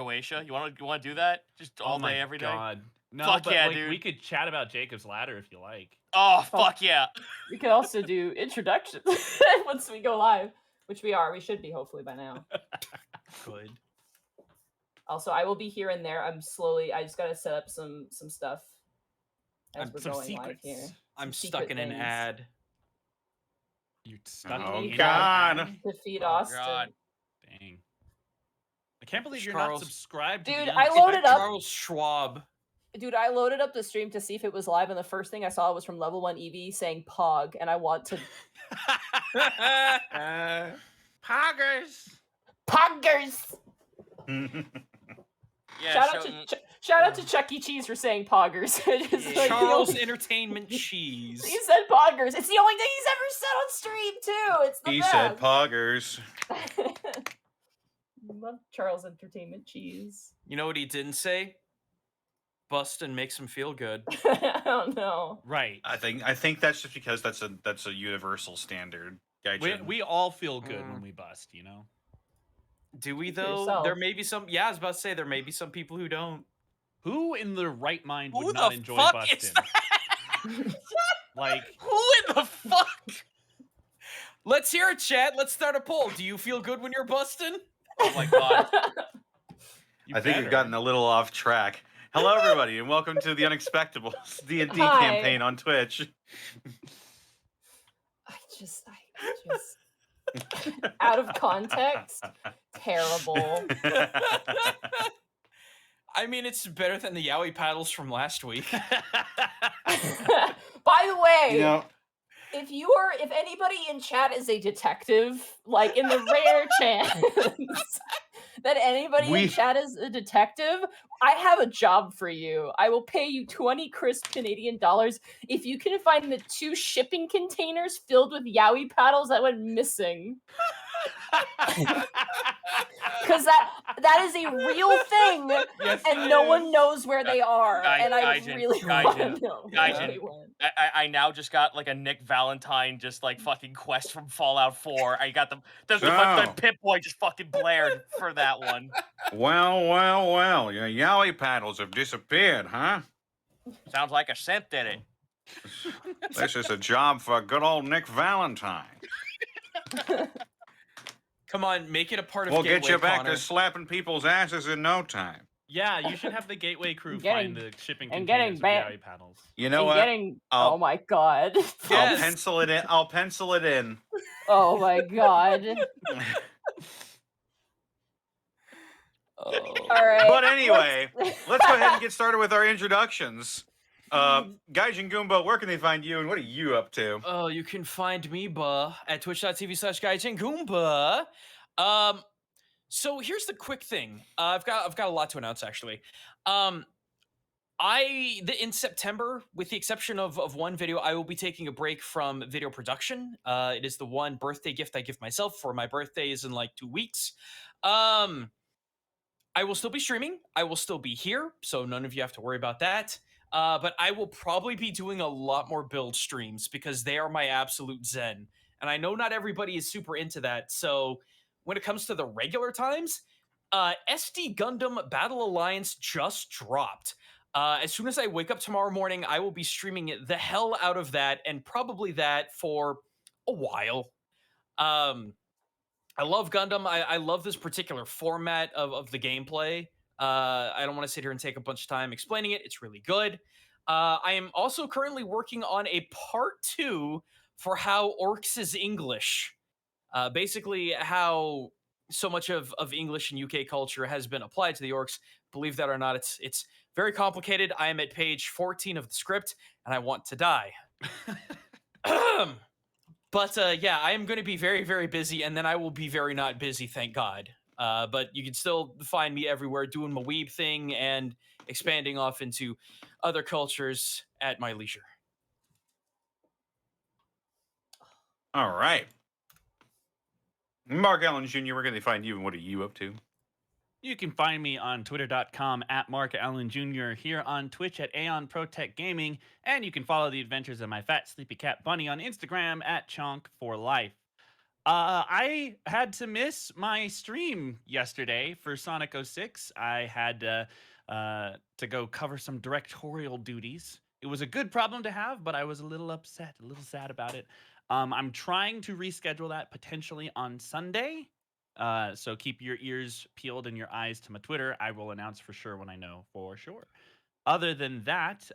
Croatia? You want to do that? Just all day, every day? God. No, Fuck but yeah, like dude. we could chat about Jacob's Ladder if you like. Oh, fuck yeah. We could also do introductions once we go live, which we are. We should be hopefully by now. Good. Also, I will be here and there. I just gotta set up some stuff as we're Some going secrets. live here. I'm Some stuck secret in an things. ad. You're stuck Oh, in God. an ad? Defeat Oh, Austin. God. Dang. I can't believe you're Charles. not subscribed to Dude, the I loaded up. Charles Schwab. Dude, I loaded up the stream to see if it was live, and the first thing I saw was from Level 1 EV saying Pog, and I want to... Poggers. Poggers! Yeah, Shout out to Chuck E. Cheese for saying Poggers. Just like, Charles Entertainment Cheese. He said Poggers. It's the only thing he's ever said on stream, too. It's the He best. said poggers. Love Charles Entertainment Cheese. You know what he didn't say? Bustin' makes him feel good. I don't know. Right. I think that's just because that's a universal standard. We all feel good when we bust, you know? Do we For though? yourself. There may be some. Yeah, I was about to say there may be some people who don't. Who in their right mind Who would the not enjoy fuck busting? is that? Like, Who in the fuck? Let's hear it, chat. Let's start a poll. Do you feel good when you're busting? Oh my god. you I think better. we've gotten a little off track. Hello, everybody, and welcome to the Unexpectables D&D Hi. campaign on Twitch. I just out of context, terrible. I mean, it's better than the Yowie paddles from last week. By the way, You know, if anybody in chat is a detective, like in the rare chance that anybody in chat is a detective, I have a job for you. I will pay you 20 crisp Canadian dollars if you can find the 2 shipping containers filled with Yowie paddles that went missing. Because that is a real thing, Yes, and it no is. one knows where they are, and I Gaijin, really want to know where they went. I now just got like a Nick Valentine just like fucking quest from Fallout 4. I got the Pip Boy just fucking blared for that one. well, your Yowie paddles have disappeared, huh? Sounds like a scent did it. This is a job for good old Nick Valentine. Come on, make it a part of We'll Gateway, get you back Connor. to slapping people's asses in no time. Yeah, you should have the Gateway crew Getting- find the shipping and containers getting of back- Yowie paddles. You know And what? getting, I'll- oh my god. I'll Yes. pencil it in. I'll pencil it in. Oh my god. Oh. All right. But anyway, let's go ahead and get started with our introductions. Gaijin Goomba, where can they find you, and what are you up to? Oh, you can find me, at twitch.tv/GaijinGoomba. So here's the quick thing. I've got a lot to announce actually. In September, with the exception of one video, I will be taking a break from video production. It is the one birthday gift I give myself for my birthday is in like 2 weeks. I will still be streaming. I will still be here, so none of you have to worry about that. But I will probably be doing a lot more build streams because they are my absolute zen. And I know not everybody is super into that. So when it comes to the regular times, SD Gundam Battle Alliance just dropped. As soon as I wake up tomorrow morning, I will be streaming it the hell out of that and probably that for a while. I love Gundam. I love this particular format of the gameplay. I don't want to sit here and take a bunch of time explaining it. It's really good. I am also currently working on a part 2 for how Orcs is English. Basically, how so much of English and UK culture has been applied to the Orcs. Believe that or not, it's very complicated. I am at page 14 of the script, and I want to die. But yeah, I am going to be very, very busy, and then I will be very not busy, thank God. But you can still find me everywhere doing my weeb thing and expanding off into other cultures at my leisure. All right. Mark Allen Jr., where can they find you, and what are you up to? You can find me on twitter.com at Mark Allen Jr., here on Twitch at Aeon Protect Gaming, and you can follow the adventures of my fat sleepy cat bunny on Instagram at Chonk4Life. I had to miss my stream yesterday for Sonic 06. I had to go cover some directorial duties. It was a good problem to have, but I was a little upset, a little sad about it. I'm trying to reschedule that potentially on Sunday. So keep your ears peeled and your eyes to my Twitter. I will announce for sure when I know for sure. Other than that,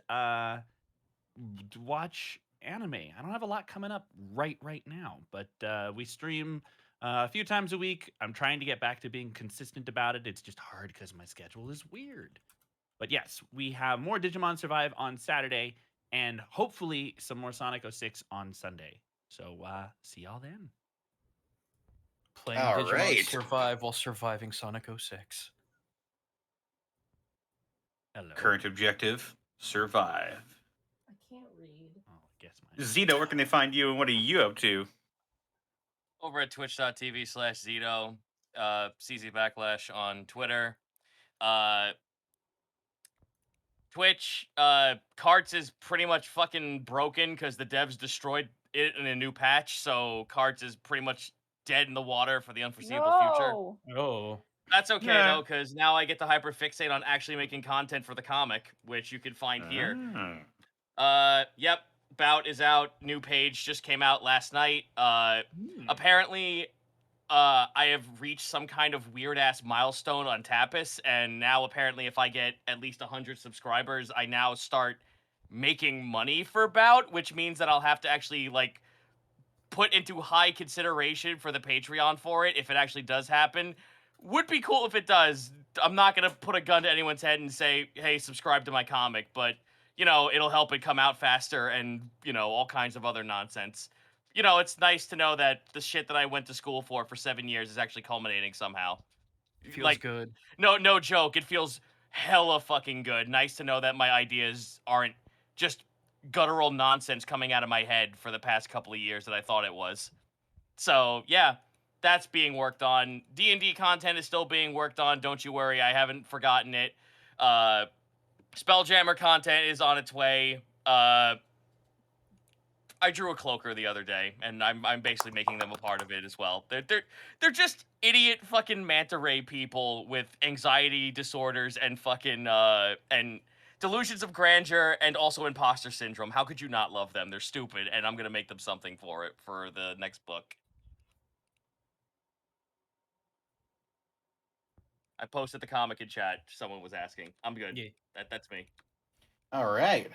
watch anime. I don't have a lot coming up right now, but we stream a few times a week. I'm trying to get back to being consistent about it. It's just hard because my schedule is weird. But yes, we have more Digimon Survive on Saturday and hopefully some more Sonic 06 on Sunday. So see y'all then. Playing All Digimon right. Survive while surviving Sonic 06. Hello. Current objective: survive. I can't read. Oh, I guess mine. Zito, where can they find you, and what are you up to? Over at twitch.tv/Zito, CZ Backlash on Twitter. Twitch, Carts is pretty much fucking broken because the devs destroyed it in a new patch, so Carts is pretty much dead in the water for the unforeseeable future. No. Oh. That's okay Yeah. though, because now I get to hyperfixate on actually making content for the comic, which you can find here. Yep, Bout is out. New page just came out last night. Apparently, I have reached some kind of weird ass milestone on Tapas, and now apparently, if I get at least 100 subscribers, I now start making money for Bout, which means that I'll have to actually like put into high consideration for the Patreon for it if it actually does happen. Would be cool if it does. I'm not gonna put a gun to anyone's head and say, hey, subscribe to my comic, but you know, it'll help it come out faster and, you know, all kinds of other nonsense. You know, it's nice to know that the shit that I went to school for 7 years is actually culminating somehow. Feels Like, good. no joke. It feels hella fucking good. Nice to know that my ideas aren't just guttural nonsense coming out of my head for the past couple of years that I thought it was. So, yeah, that's being worked on. D&D content is still being worked on. Don't you worry. I haven't forgotten it. Spelljammer content is on its way. I drew a cloaker the other day, and I'm basically making them a part of it as well. They're just idiot fucking manta ray people with anxiety disorders and fucking and delusions of grandeur and also imposter syndrome. How could you not love them? They're stupid, and I'm gonna make them something for it for the next book. I posted the comic in chat. Someone was asking. I'm good. Yeah. That's me. All right.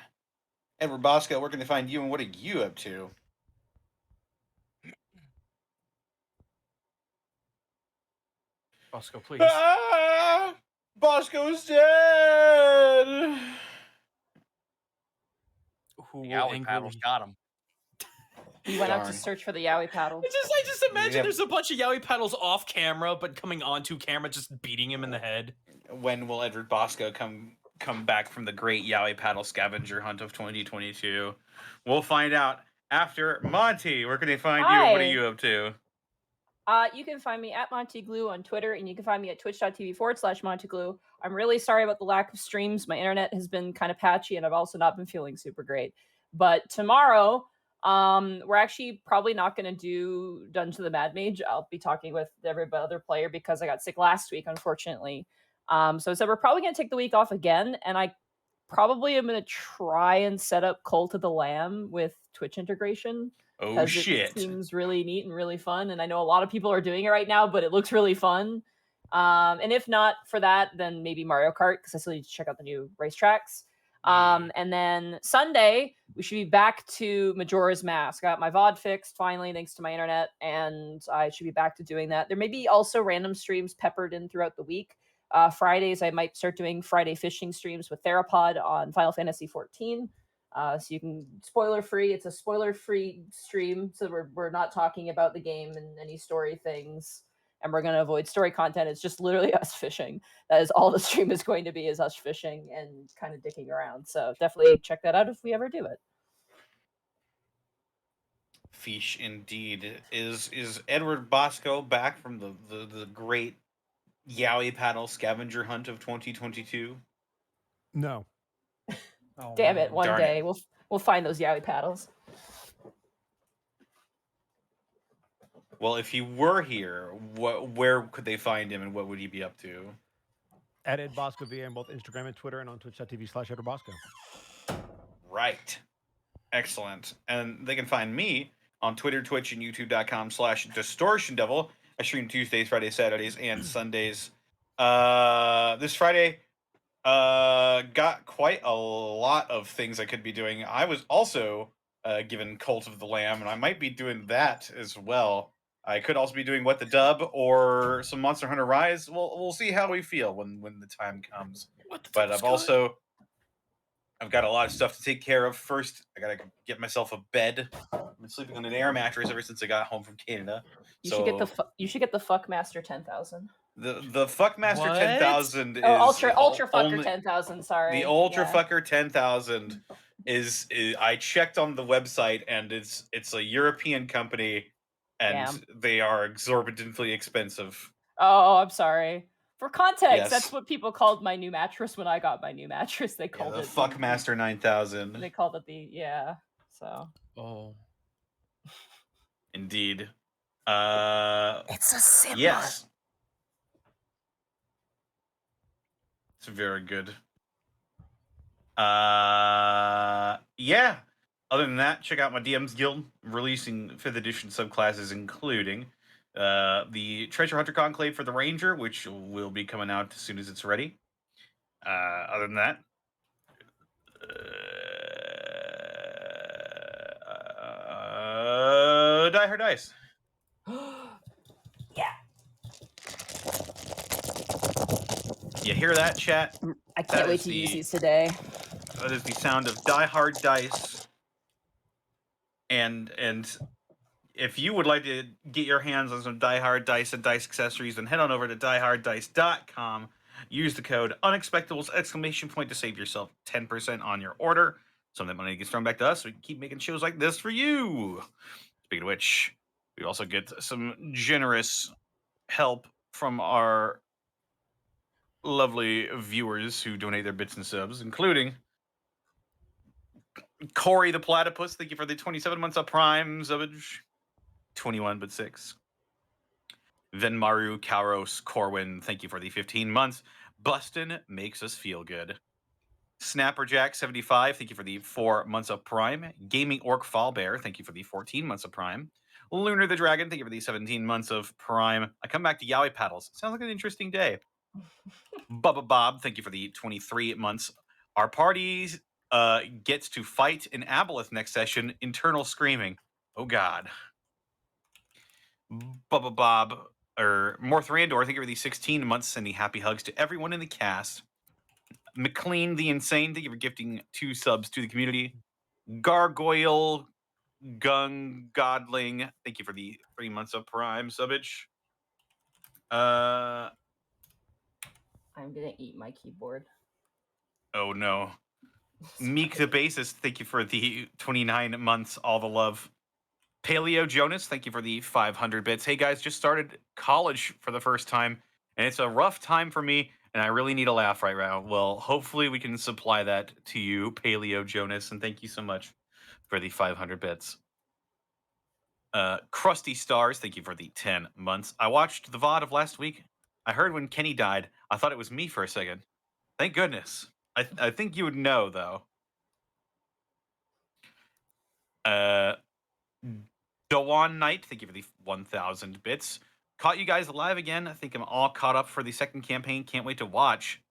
Edward Bosco, where can they find you, and what are you up to? Bosco, please. Ah, Bosco's dead. Who will Yowie paddles angrily... got him. He went out to Darn. search for the Yowie paddle. I just imagine Yep. there's a bunch of Yowie paddles off camera, but coming onto camera, just beating him in the head. When will Edward Bosco come back from the great Yowie Paddle scavenger hunt of 2022? We'll find out after. Monty, where can they find you, and what are Hi. you up to? You can find me at MontyGlue on Twitter, and you can find me at twitch.tv/MontyGlue. I'm really sorry about the lack of streams. My internet has been kind of patchy, and I've also not been feeling super great. But tomorrow, we're actually probably not going to do Dungeons of the Mad Mage. I'll be talking with every other player because I got sick last week, unfortunately. So we're probably going to take the week off again, and I probably am going to try and set up Cult of the Lamb with Twitch integration. Oh shit! It seems really neat and really fun, and I know a lot of people are doing it right now, but it looks really fun. And if not for that, then maybe Mario Kart, because I still need to check out the new racetracks. And then Sunday, we should be back to Majora's Mask. I got my VOD fixed finally, thanks to my internet, and I should be back to doing that. There may be also random streams peppered in throughout the week. Fridays, I might start doing Friday fishing streams with Therapod on Final Fantasy XIV. So you can spoiler-free. It's a spoiler-free stream, so we're not talking about the game and any story things, and we're going to avoid story content. It's just literally us fishing. That is all the stream is going to be, is us fishing and kind of dicking around. So definitely check that out if we ever do it. Fish indeed. Is Edward Bosco back from the great Yowie Paddle scavenger hunt of 2022? No. Oh, Damn it! One Darn day it. we'll find those Yowie paddles. Well, if he were here, where could they find him, and what would he be up to? At Ed Bosco VA on both Instagram and Twitter, and on twitch.tv/EdBosco. Right. Excellent. And they can find me on Twitter, Twitch, and YouTube.com/DistortionDevil. I stream Tuesdays, Fridays, Saturdays, and Sundays. This Friday, got quite a lot of things I could be doing. I was also given Cult of the Lamb, and I might be doing that as well. I could also be doing What the Dub or some Monster Hunter Rise. We'll see how we feel when the time comes. But I've got a lot of stuff to take care of. First, I gotta get myself a bed. I've been sleeping on an air mattress ever since I got home from Canada. You should get the Fuckmaster 10,000. The Fuckmaster What? 10,000 is Ultra Fucker only, 10,000. Sorry. the Ultra Yeah. Fucker 10,000 is I checked on the website, and it's a European company, and Damn. they are exorbitantly expensive. Oh, I'm sorry. For context, Yes. that's what people called my new mattress when I got my new mattress. They Yeah, called the it Fuckmaster 9000. They called it the So Oh. Indeed. it's a symbol. Yes. It's very good. Yeah. Other than that, check out my DM's Guild, releasing 5th edition subclasses, including the Treasure Hunter Conclave for the Ranger, which will be coming out as soon as it's ready. Other than that, Die Hard Dice. Yeah. You hear that, chat? I That can't wait is to use the- these today. That is the sound of Die Hard Dice. And if you would like to get your hands on some Die Hard Dice and dice accessories, then head on over to dieharddice.com. Use the code Unexpectables to save yourself 10% on your order. Some of that money gets thrown back to us, so we can keep making shows like this for you. Speaking of which, we also get some generous help from our lovely viewers who donate their bits and subs, including Corey the Platypus. Thank you for the 27 months of Prime subbage. 21 but 6. Venmaru Kauros Corwin, thank you for the 15 months. Bustin makes us feel good. Snapperjack 75, thank you for the 4 months of Prime. Gaming Orc Fallbear, thank you for the 14 months of Prime. Lunar the Dragon, thank you for the 17 months of Prime. I come back to Yaoi Paddles. Sounds like an interesting day. Bubba Bob, thank you for the 23 months. Our party gets to fight in Aboleth next session. Internal screaming. Oh God. Bubba Bob, or Morth Randor, thank you for the 16 months, sending happy hugs to everyone in the cast. McLean the Insane, thank you for gifting 2 subs to the community. Gargoyle Gung Godling, thank you for the 3 months of Prime subbage. I'm gonna eat my keyboard. Oh no. Meek the Bassist, thank you for the 29 months, all the love. Paleo Jonas, thank you for the 500 bits. Hey guys, just started college for the first time, and it's a rough time for me, and I really need a laugh right now. Well, hopefully we can supply that to you, Paleo Jonas, and thank you so much for the 500 bits. Krusty Stars, thank you for the 10 months. I watched the VOD of last week. I heard when Kenny died, I thought it was me for a second. Thank goodness. I think you would know, though. Dawan Knight, thank you for the 1,000 bits. Caught you guys live again. I think I'm all caught up for the second campaign. Can't wait to watch.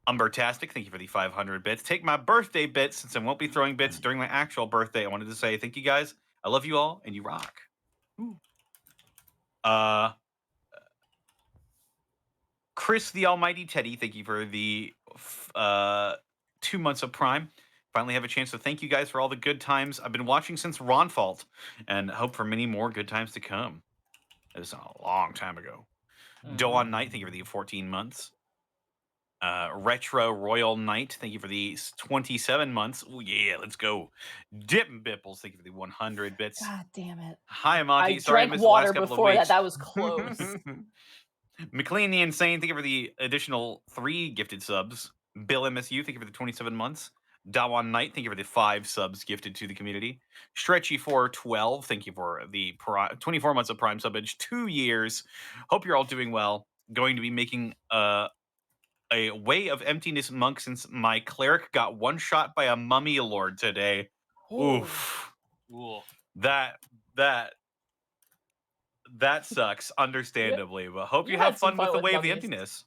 Umbertastic, thank you for the 500 bits. Take my birthday bits, since I won't be throwing bits during my actual birthday. I wanted to say thank you guys. I love you all, and you rock. Chris the Almighty Teddy, thank you for the 2 months of Prime. Finally have a chance to thank you guys for all the good times. I've been watching since Ronfault, and hope for many more good times to come. It was a long time ago. Doan Knight, thank you for the 14 months. Retro Royal Knight, thank you for the 27 months. Oh yeah, let's go. Dip Bipples, thank you for the 100 bits. God damn it. Hi, Monty. I Sorry I drank missed the water last couple before of that. weeks. That was close. McLean the Insane, thank you for the additional 3 gifted subs. Bill MSU, thank you for the 27 months. Dawan Knight, thank you for the 5 subs gifted to the community. Stretchy412, thank you for the 24 months of Prime subbage, 2 years. Hope you're all doing well. Going to be making a Way of Emptiness monk since my cleric got one shot by a mummy lord today. Oof. Ooh. That sucks, understandably. But hope You you had have some fun fun with the with Way of the mummies. Emptiness.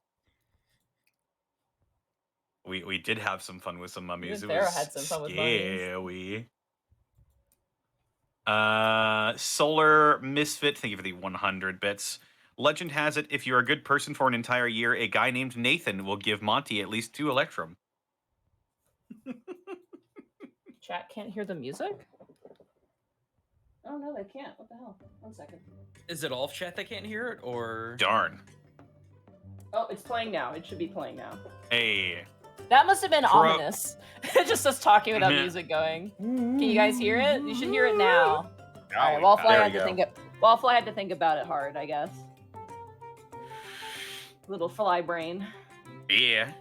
We did have some fun with some mummies. and It Farrah was had some fun with mummies. scary. Solar Misfit, thank you for the 100 bits. Legend has it, if you're a good person for an entire year, a guy named Nathan will give Monty at least 2 Electrum. Chat can't hear the music? Oh no, they can't. What the hell? 1 second. Is it all of chat that can't hear it, or? Darn. Oh, it's playing now. It should be playing now. Hey. That must have been Pro- ominous. Just us talking without music going. Can you guys hear it? You should hear it now. All right. Wallfly there had we to go. think. Wallfly had to think about it hard, I guess. Little fly brain. Yeah.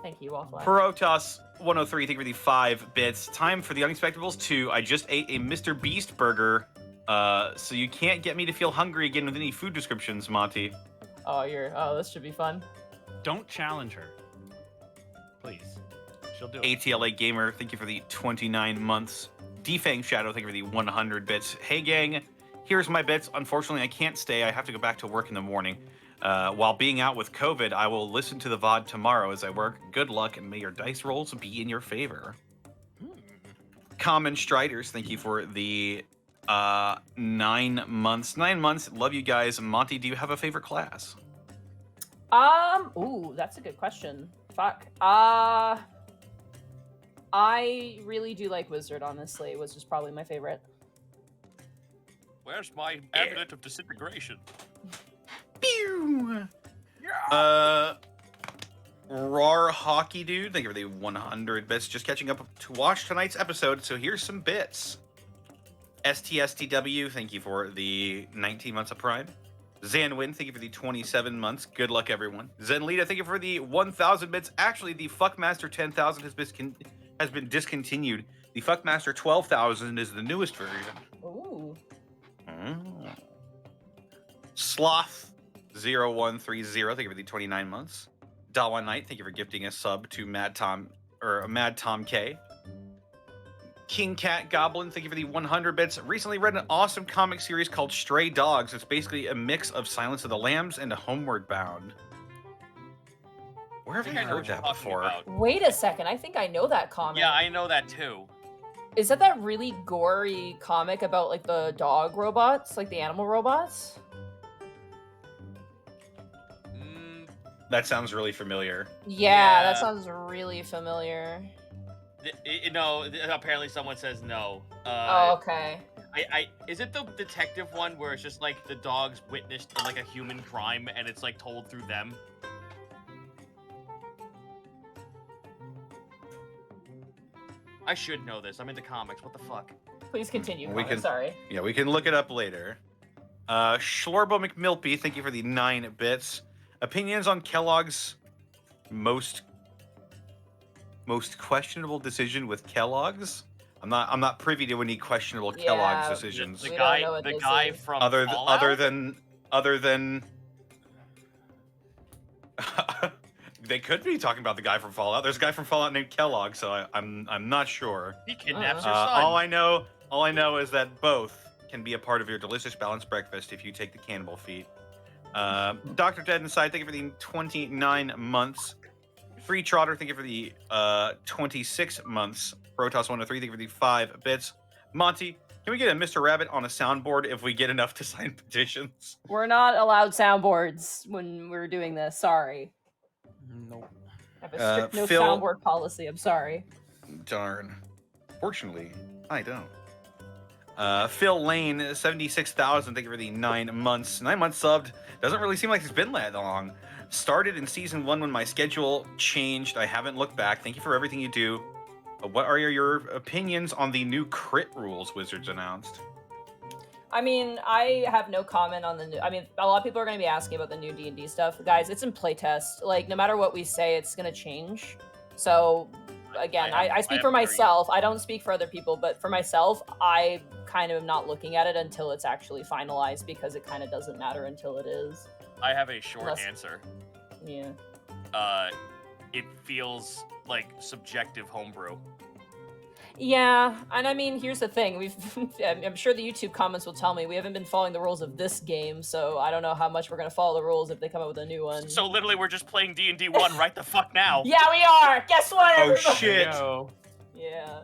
Thank you, Wallfly. Protoss 103, thank you for the 5 bits. Time for the Unexpectables 2. I just ate a Mr. Beast burger, so you can't get me to feel hungry again with any food descriptions, Monty. Oh, this should be fun. Don't challenge her. Please. She'll do it. ATLA Gamer, thank you for the 29 months. Defang Shadow, thank you for the 100 bits. Hey gang, here's my bits. Unfortunately, I can't stay. I have to go back to work in the morning. While being out with COVID, I will listen to the VOD tomorrow as I work. Good luck, and may your dice rolls be in your favor. Common Striders, thank you for the 9 months. 9 months, love you guys. Monty, do you have a favorite class? Ooh, that's a good question. Fuck. I really do like Wizard, honestly. Wizard's just probably my favorite. Where's my amulet of disintegration? Pew! Rar Hockey Dude, thank you for the 100 bits. Just catching up to watch tonight's episode, so here's some bits. STSTW, thank you for the 19 months of Prime. Zanwin, thank you for the 27 months. Good luck, everyone. Zenlita, thank you for the 1,000 bits. Actually, the Fuckmaster 10,000 has been discontinued. The Fuckmaster 12,000 is the newest version. Ooh. Sloth 0130, thank you for the 29 months. Dawa Knight, thank you for gifting a sub to Mad Tom K. King Cat Goblin, thank you for the 100 bits. Recently read an awesome comic series called Stray Dogs. It's basically a mix of Silence of the Lambs and Homeward Bound. Where have I I know heard what you're that talking before? about. Wait a second. I think I know that comic. Yeah, I know that too. Is that really gory comic about like the dog robots, like the animal robots? That sounds really familiar. Yeah, that Yeah. sounds really familiar. No, apparently someone says no. Oh, okay. Is it the detective one where it's just like the dogs witnessed like a human crime and it's like told through them? I should know this. I'm into comics. What the fuck? Please continue. We Connor, can- Sorry. Yeah, we can look it up later. Schlorbo McMilpy, thank you for the 9 bits. Opinions on Kellogg's most questionable decision with Kellogg's? I'm not privy to any questionable Kellogg's Yeah, decisions. The We don't guy, know what the this guy is. from Other Fallout? than they could be talking about the guy from Fallout. There's a guy from Fallout named Kellogg, so I'm not sure. He kidnaps her Uh, son. All I know is that both can be a part of your delicious balanced breakfast if you take the cannibal feat. Dr. Dead Inside, thank you for the 29 months. Free Trotter, thank you for the 26 months. Protoss 103, thank you for the 5 bits. Monty, can we get a Mr. Rabbit on a soundboard if we get enough to sign petitions? We're not allowed soundboards when we're doing this. Sorry. Nope. I have a strict no Phil- soundboard policy. I'm sorry. Darn. Fortunately, I don't. Phil Lane, 76,000, thank you for the 9 months. 9 months subbed. Doesn't really seem like it's been that long. Started in season 1 when my schedule changed. I haven't looked back. Thank you for everything you do. What are your opinions on the new crit rules Wizards announced? I mean, I have no comment on the new. I mean, a lot of people are going to be asking about the new D&D stuff, guys. It's in playtest. Like, no matter what we say, it's going to change. So again, I speak have for very- myself. I don't speak for other people, but for myself, I kind of am not looking at it until it's actually finalized because it kind of doesn't matter until it is. I have a short Unless- answer. Yeah. It feels like subjective homebrew. Yeah, and I mean, here's the thing. I'm sure the YouTube comments will tell me we haven't been following the rules of this game, so I don't know how much we're gonna follow the rules if they come up with a new one. So literally, we're just playing D&D 1 right the fuck now. Yeah, we are. Guess what? Oh everybody? shit! Yeah.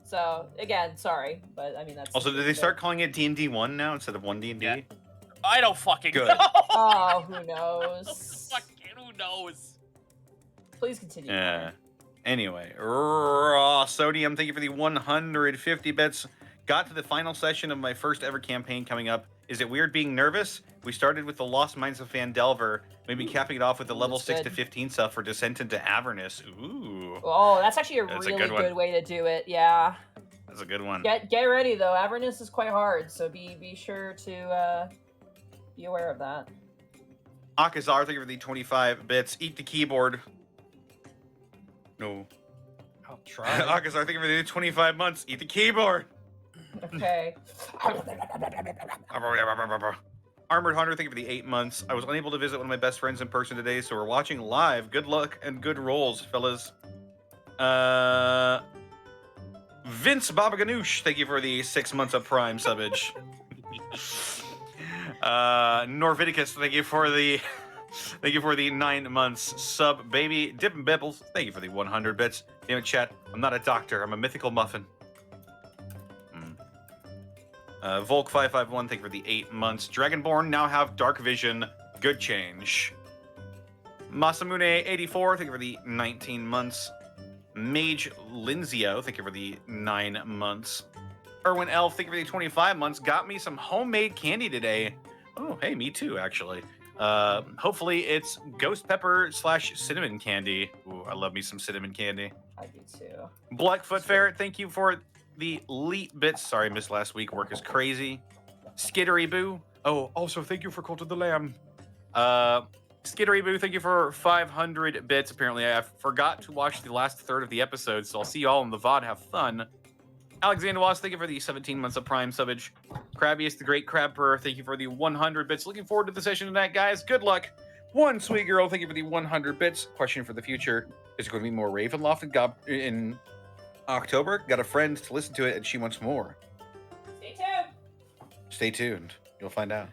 So again, sorry, but I mean that's. Also, did they start calling it D&D 1 now instead of 1D&D? Yeah. I don't fucking Good. know. Oh, who knows? Who knows? Please continue. Yeah. Anyway, Raw Sodium, thank you for the 150 bits. Got to the final session of my first ever campaign coming up. Is it weird being nervous? We started with the Lost Mines of Phandelver, maybe capping it off with the level That's 6 to good. 15 stuff for Descent into Avernus. Ooh, Oh, that's actually a That's a really good one. good way to do it. Yeah. that's a good one. Get ready though. Avernus is quite hard, so be sure to be aware of that. Akazar, thank you for the 25 bits. Eat the keyboard. No. I'll try. Akazar, thank you for the 25 months. Eat the keyboard. Okay. Armored Hunter, thank you for the 8 months. I was unable to visit one of my best friends in person today, so we're watching live. Good luck and good rolls, fellas. Vince Babaganoush, thank you for the 6 months of Prime subbage. Norvidicus, thank you for the 9 months sub. Baby Dippin' Bibbles, thank you for the 100 bits. Damn it, chat. I'm not a doctor. I'm a mythical muffin. Volk551, thank you for the 8 months. Dragonborn now have dark vision. Good change. Masamune84, thank you for the 19 months. Mage Linzio, thank you for the 9 months. Erwin Elf, thank you for the 25 months. Got me some homemade candy today. Oh, hey, me too, actually. Hopefully it's ghost pepper / cinnamon candy. Ooh, I love me some cinnamon candy. I do too. Blackfoot Ferret, thank you for the elite bits. Sorry, I missed last week. Work is crazy. Skittery Boo. Oh, also thank you for Cult of the Lamb. Skittery Boo, thank you for 500 bits. Apparently, I forgot to watch the last third of the episode, so I'll see you all in the VOD. Have fun. Alexander Wass, thank you for the 17 months of Prime subbage. Crabbiest the Great Crabber, thank you for the 100 bits. Looking forward to the session tonight, guys. Good luck. One Sweet Girl, thank you for the 100 bits. Question for the future. Is there going to be more Ravenloft in October? Got a friend to listen to it, and she wants more. Stay tuned. Stay tuned. You'll find out.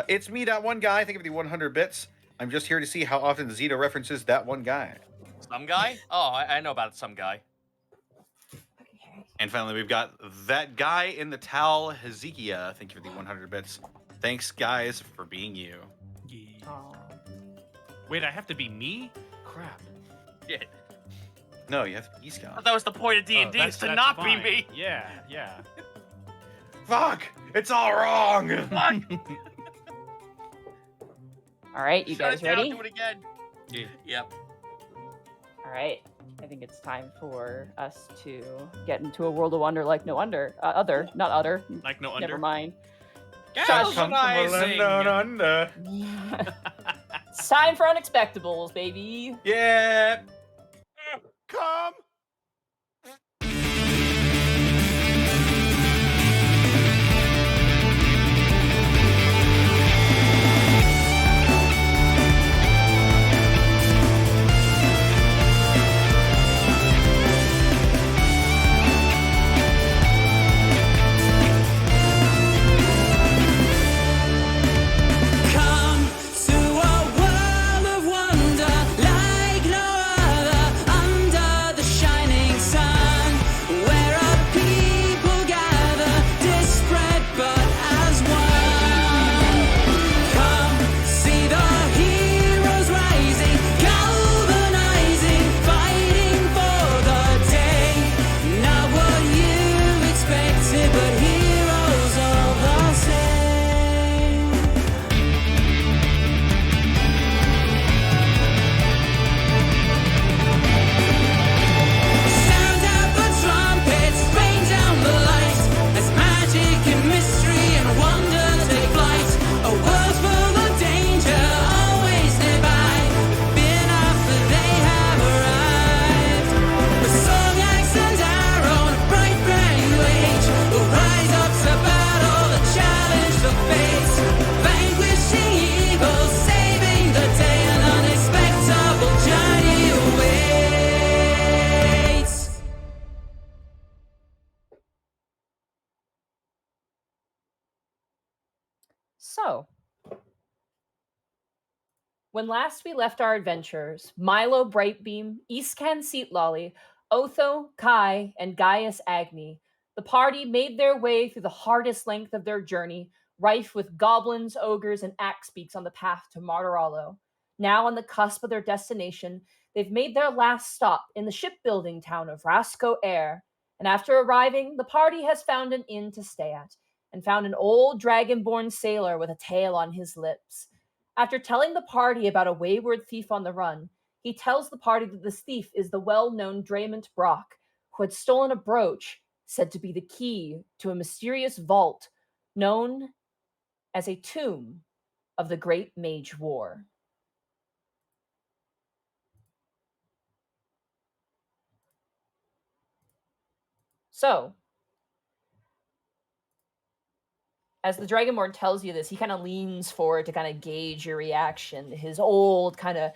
It's me, that one guy. Thank you for the 100 bits. I'm just here to see how often Zito references that one guy. Some guy? Oh, I know about some guy. And finally, we've got that guy in the towel, Hezekiah. Thank you for the 100 bits. Thanks, guys, for being you. Aw. Wait, I have to be me? Crap. Shit. No, you have to be I Scott. thought that was the point of D&D, Oh, is to not fine. be me. Yeah, yeah. Fuck! It's all wrong! All right, you Shut guys it down, ready? do it again. Yeah. Yep. All right. I think it's time for us to get into a world of wonder like no other. Not other. Like no Never under. mind. Galvanizing. Down under. It's time for Unexpectables, baby. Yeah! Come! Come to a world of wonder like no other, under the shadow When last we left our adventurers, Milo Brightbeam, Eastcan Seatlolly, Otho, Kai, and Gaius Agni, the party made their way through the hardest length of their journey, rife with goblins, ogres, and axebeaks on the path to Martorallo. Now on the cusp of their destination, they've made their last stop in the shipbuilding town of Rasco Air, and after arriving, the party has found an inn to stay at, and found an old dragonborn sailor with a tail on his lips. After telling the party about a wayward thief on the run, he tells the party that this thief is the well-known Draymond Brock, who had stolen a brooch said to be the key to a mysterious vault known as a tomb of the Great Mage War. So, as the Dragonborn tells you this, he kind of leans forward to kind of gauge your reaction. His old kind of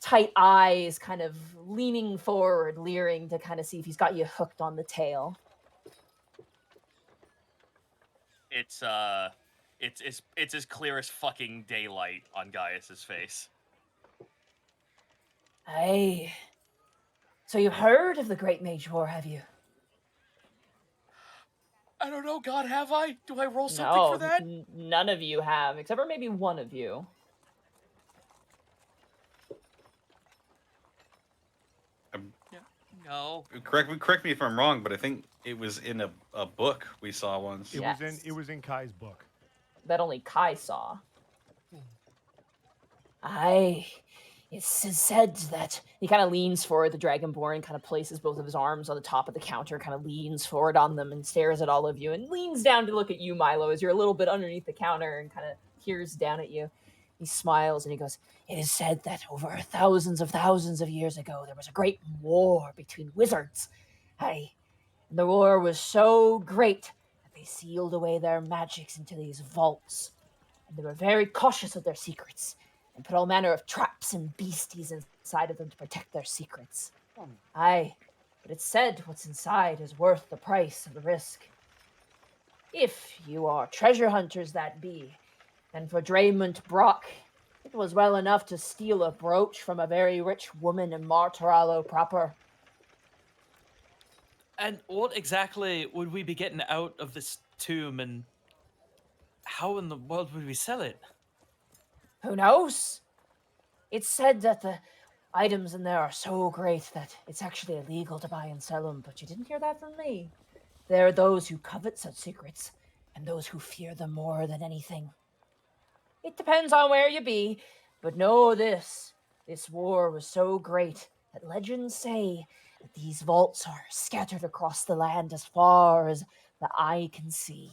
tight eyes kind of leaning forward, leering to kind of see if he's got you hooked on the tail. It's as clear as fucking daylight on Gaius's face. Aye. So you've heard of the Great Mage War, have you? I don't know, God, have I? Do I roll something No, for that? none of you have, except for maybe one of you. No. Correct me if I'm wrong, but I think it was in a book we saw once. Yes. It was in Kai's book. That only Kai saw. Aye. It's said that he kind of leans forward, the Dragonborn kind of places both of his arms on the top of the counter, kind of leans forward on them and stares at all of you, and leans down to look at you, Milo, as you're a little bit underneath the counter and kind of peers down at you. He smiles and he goes, "It is said that over thousands of years ago, there was a great war between wizards. Aye. And the war was so great that they sealed away their magics into these vaults. And they were very cautious of their secrets, and put all manner of traps and beasties inside of them to protect their secrets. Aye, but it's said what's inside is worth the price of the risk. If you are treasure hunters that be, then for Draymond Brock, it was well enough to steal a brooch from a very rich woman in Martorallo proper. And what exactly would we be getting out of this tomb, and how in the world would we sell it? Who knows? It's said that the items in there are so great that it's actually illegal to buy and sell them, but you didn't hear that from me. There are those who covet such secrets, and those who fear them more than anything. It depends on where you be, but know this. This war was so great that legends say that these vaults are scattered across the land as far as the eye can see.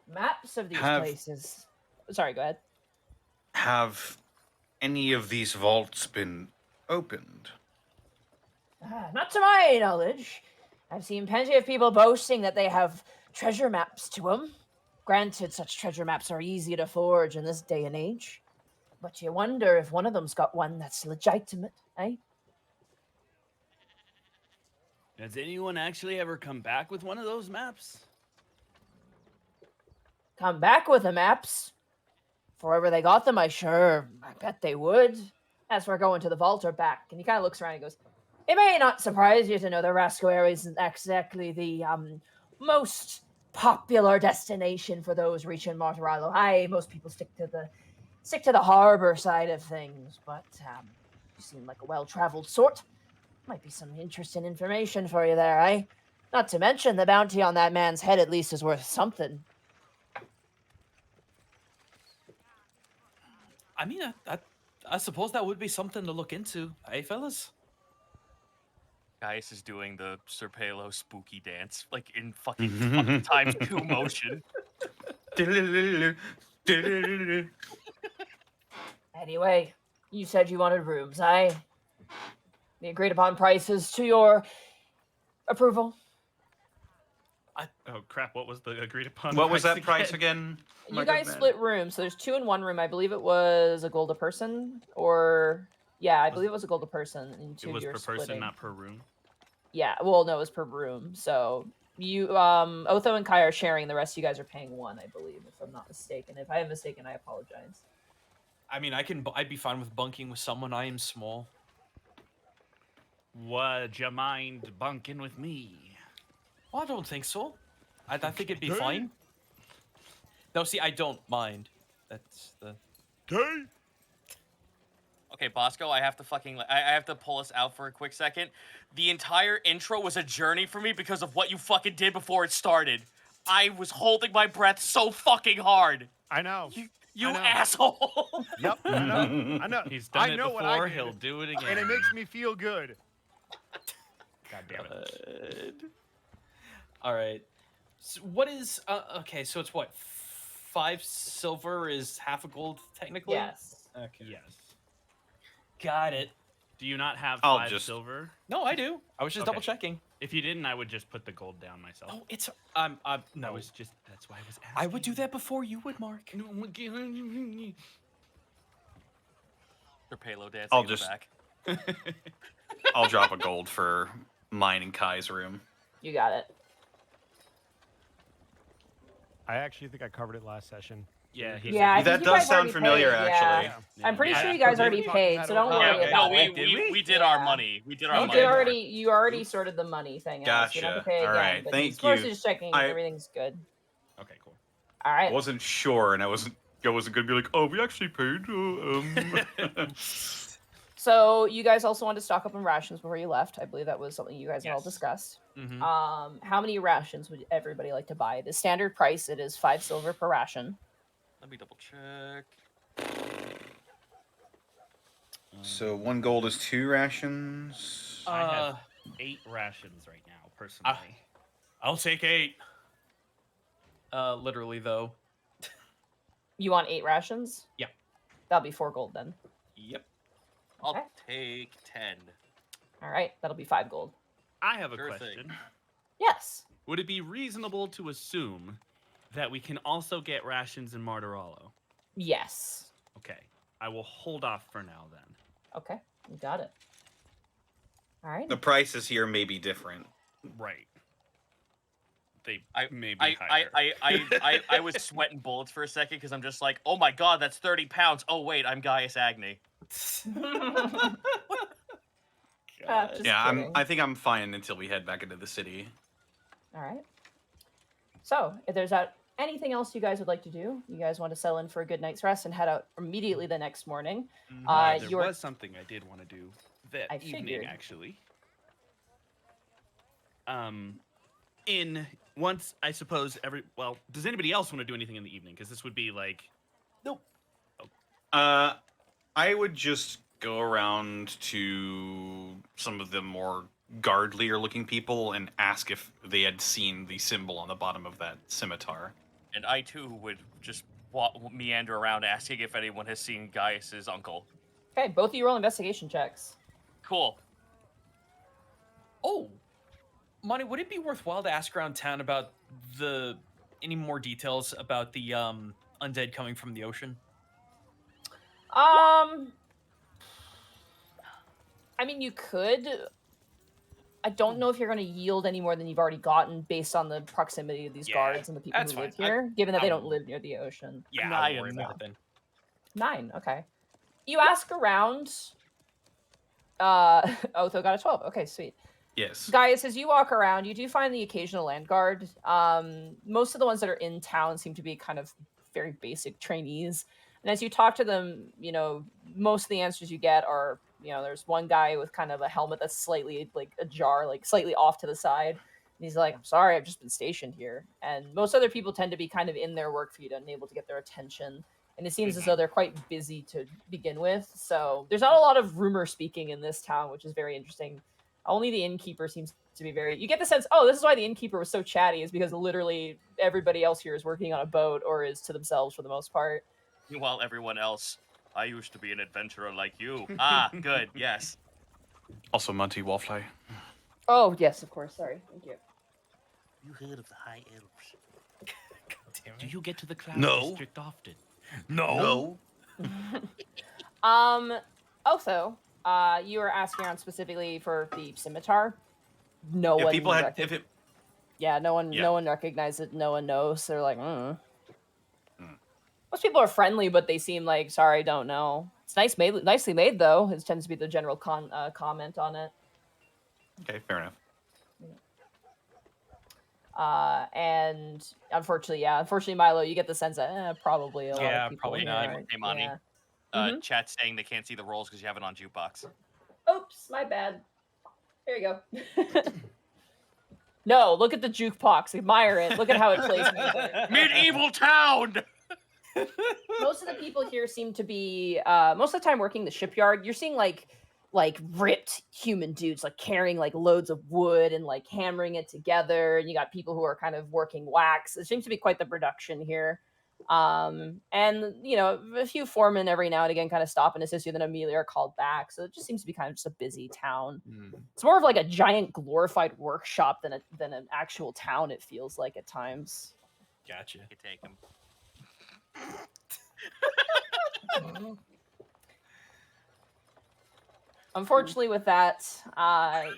Maps of these places. Sorry, go ahead. Have any of these vaults been opened? Not to my knowledge. I've seen plenty of people boasting that they have treasure maps to them. Granted, such treasure maps are easy to forge in this day and age. But you wonder if one of them's got one that's legitimate, eh? Has anyone actually ever come back with one of those maps? Come back with the maps? For wherever they got them, I bet they would. As for going to the vault or back, and he kind of looks around and goes, "It may not surprise you to know that Rasco area isn't exactly the most popular destination for those reaching Martorallo. Aye, most people stick to the harbor side of things, but you seem like a well-traveled sort. Might be some interesting information for you there, eh? Not to mention the bounty on that man's head at least is worth something." I mean, I suppose that would be something to look into, eh, fellas? Gaius is doing the Serpelo spooky dance, like in fucking times 2 motion. Anyway, you said you wanted rooms, eh? The agreed upon prices to your approval. Oh crap! What was the agreed upon? What was that price again? You guys split rooms, so there's 2 in one room. I believe it was a gold a person, or I believe it was a gold a person. And 2 It was you're per person, splitting. not per room. Yeah, well, no, it was per room. So You, Otho and Kai are sharing. The rest of you guys are paying 1, I believe, if I'm not mistaken. If I am mistaken, I apologize. I mean, I'd be fine with bunking with someone. I am small. Would you mind bunking with me? Well, I don't think so. I think it'd be fine. No, see, I don't mind. That's the. Okay, Bosco, I have to pull us out for a quick second. The entire intro was a journey for me because of what you fucking did before it started. I was holding my breath so fucking hard. I know. You I know. asshole. Yep, I know. I know. He's done I it know what I before. did, He'll do it again. and it makes me feel good. God damn it. All right. So what is okay? So it's what 5 silver is half a gold technically. Yes. Okay. Yes. Got it. Do you not have I'll 5 just- silver? No, I do. I was just Okay. double checking. If you didn't, I would just put the gold down myself. Oh, it's I no. was just that's why I was asking. I would do that before you would, Mark. Their payload dancing I'll in the just- back. I'll drop a gold for mine and Kai's room. You got it. I actually think I covered it last session. Yeah, he Yeah, I said- think That you does guys sound already familiar, paid, actually. yeah. I'm pretty Yeah. sure you guys Yeah. already Yeah. paid, so don't Yeah, worry okay. about No, it. we did our Yeah. money. We did our You money. you already sorted the money thing out, so you don't have to Gotcha. pay All again. right, But thank he's supposed you. to just checking I- everything's good. Okay, cool. All I right. wasn't sure, and I wasn't gonna be like, oh, we actually paid. So you guys also wanted to stock up on rations before you left. I believe that was something you guys had all Yes. discussed. Mm-hmm. How many rations would everybody like to buy? The standard price, it is 5 silver per ration. Let me double check. So 1 gold is 2 rations. I have 8 rations right now, personally. I'll take 8. Literally though. You want 8 rations? Yeah. That'll be 4 gold then. Yep. I'll Okay. take 10. All right, that'll be 5 gold. I have a Sure thing. question. Yes. Would it be reasonable to assume that we can also get rations in Martirolo? Yes. Okay. I will hold off for now then. Okay, you got it. All right. The prices here may be different. Right. They I- may be I higher. I was sweating bullets for a second because I'm just like, oh my god, that's 30 pounds. Oh wait, I'm Gaius Agni. Just Yeah, kidding. I think I'm fine until we head back into the city. All right. So, if there's anything else you guys would like to do, you guys want to settle in for a good night's rest and head out immediately the next morning. There you're- was something I did want to do that I evening, figured. actually. Once I suppose does anybody else want to do anything in the evening? Because this would be like, I would just go around to some of the more guardlier looking people and ask if they had seen the symbol on the bottom of that scimitar. And I too would just meander around asking if anyone has seen Gaius's uncle. Okay, both of you roll investigation checks. Cool. Oh, Monty, would it be worthwhile to ask around town about any more details about the undead coming from the ocean? I mean, you could. I don't know if you're going to yield any more than you've already gotten based on the proximity of these Yeah, guards and the people that's who live fine. here, given that they I don't will- live near the ocean. Yeah, Nah, I yeah, won't worry no. about it then. 9, okay. You ask around. Otho got a 12. Okay, sweet. Yes. Guys, as you walk around, you do find the occasional land guard. Most of the ones that are in town seem to be kind of very basic trainees. And as you talk to them, most of the answers you get are, there's one guy with kind of a helmet that's slightly like ajar, like slightly off to the side. And he's like, I'm sorry, I've just been stationed here. And most other people tend to be kind of in their work for you to enable to get their attention. And it seems as though they're quite busy to begin with. So there's not a lot of rumor speaking in this town, which is very interesting. Only the innkeeper seems to be you get the sense, oh, this is why the innkeeper was so chatty, is because literally everybody else here is working on a boat or is to themselves for the most part. While everyone else, I used to be an adventurer like you. Ah, good, yes. Also, Monty Wallfly. Oh, yes, of course. Sorry. Thank you. You heard of the High Elves? do you get to the Cloud No. District often? No. Also, you were asking around specifically for the scimitar. No If one. people had, recog- Yeah, no one recognizes it. No one knows. They're like, Most people are friendly, but they seem like, sorry, don't know. It's nicely made though. It tends to be the general comment on it. Okay, fair enough. And unfortunately, Milo, you get the sense that probably a lot of people probably here. not. Right? Hey, Monty. Yeah. Chat's saying they can't see the rolls because you have it on jukebox. Oops, my bad. There you go. No, look at the jukebox. Admire it. Look at how it plays music. Medieval town! Most of the people here seem to be most of the time working the shipyard. You're seeing like ripped human dudes like carrying like loads of wood and like hammering it together. And you got people who are kind of working wax. It seems to be quite the production here. And a few foremen every now and again kind of stop and assist you, then immediately are called back. So it just seems to be kind of just a busy town. It's more of like a giant glorified workshop than an actual town, it feels like at times. Gotcha. You take them. Unfortunately, with that,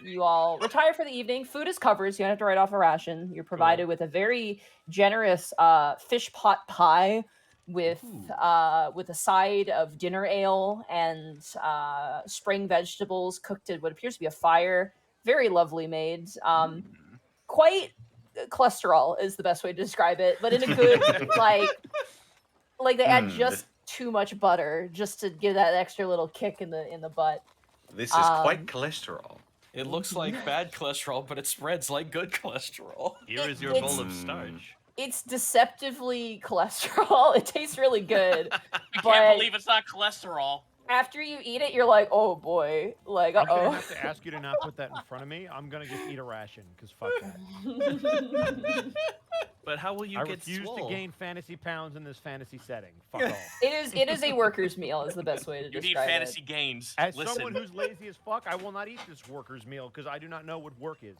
you all retire for the evening. Food is covered, so you don't have to write off a ration. You're provided with a very generous fish pot pie with a side of dinner ale and spring vegetables cooked at what appears to be a fire. Very lovely made. Quite cholesterol is the best way to describe it, but in a good like they add just too much butter just to give that extra little kick in the butt. This is quite cholesterol. It looks like bad cholesterol, but it spreads like good cholesterol. Here is your bowl of starch. It's deceptively cholesterol. It tastes really good. I can't believe it's not cholesterol. After you eat it, you're like, oh boy. Like, I'm gonna have to ask you to not put that in front of me. I'm gonna just eat a ration, because fuck that. But how will you I get refuse swole? to gain fantasy pounds in this fantasy setting. Fuck off. It is a worker's meal is the best way to You describe need fantasy it. gains. As Listen. someone who's lazy as fuck, I will not eat this worker's meal because I do not know what work is.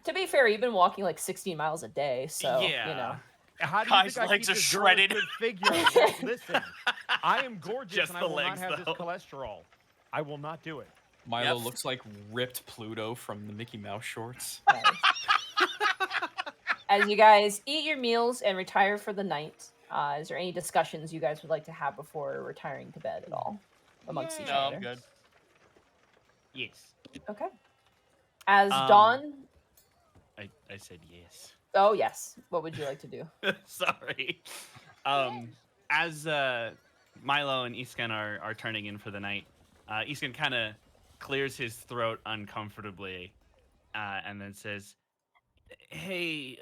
To be fair, you've been walking like 16 miles a day, so Yeah. you know. How do you Guy's think I legs keep are this girl in shredded. good figure? Listen, I am gorgeous Just and I the will legs, not have though. this cholesterol. I will not do it. Milo Yep. looks like ripped Pluto from the Mickey Mouse shorts. As you guys eat your meals and retire for the night, is there any discussions you guys would like to have before retiring to bed at all amongst each No, other? I'm good. Yes. Okay. As Um, Dawn. I said yes. Oh yes. What would you like to do? Sorry. As Milo and Iskan are turning in for the night, Iskan kind of clears his throat uncomfortably, and then says, "Hey,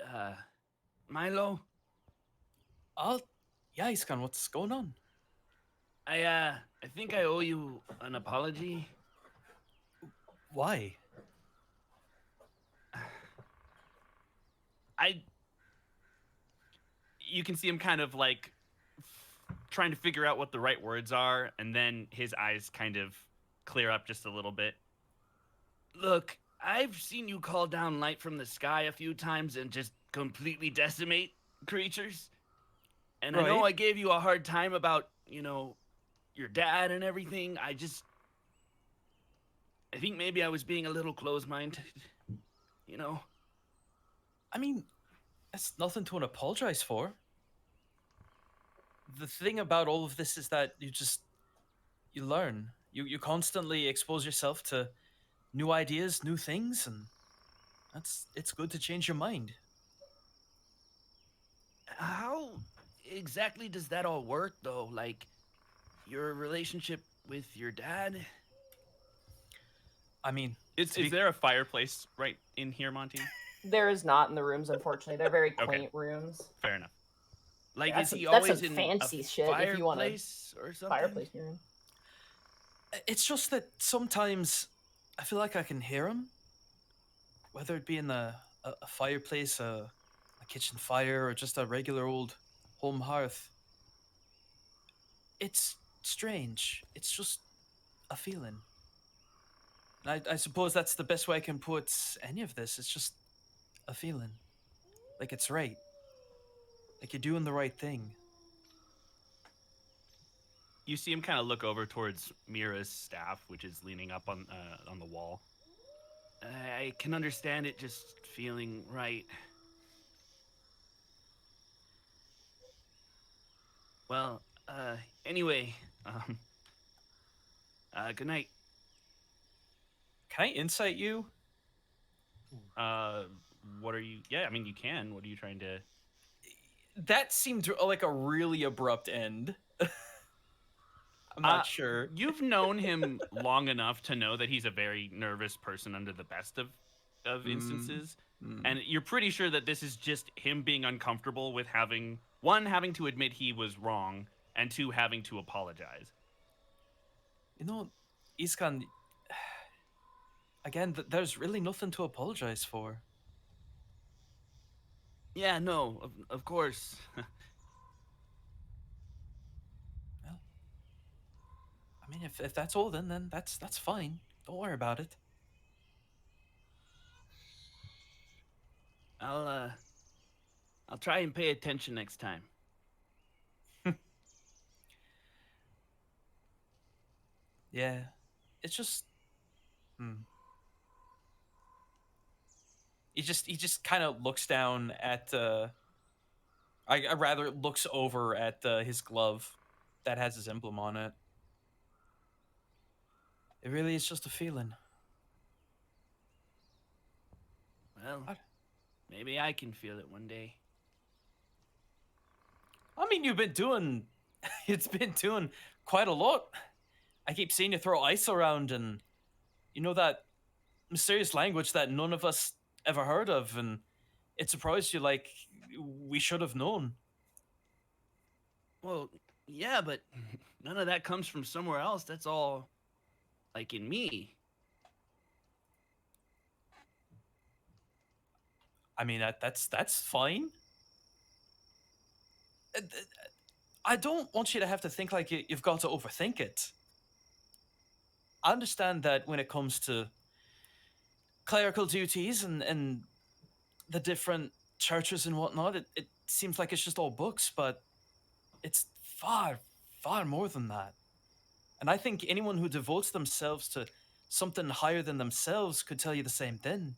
Milo, Oh, yeah, Iskan, what's going on? I think I owe you an apology." Why? You can see him kind of like trying to figure out what the right words are, and then his eyes kind of clear up just a little bit. Look, I've seen you call down light from the sky a few times and just completely decimate creatures. And I know Right. I gave you a hard time about, your dad and everything. I think maybe I was being a little close-minded, I mean, that's nothing to apologize for. The thing about all of this is that you learn. You constantly expose yourself to new ideas, new things, and it's good to change your mind. How exactly does that all work, though? Like, your relationship with your dad? I mean, Is there a fireplace right in here, Monty? There is not in the rooms, unfortunately. They're very Okay. quaint rooms. Fair enough. Like, That's is he some- that's always some in fancy a shit if you wanna- fireplace or something? Fireplace in your room. it's just that sometimes I feel like I can hear him, whether it be in a fireplace, a kitchen fire, or just a regular old home hearth. It's strange. It's just a feeling. And I suppose that's the best way I can put any of this. It's just a feeling. Like it's right. Like you're doing the right thing. You see him kind of look over towards Mira's staff, which is leaning up on the wall. I can understand it just feeling right. Well, anyway, good night. Can I insight you? What are you? Yeah, I mean, you can. What are you trying to? That seemed like a really abrupt end. I'm not sure. You've known him long enough to know that he's a very nervous person under the best of instances. And you're pretty sure that this is just him being uncomfortable with having to admit he was wrong, and 2, having to apologize. You know, Iskan, again, there's really nothing to apologize for. Yeah, no, of course. I mean, if that's all, then that's fine. Don't worry about it. I'll try and pay attention next time. Yeah, it's just. He just kind of looks down at. I rather looks over at his glove that has his emblem on it. It really is just a feeling. Well, maybe I can feel it one day. I mean, it's been doing quite a lot. I keep seeing you throw ice around, and you know that mysterious language that none of us ever heard of, and it surprised you like we should have known. Well, yeah, but none of that comes from somewhere else. That's all, like, in me. I mean, that's fine. I don't want you to have to think like you've got to overthink it. I understand that when it comes to clerical duties and the different churches and whatnot, it seems like it's just all books, but it's far, far more than that. And I think anyone who devotes themselves to something higher than themselves could tell you the same thing.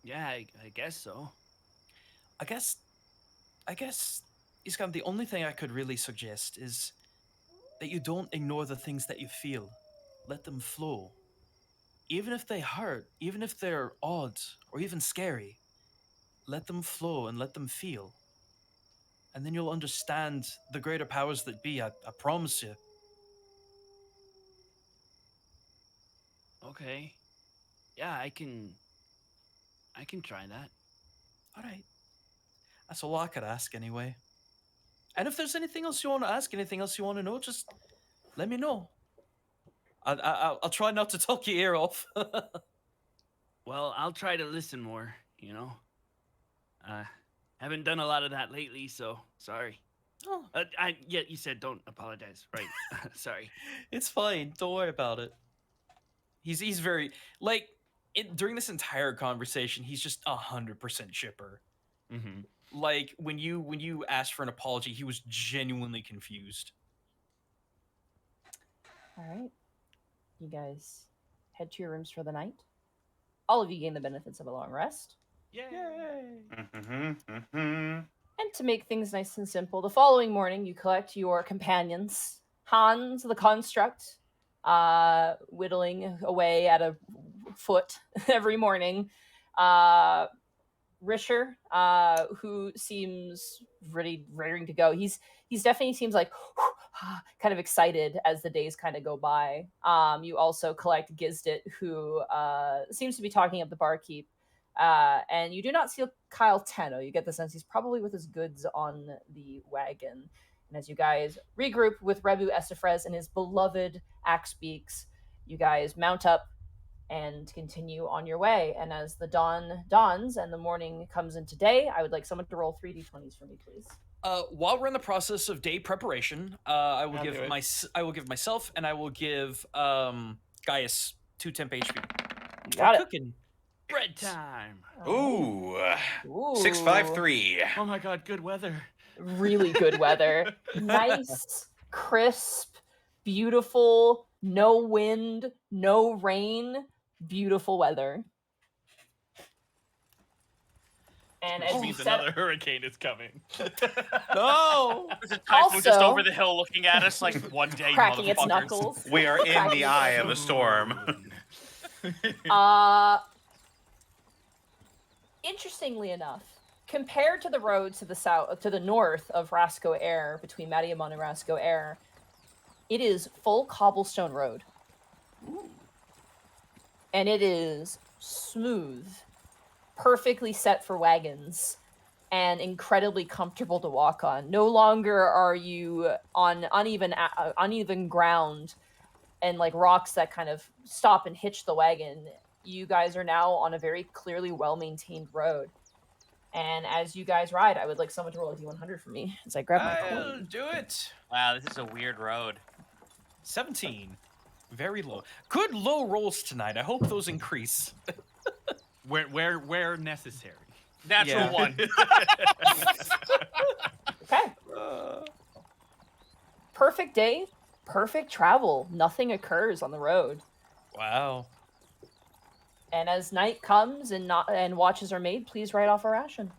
Yeah, I guess so. I guess, Iskam, the only thing I could really suggest is that you don't ignore the things that you feel. Let them flow. Even if they hurt, even if they're odd or even scary, let them flow and let them feel. And then you'll understand the greater powers that be, I promise you. Okay. Yeah, I can try that. All right. That's all I could ask anyway. And if there's anything else you want to ask, anything else you want to know, just let me know. I'll try not to talk your ear off. Well, I'll try to listen more, you know. Haven't done a lot of that lately, so sorry. Oh, Yeah, you said don't apologize, right? Sorry. it's fine. Don't worry about it. He's very like during this entire conversation, he's just 100% chipper. Mm-hmm. Like when you asked for an apology, he was genuinely confused. All right. You guys head to your rooms for the night. All of you gain the benefits of a long rest. Yay! And to make things nice and simple, the following morning you collect your companions. Hans, the construct, whittling away at a foot every morning. Risher, who seems really raring to go. He's definitely seems like kind of excited as the days kind of go by. You also collect Gizdit, who seems to be talking up the barkeep. And you do not see Kyle Tenno. You get the sense he's probably with his goods on the wagon. And as you guys regroup with Rebu Estefres and his beloved Axe Beaks, you guys mount up and continue on your way. And as the dawn dawns and the morning comes into day, I would like someone to roll 3d20s for me, please. While we're in the process of day preparation, I will give myself and I will give Gaius 2 temp HP. Got it. Cooking. Bread time. Ooh. Ooh. 653. Oh my god, good weather. Really good weather. Nice, crisp, beautiful, no wind, no rain, beautiful weather. And Which as you means set another hurricane is coming. No. There's a typhoon just Also- over the hill looking at us like one day, cracking its motherfuckers. knuckles. We are in Cracking the its eye of a knuckles. storm. Interestingly enough, compared to the roads to the south, to the north of Rasco Air, between Madiamon and Rasco Air, it is full cobblestone road. And it is smooth, perfectly set for wagons, and incredibly comfortable to walk on. No longer are you on uneven ground and like rocks that kind of stop and hitch the wagon. You guys are now on a very clearly well-maintained road. And as you guys ride, I would like someone to roll a d100 for me as I grab my I'll coin. do it. Wow, this is a weird road. 17. Very low. Good low rolls tonight. I hope those increase. Where necessary. Natural Yeah. one. Okay. Perfect day, perfect travel. Nothing occurs on the road. Wow. And as night comes and watches are made, please write off a ration.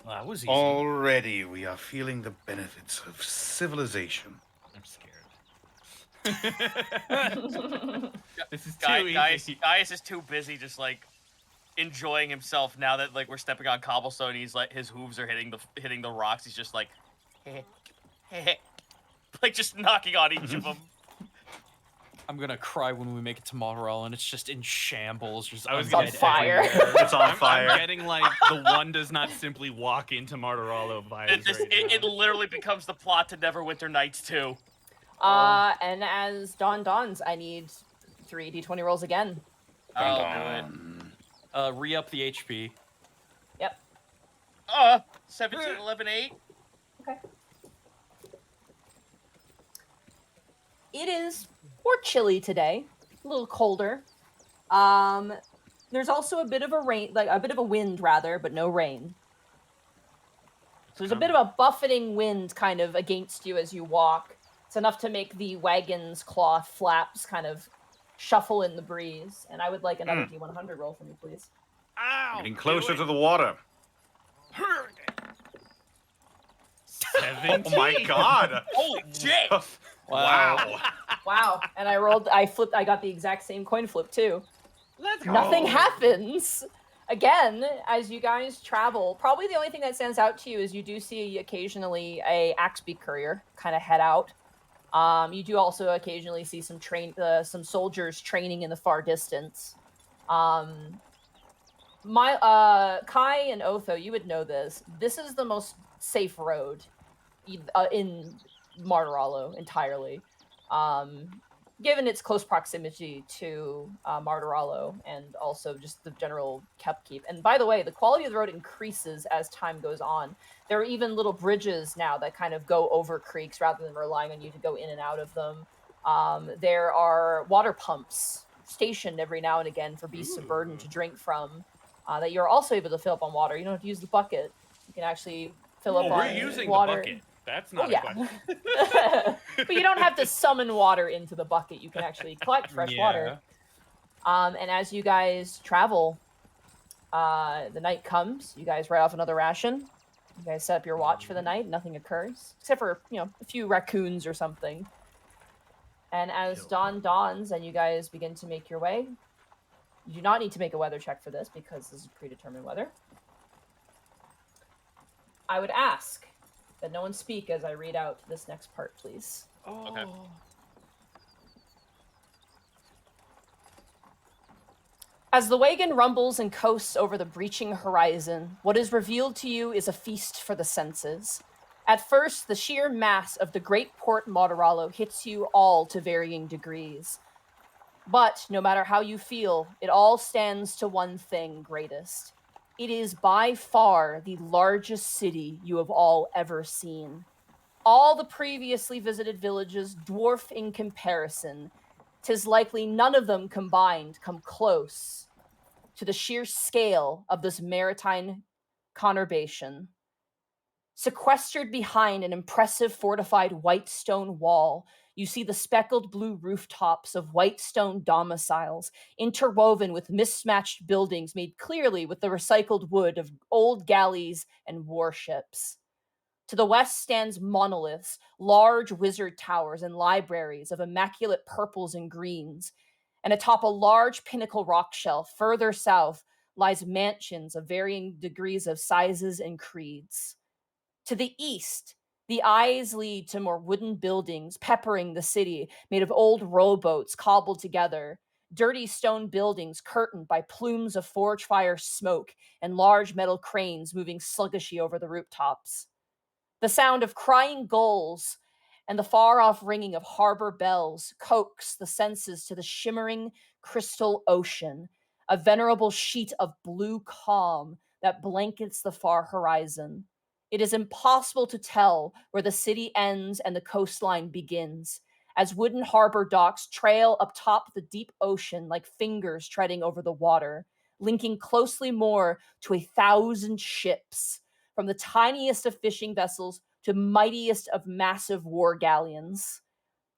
Well, that was easy. Already we are feeling the benefits of civilization. I'm scared. This is too Gaius easy. is too busy just like enjoying himself now that like we're stepping on cobblestone. He's like his hooves are hitting the rocks. He's just like, like just knocking on each of them. I'm gonna cry when we make it to Montreal and it's just in shambles. Just I was on gonna say, fire. It's on fire. I'm getting like the one does not simply walk into Martiralo vibes right It now. literally becomes the plot to Neverwinter Nights 2. And as dawn dawns, I need 3 d20 rolls again. I'll do it. Re-up the HP. Yep. 17, 11, 8. Okay. It is more chilly today, a little colder. There's also a bit of a wind rather, but no rain. So there's a bit of a buffeting wind kind of against you as you walk. It's enough to make the wagon's cloth flaps kind of shuffle in the breeze. And I would like another d100 roll for me, please. Ow! Getting closer to the water. 17. Oh my god! Holy shit! Wow. Wow. And I got the exact same coin flip too. Let's go. Nothing happens. Again, as you guys travel, probably the only thing that stands out to you is you do see occasionally a Axby courier kind of head out. You do also occasionally see some soldiers training in the far distance. Kai and Otho, you would know this. This is the most safe road in Martiralo entirely. Given its close proximity to Martiralo and also just the general upkeep. And by the way, the quality of the road increases as time goes on. There are even little bridges now that kind of go over creeks rather than relying on you to go in and out of them. There are water pumps stationed every now and again for beasts of burden to drink from that you're also able to fill up on water. You don't have to use the bucket. You can actually fill up on We're using water. the bucket. That's not Yeah. a question. But you don't have to summon water into the bucket. You can actually collect fresh water. And as you guys travel, the night comes. You guys write off another ration. You guys set up your watch for the night. Nothing occurs. Except for, a few raccoons or something. And as dawn dawns and you guys begin to make your way, you do not need to make a weather check for this because this is predetermined weather. I would ask that no one speak as I read out this next part, please. Okay. As the wagon rumbles and coasts over the breaching horizon, what is revealed to you is a feast for the senses. At first, the sheer mass of the great port Martiralo hits you all to varying degrees. But no matter how you feel, it all stands to one thing greatest. It is by far the largest city you have all ever seen. All the previously visited villages dwarf in comparison. 'Tis likely none of them combined come close to the sheer scale of this maritime conurbation. Sequestered behind an impressive fortified white stone wall, you see the speckled blue rooftops of white stone domiciles, interwoven with mismatched buildings made clearly with the recycled wood of old galleys and warships. To the west stands monoliths, large wizard towers and libraries of immaculate purples and greens. And atop a large pinnacle rock shelf further south lies mansions of varying degrees of sizes and creeds. To the east, the eyes lead to more wooden buildings peppering the city, made of old rowboats cobbled together, dirty stone buildings curtained by plumes of forge fire smoke and large metal cranes moving sluggishly over the rooftops. The sound of crying gulls and the far-off ringing of harbor bells coax the senses to the shimmering crystal ocean, a venerable sheet of blue calm that blankets the far horizon. It is impossible to tell where the city ends and the coastline begins, as wooden harbor docks trail up top the deep ocean like fingers treading over the water, linking closely more to 1,000 ships, from the tiniest of fishing vessels to mightiest of massive war galleons.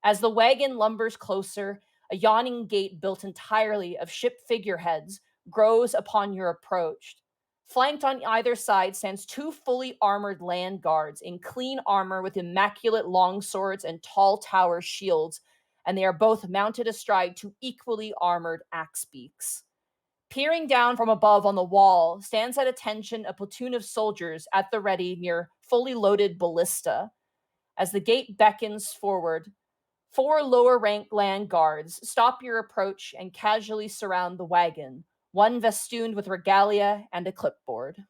As the wagon lumbers closer, a yawning gate built entirely of ship figureheads grows upon your approach. Flanked on either side stands 2 fully armored land guards in clean armor with immaculate longswords and tall tower shields, and they are both mounted astride 2 equally armored axe beaks. Peering down from above on the wall stands at attention a platoon of soldiers at the ready near fully loaded ballista. As the gate beckons forward, 4 lower rank land guards stop your approach and casually surround the wagon, one festooned with regalia and a clipboard.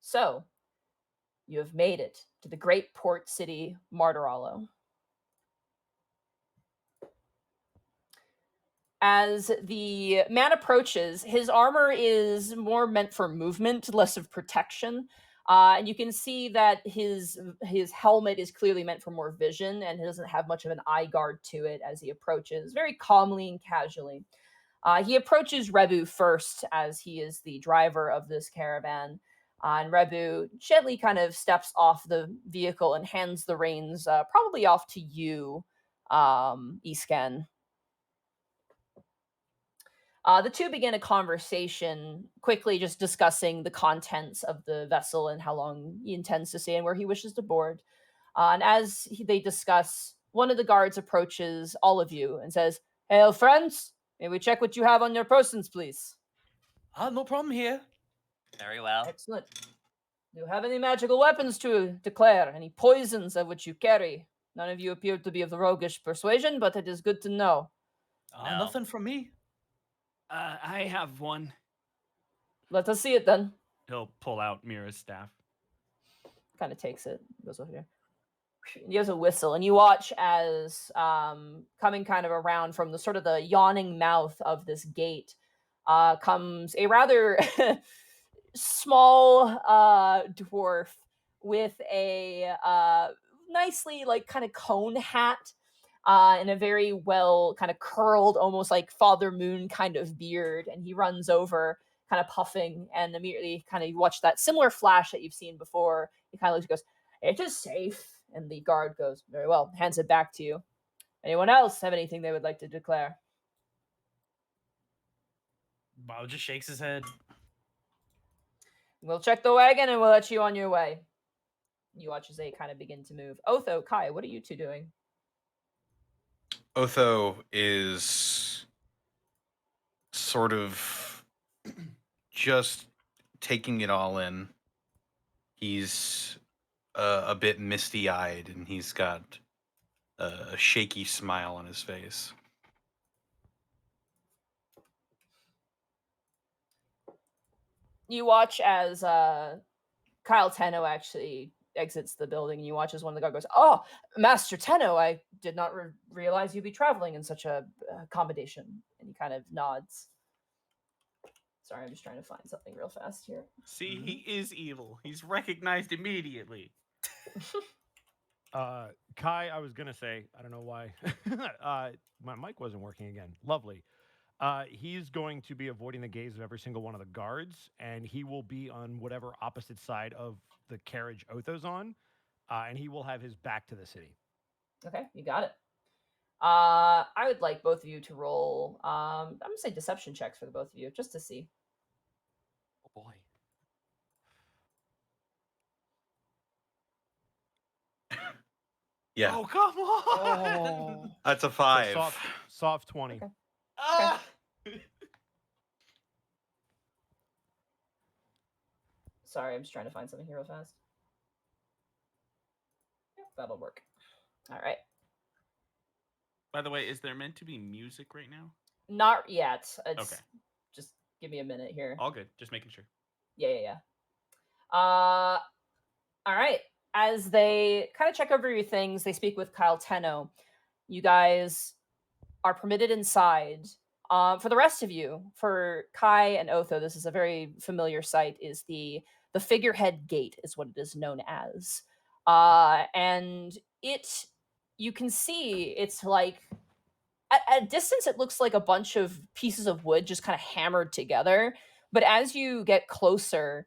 So, you have made it to the great port city, Martiralo. As the man approaches, his armor is more meant for movement, less of protection. And you can see that his helmet is clearly meant for more vision, and he doesn't have much of an eye guard to it as he approaches, very calmly and casually. He approaches Rebu first, as he is the driver of this caravan. And Rebu gently kind of steps off the vehicle and hands the reins, probably off to you, Isken. The two begin a conversation, quickly just discussing the contents of the vessel and how long he intends to stay and where he wishes to board. And as they discuss, one of the guards approaches all of you and says, "Hail, friends! May we check what you have on your persons, please?" No problem here. Very well. Excellent. Do you have any magical weapons to declare? Any poisons of which you carry? None of you appear to be of the roguish persuasion, but it is good to know. No. Nothing from me. I have one. Let us see it then. He'll pull out Mira's staff. Kind of takes it, goes over here. He has a whistle, and you watch as coming kind of around from the sort of the yawning mouth of this gate comes a rather small dwarf with a nicely like kind of cone hat and a very well kind of curled, almost like Father Moon kind of beard, and he runs over kind of puffing, and immediately kind of you watch that similar flash that you've seen before. He kind of looks, goes, "It is safe." And the guard goes, "Very well," hands it back to you. Anyone else have anything they would like to declare? Bob just shakes his head. We'll check the wagon and we'll let you on your way. You watch as they kind of begin to move. Otho, Kai, what are you two doing? Otho is sort of just taking it all in. He's a bit misty-eyed, and he's got a shaky smile on his face. You watch as Kyle Tenno actually exits the building, and you watch as one of the guards goes, "Oh, Master Tenno, I did not realize you'd be traveling in such a accommodation." And he kind of nods. Sorry, I'm just trying to find something real fast here. See, he is evil. He's recognized immediately. Kai, I was gonna say, I don't know why. My mic wasn't working again. Lovely. He's going to be avoiding the gaze of every single one of the guards, and he will be on whatever opposite side of the carriage Otho's on, and he will have his back to the city. Okay, you got it. I would like both of you to roll. I'm gonna say deception checks for the both of you, just to see. Oh boy. Yeah. Oh come on. That's a So 5. soft 20. Okay. Ah! Sorry, I'm just trying to find something here real fast. Yep, that'll work. All right. By the way, is there meant to be music right now? Not yet. It's Okay. Just give me a minute here. All good. Just making sure. Yeah. All right. As they kind of check over your things, they speak with Kyle Tenno. You guys are permitted inside. For the rest of you, for Kai and Otho, this is a very familiar sight. Is the Figurehead Gate is what it is known as, and you can see it's like at a distance it looks like a bunch of pieces of wood just kind of hammered together. But as you get closer,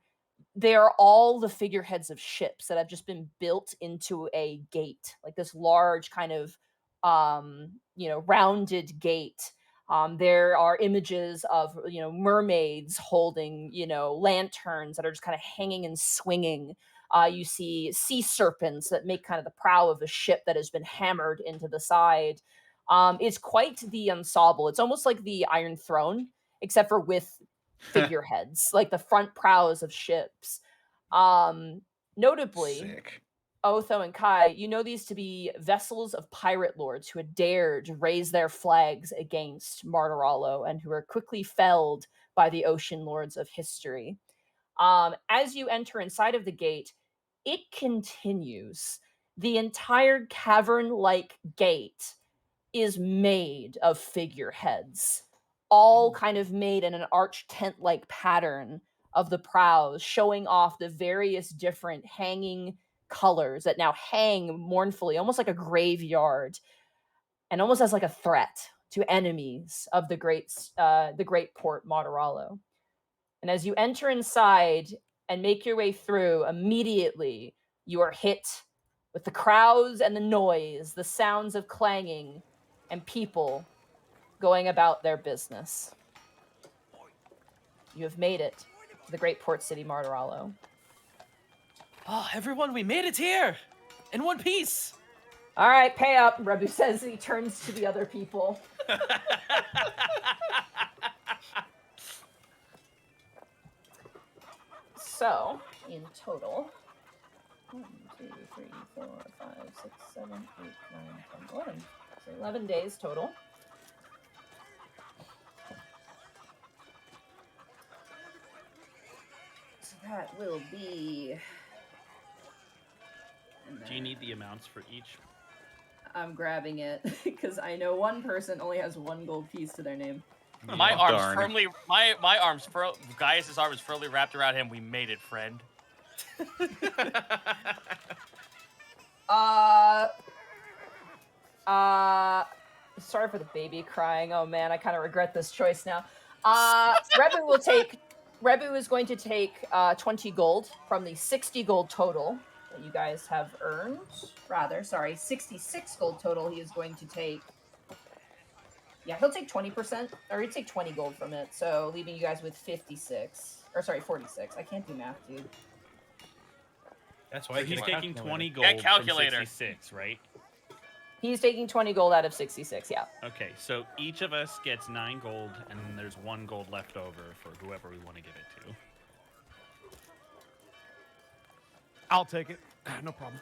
they are all the figureheads of ships that have just been built into a gate, like this large kind of rounded gate. There are images of mermaids holding lanterns that are just kind of hanging and swinging. You see sea serpents that make kind of the prow of a ship that has been hammered into the side. It's quite the ensemble. It's almost like the Iron Throne, except for with figureheads, like the front prows of ships. Notably, Sick. Otho and Kai, you know these to be vessels of pirate lords who had dared raise their flags against Martirallo and who were quickly felled by the ocean lords of history. As you enter inside of the gate, it continues. The entire cavern-like gate is made of figureheads, all kind of made in an arched tent-like pattern of the prows, showing off the various different hanging colors that now hang mournfully, almost like a graveyard, and almost as like a threat to enemies of the great port Martirallo. And as you enter inside and make your way through, immediately you are hit with the crowds and the noise, the sounds of clanging, and people going about their business. You have made it to the great port city Martirallo. Oh, everyone, we made it here! In one piece! All right, pay up, Rebu says. He turns to the other people. So, in total, 1, 2, 3, 4, 5, 6, 7, 8, 9, 10, 11. So 11 days total. So that will be... Do you need the amounts for each? I'm grabbing it because I know one person only has 1 gold piece to their name. My Oh, arms darn. firmly, Gaius' arm is firmly wrapped around him. We made it, friend. Sorry for the baby crying. Oh man, I kind of regret this choice now. Rebu is going to take 20 gold from the 60 gold total that you guys have earned. 66 gold total he is going to take. Yeah, he'll take 20%, or he'll take 20 gold from it, so leaving you guys with 46. Or sorry, 46. I can't do math, dude. That's why He's taking 20 Get gold from calculator. 66, right? He's taking 20 gold out of 66, yeah. Okay, so each of us gets 9 gold, and then there's 1 gold left over for whoever we want to give it to. I'll take it. No problem.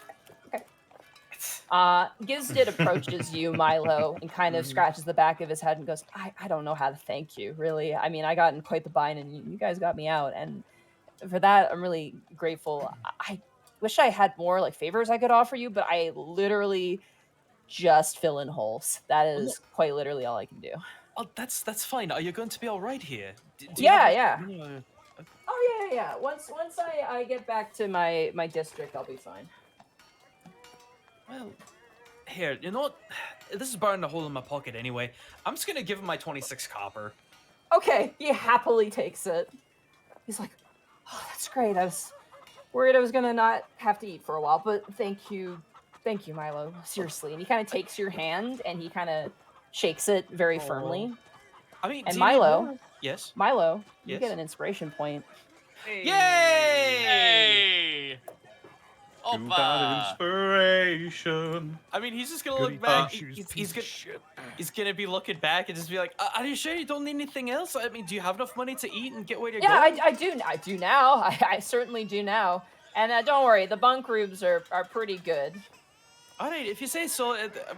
Gizdid approaches you, Milo, and kind of scratches the back of his head and goes, I don't know how to thank you, really. I mean, I got in quite the bind, and you guys got me out, and for that, I'm really grateful. I wish I had more, like, favors I could offer you, but I literally just fill in holes. That is quite literally all I can do. Oh, that's fine. Are you going to be all right here? Yeah. Oh, yeah. Once I get back to my district, I'll be fine. Well, here, you know what? This is burning a hole in my pocket anyway. I'm just gonna give him my 26 copper. Okay, he happily takes it. He's like, oh, that's great. I was worried I was gonna not have to eat for a while, but thank you thank you, Milo. Seriously. And he kind of takes your hand and he kind of shakes it very firmly. I mean, And do you need Milo, more? Yes. Milo, you Yes. get an inspiration point. Yay! Hey! You got Opa! inspiration. I mean, he's just gonna Goody look back. two-shoes, He's piece of gonna shit. he's gonna be looking back and just be like, "Are you sure you don't need anything else? I mean, do you have enough money to eat and get where you're Yeah, going?" I do. I do now. I certainly do now. And don't worry, the bunk rooms are pretty good. All right, if you say so.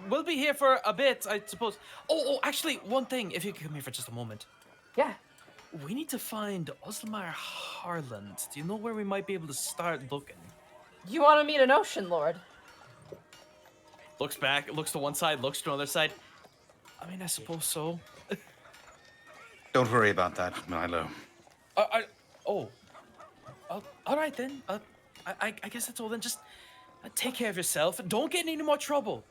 We'll be here for a bit, I suppose. Oh, actually, one thing. If you could come here for just a moment. Yeah. We need to find Osmar Harland. Do you know where we might be able to start looking? You want to meet an ocean lord? Looks back, looks to one side, looks to another side. I mean, I suppose so. Don't worry about that, Milo. All right then. I guess that's all then. Just take care of yourself and don't get in any more trouble.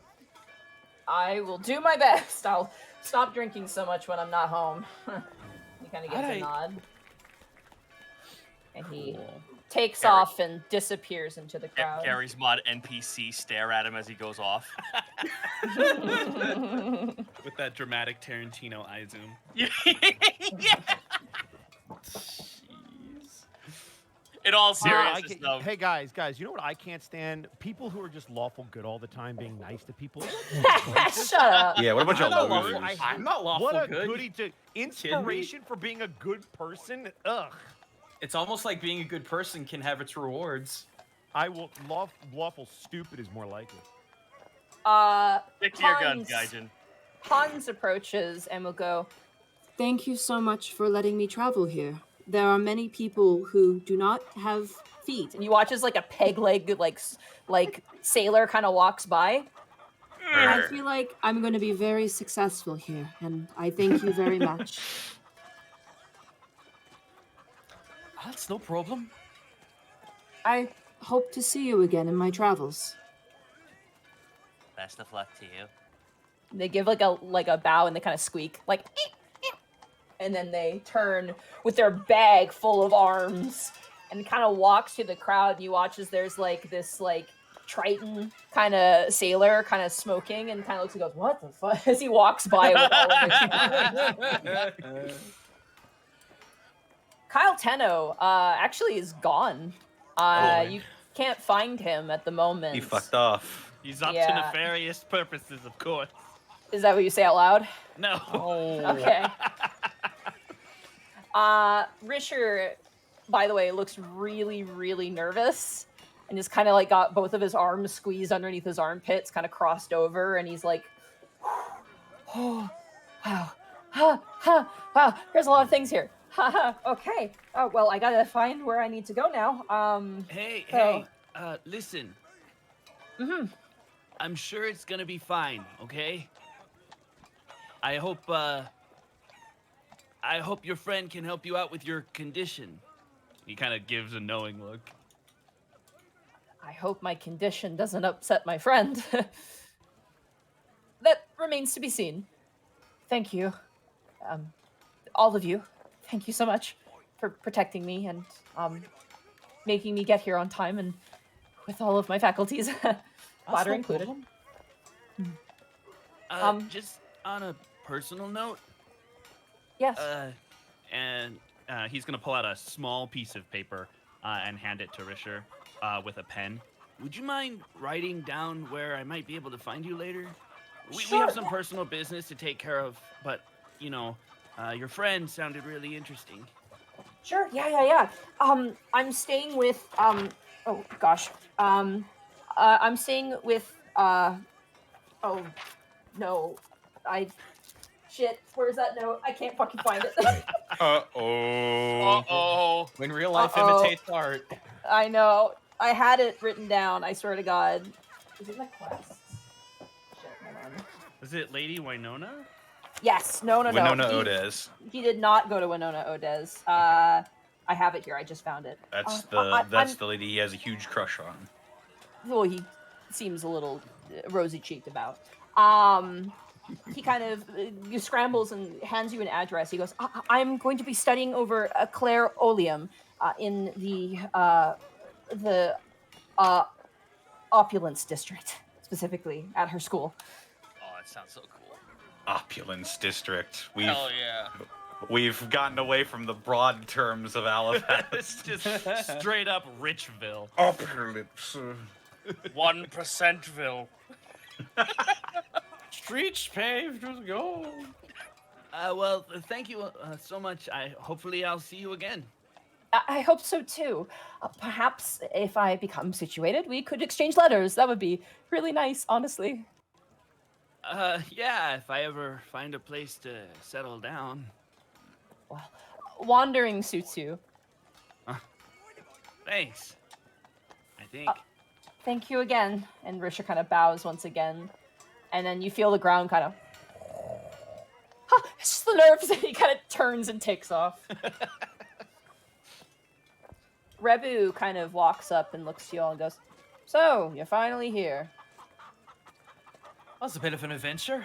I will do my best. I'll stop drinking so much when I'm not home. He kind of gives a Alright. nod. And he Cool. takes Gary- off and disappears into the crowd. Gary's mod NPC stare at him as he goes off. With that dramatic Tarantino eye zoom. Yeah. Jeez. In all I seriousness, can't- though. hey guys, you know what I can't stand? People who are just lawful good all the time, being nice to people. Shut up. Yeah, what a bunch I of don't know, losers. I'm not lawful What a good. goody to inspiration for being a good person. Ugh. It's almost like being a good person can have its rewards. I will lawful stupid is more likely. Stick to your guns, Hans- Gaijin. Hans approaches and will go, Thank you so much for letting me travel here. There are many people who do not have feet. and you watch as like a peg leg like sailor kind of walks by. I feel like I'm going to be very successful here, and I thank you very much. That's no problem. I hope to see you again in my travels. Best of luck to you. They give like a bow and they kind of squeak like, and then they turn with their bag full of arms and kind of walks to the crowd. And you watch as there's like this like Triton kind of sailor kind of smoking and kind of looks and goes, "What the fuck?" as he walks by with all of his. Kyle Tenno actually is gone. You can't find him at the moment. He fucked off. He's up Yeah. to nefarious purposes, of course. Is that what you say out loud? No. Okay. Risher, by the way, looks really, really nervous and just kind of like got both of his arms squeezed underneath his armpits, kind of crossed over, and he's like, oh, wow, wow, there's a lot of things here. Okay. Oh, well, I gotta find where I need to go now. Hey, So- hey, listen. Mhm. I'm sure it's gonna be fine, okay? I hope your friend can help you out with your condition. He kind of gives a knowing look. I hope my condition doesn't upset my friend. That remains to be seen. Thank you. All of you. Thank you so much for protecting me and making me get here on time and with all of my faculties, bladder no included. problem. Just on a personal note, Yes. and he's gonna pull out a small piece of paper and hand it to Risher with a pen. Would you mind writing down where I might be able to find you later? We Sure, have some yeah. personal business to take care of, but you know, your friend sounded really interesting. Sure. Yeah. I'm staying with oh gosh. I'm staying with oh no. Shit, where's that note? I can't fucking find it. Uh-oh. Uh-oh. When real life Uh-oh. imitates art. I know. I had it written down, I swear to God. Is it my quests? Shit, hold on. Was it Lady Winona? Yes, no. Winona He- Odez. He did not go to Winona Odez. I have it here. I just found it. That's I'm- the lady he has a huge crush on. Well, he seems a little rosy-cheeked about. He kind of scrambles and hands you an address. He goes, "I'm going to be studying over Claire Oleum in the opulence district, specifically at her school. Oh, that sounds so cool. Opulence district. Hell yeah. We've gotten away from the broad terms of It's Alabama. just straight up Richville. Opulence. 1%ville. Streets paved with gold. Well, thank you so much. Hopefully I'll see you again. I hope so too. Perhaps if I become situated, we could exchange letters. That would be really nice, honestly. Yeah, if I ever find a place to settle down. Well, wandering suits you. Thanks. I think. Thank you again. And Risha kind of bows once again. And then you feel the ground kind of... it's just the nerves. And he kind of turns and takes off. Rebu kind of walks up and looks to you all and goes, "So, you're finally here." That was a bit of an adventure.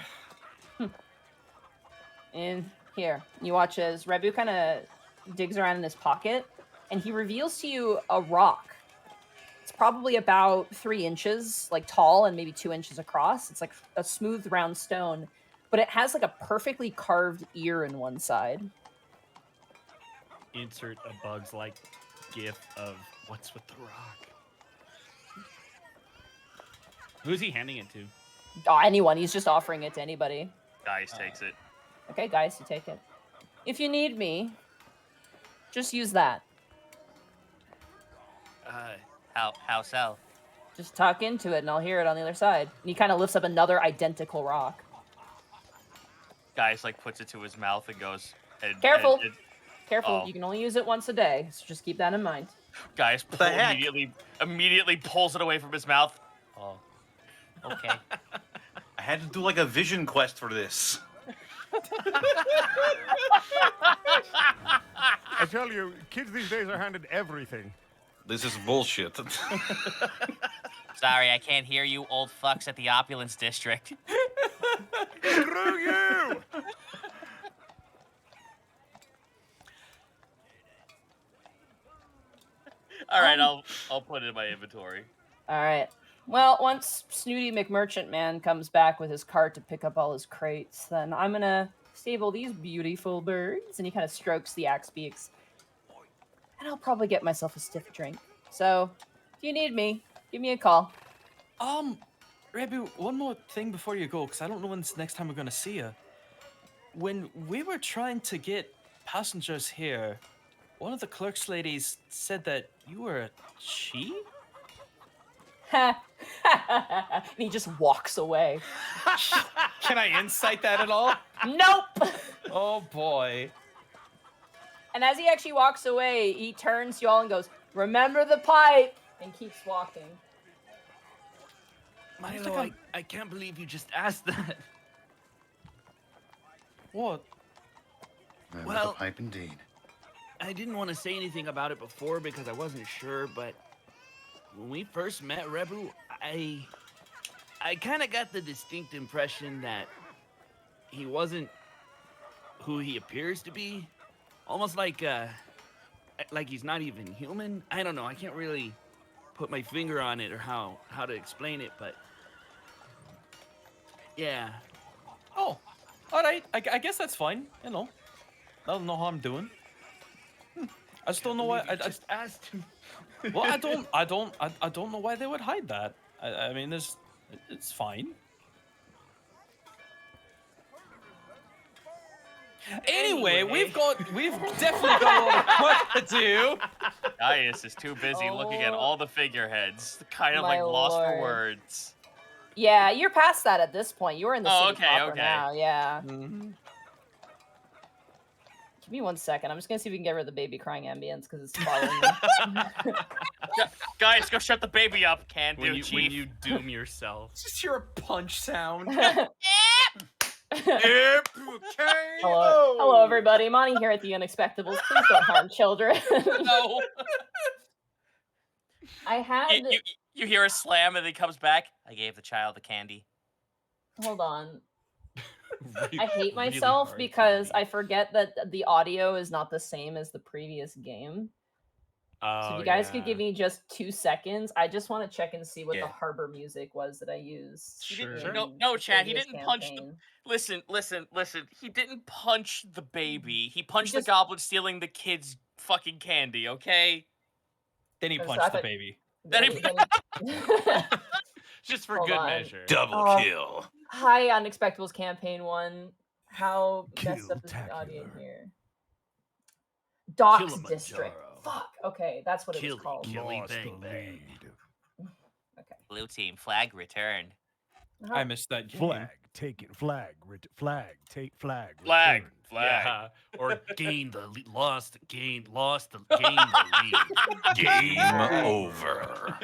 And here, you watch as Rebu kind of digs around in his pocket, and he reveals to you a rock. It's probably about 3 inches, like tall, and maybe 2 inches across. It's like a smooth, round stone, but it has like a perfectly carved ear in one side. Insert a Bugs like gif of what's with the rock. Who's he handing it to? Oh, anyone. He's just offering it to anybody. Guys takes it. Okay, guys, you take it. If you need me, just use that. How so? Just talk into it, and I'll hear it on the other side. And he kind of lifts up another identical rock. Guys like puts it to his mouth and goes. Careful. Careful, Oh. you can only use it once a day, so just keep that in mind. Guys the heck? immediately pulls it away from his mouth. Oh. Okay. I had to do like a vision quest for this. I tell you, kids these days are handed everything. This is bullshit. Sorry, I can't hear you old fucks at the Opulence District. Screw you! All right, I'll put it in my inventory. All right. Well, once Snooty McMerchant Man comes back with his cart to pick up all his crates, then I'm gonna stable these beautiful birds, and he kind of strokes the axe beaks. And I'll probably get myself a stiff drink. So, if you need me, give me a call. Rebu, one more thing before you go, because I don't know when's the next time we're gonna see you. When we were trying to get passengers here, one of the clerks ladies said that you were a she? And he just walks away. Can I insight that at all? Nope! Oh boy. And as he actually walks away, he turns to you all and goes, "Remember the pipe!" and keeps walking. Milo, I can't believe you just asked that. What? Well- the pipe indeed. I didn't want to say anything about it before because I wasn't sure, but when we first met Rebu, I kind of got the distinct impression that he wasn't who he appears to be. Almost like he's not even human. I don't know. I can't really put my finger on it or how to explain it, but yeah. Oh, all right. I guess that's fine. You know, I don't know how I'm doing. I just don't know why. I just asked him. well, I don't know why they would hide that. I mean, it's fine. Anyway, we've definitely got a lot of work to do. Gaius is too busy looking at Oh. all the figureheads, kind of My like lost for lord. words. Yeah, you're past that at this point. You're in the Oh, city okay, proper okay. now. Yeah. Mhm. Give me 1 second. I'm just gonna see if we can get rid of the baby crying ambience because it's bothering me. Guys, go shut the baby up. Can do, When you chief. doom yourself. Just hear a punch sound. Hello, everybody. Monty here at the Unexpectables. Please don't harm children. No. I had. You hear a slam and he comes back. I gave the child the candy. Hold on. Really- I hate really myself hard because candy. I forget that the audio is not the same as the previous game. So if you guys could give me just 2 seconds, I just want to check and see what the harbor music was that I used. He didn't, Sure. no, the Chad. He previous didn't punch the. campaign. Listen. He didn't punch the baby. He punched just- the goblin stealing the kid's fucking candy. Okay. Then he So punched I the thought- baby. Then he- Just for Hold good on. measure. Double Um, kill. Hi, Unexpectables campaign 1. How messed up is the audio Killtacular. here? Docks Kilimanjaro. District. Fuck. Okay, that's what it was Killy, called. killy. Lost the bang, bang. lead. Okay. Blue team flag returned. I missed that game. Flag taken. Flag. Flag. Take flag. Flag. return. Flag. Yeah. Or gain the lead, lost the gain the lead. Game over.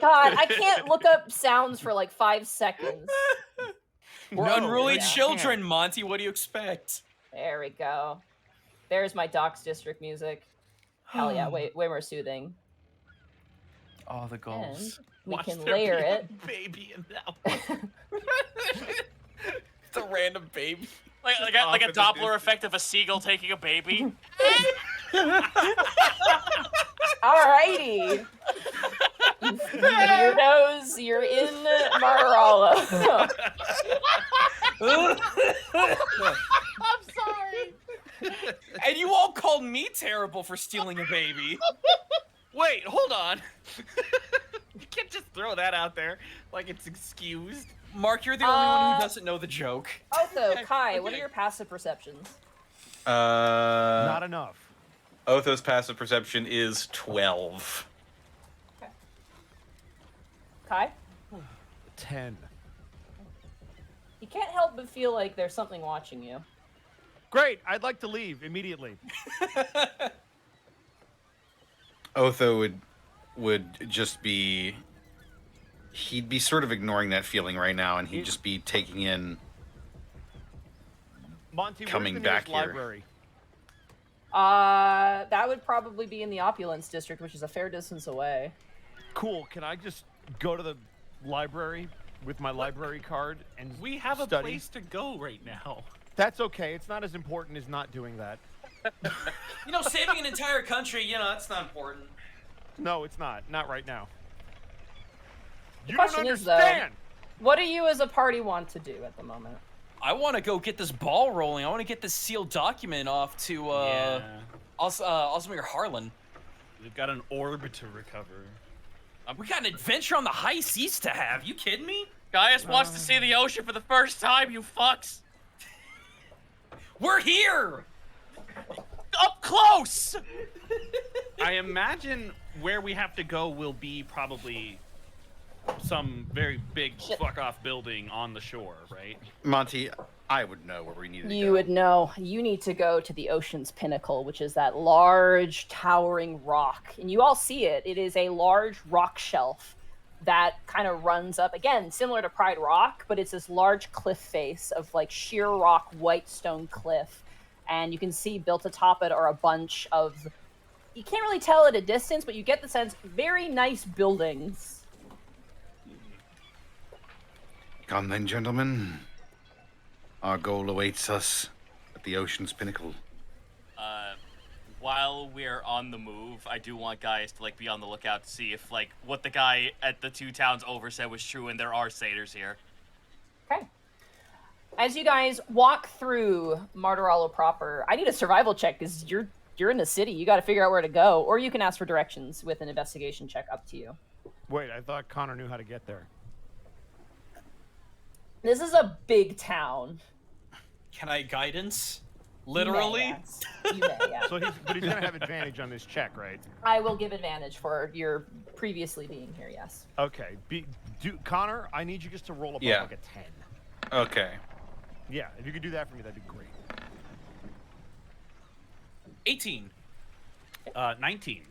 God, I can't look up sounds for like 5 seconds. We're No, unruly you children, can't. Monty. What do you expect? There we go. There's my Docks District music. Hell yeah, way more soothing. Oh, the And goals. we Watch can there layer be a it. baby in that one. It's a random baby. Like Off a in the Doppler distance. effect of a seagull taking a baby. Alrighty. You weirdos, you're in Marala. I'm sorry. And you all called me terrible for stealing a baby. Wait, hold on. You can't just throw that out there like it's excused. Mark, you're the only one who doesn't know the joke. Also, Kai, what are okay. your passive perceptions? Not enough. Otho's passive perception is 12. Kai? 10. You can't help but feel like there's something watching you. Great. I'd like to leave immediately. Otho would just be, he'd be sort of ignoring that feeling right now, and he'd just be taking in. Monty, Coming where's the nearest back here. library? That would probably be in the Opulence District, which is a fair distance away. Cool. Can I just go to the library with my library card and We have a study? place to go right now. That's okay. It's not as important as not doing that. You know, saving an entire country, that's not important. No, it's not. Not right now. The You don't question is, though, understand. what do you as a party want to do at the moment? I want to go get this ball rolling. I want to get this sealed document off to Yeah. Osmir Harlan. We've got an orb to recover. We got an adventure on the high seas to have. You kidding me? Gaius wants to see the ocean for the first time, you fucks. We're here. Up close! I imagine where we have to go will be probably some very big fuck off building on the shore, right? Monty, I would know where we need to go. You would know. You need to go to the ocean's pinnacle, which is that large, towering rock. And you all see it. It is a large rock shelf that kind of runs up, again, similar to Pride Rock, but it's this large cliff face of like sheer rock, white stone cliff. And you can see built atop it are a bunch of, you can't really tell at a distance, but you get the sense, very nice buildings. Come then, gentlemen. Our goal awaits us at the ocean's pinnacle. While we're on the move, I do want guys to be on the lookout to see if what the guy at the 2 towns over said was true, and there are satyrs here. Okay. As you guys walk through Martiralo proper, I need a survival check because you're in the city. You got to figure out where to go, or you can ask for directions with an investigation check. Up to you. Wait, I thought Connor knew how to get there. This is a big town. Can I guidance? You may, Literally? yes. You may, yeah. So he's gonna have advantage on this check, right? I will give advantage for your previously being here. Yes. Okay. Connor, I need you just to roll above Yeah. like a 10. Okay. Yeah, if you could do that for me, that'd be great. 18. 19.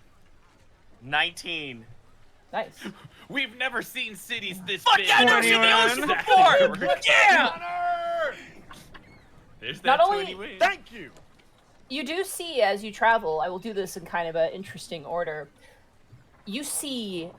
19. Nice. We've never seen cities this Fuck big. yeah, I've never seen the ocean before! Yeah! There's Not that only- 20 win. Thank you. You do see as you travel, I will do this in kind of an interesting order. You see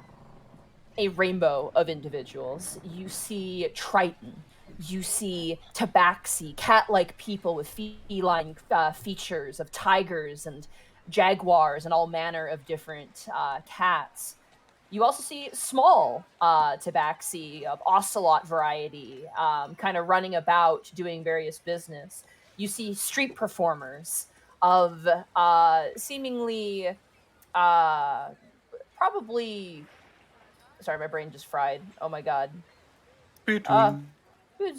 a rainbow of individuals. You see Triton. You see tabaxi, cat-like people with feline features of tigers and jaguars and all manner of different cats. You also see small tabaxi of ocelot variety, kind of running about doing various business. You see street performers of seemingly probably. Sorry, my brain just fried. Oh my god. Between shutting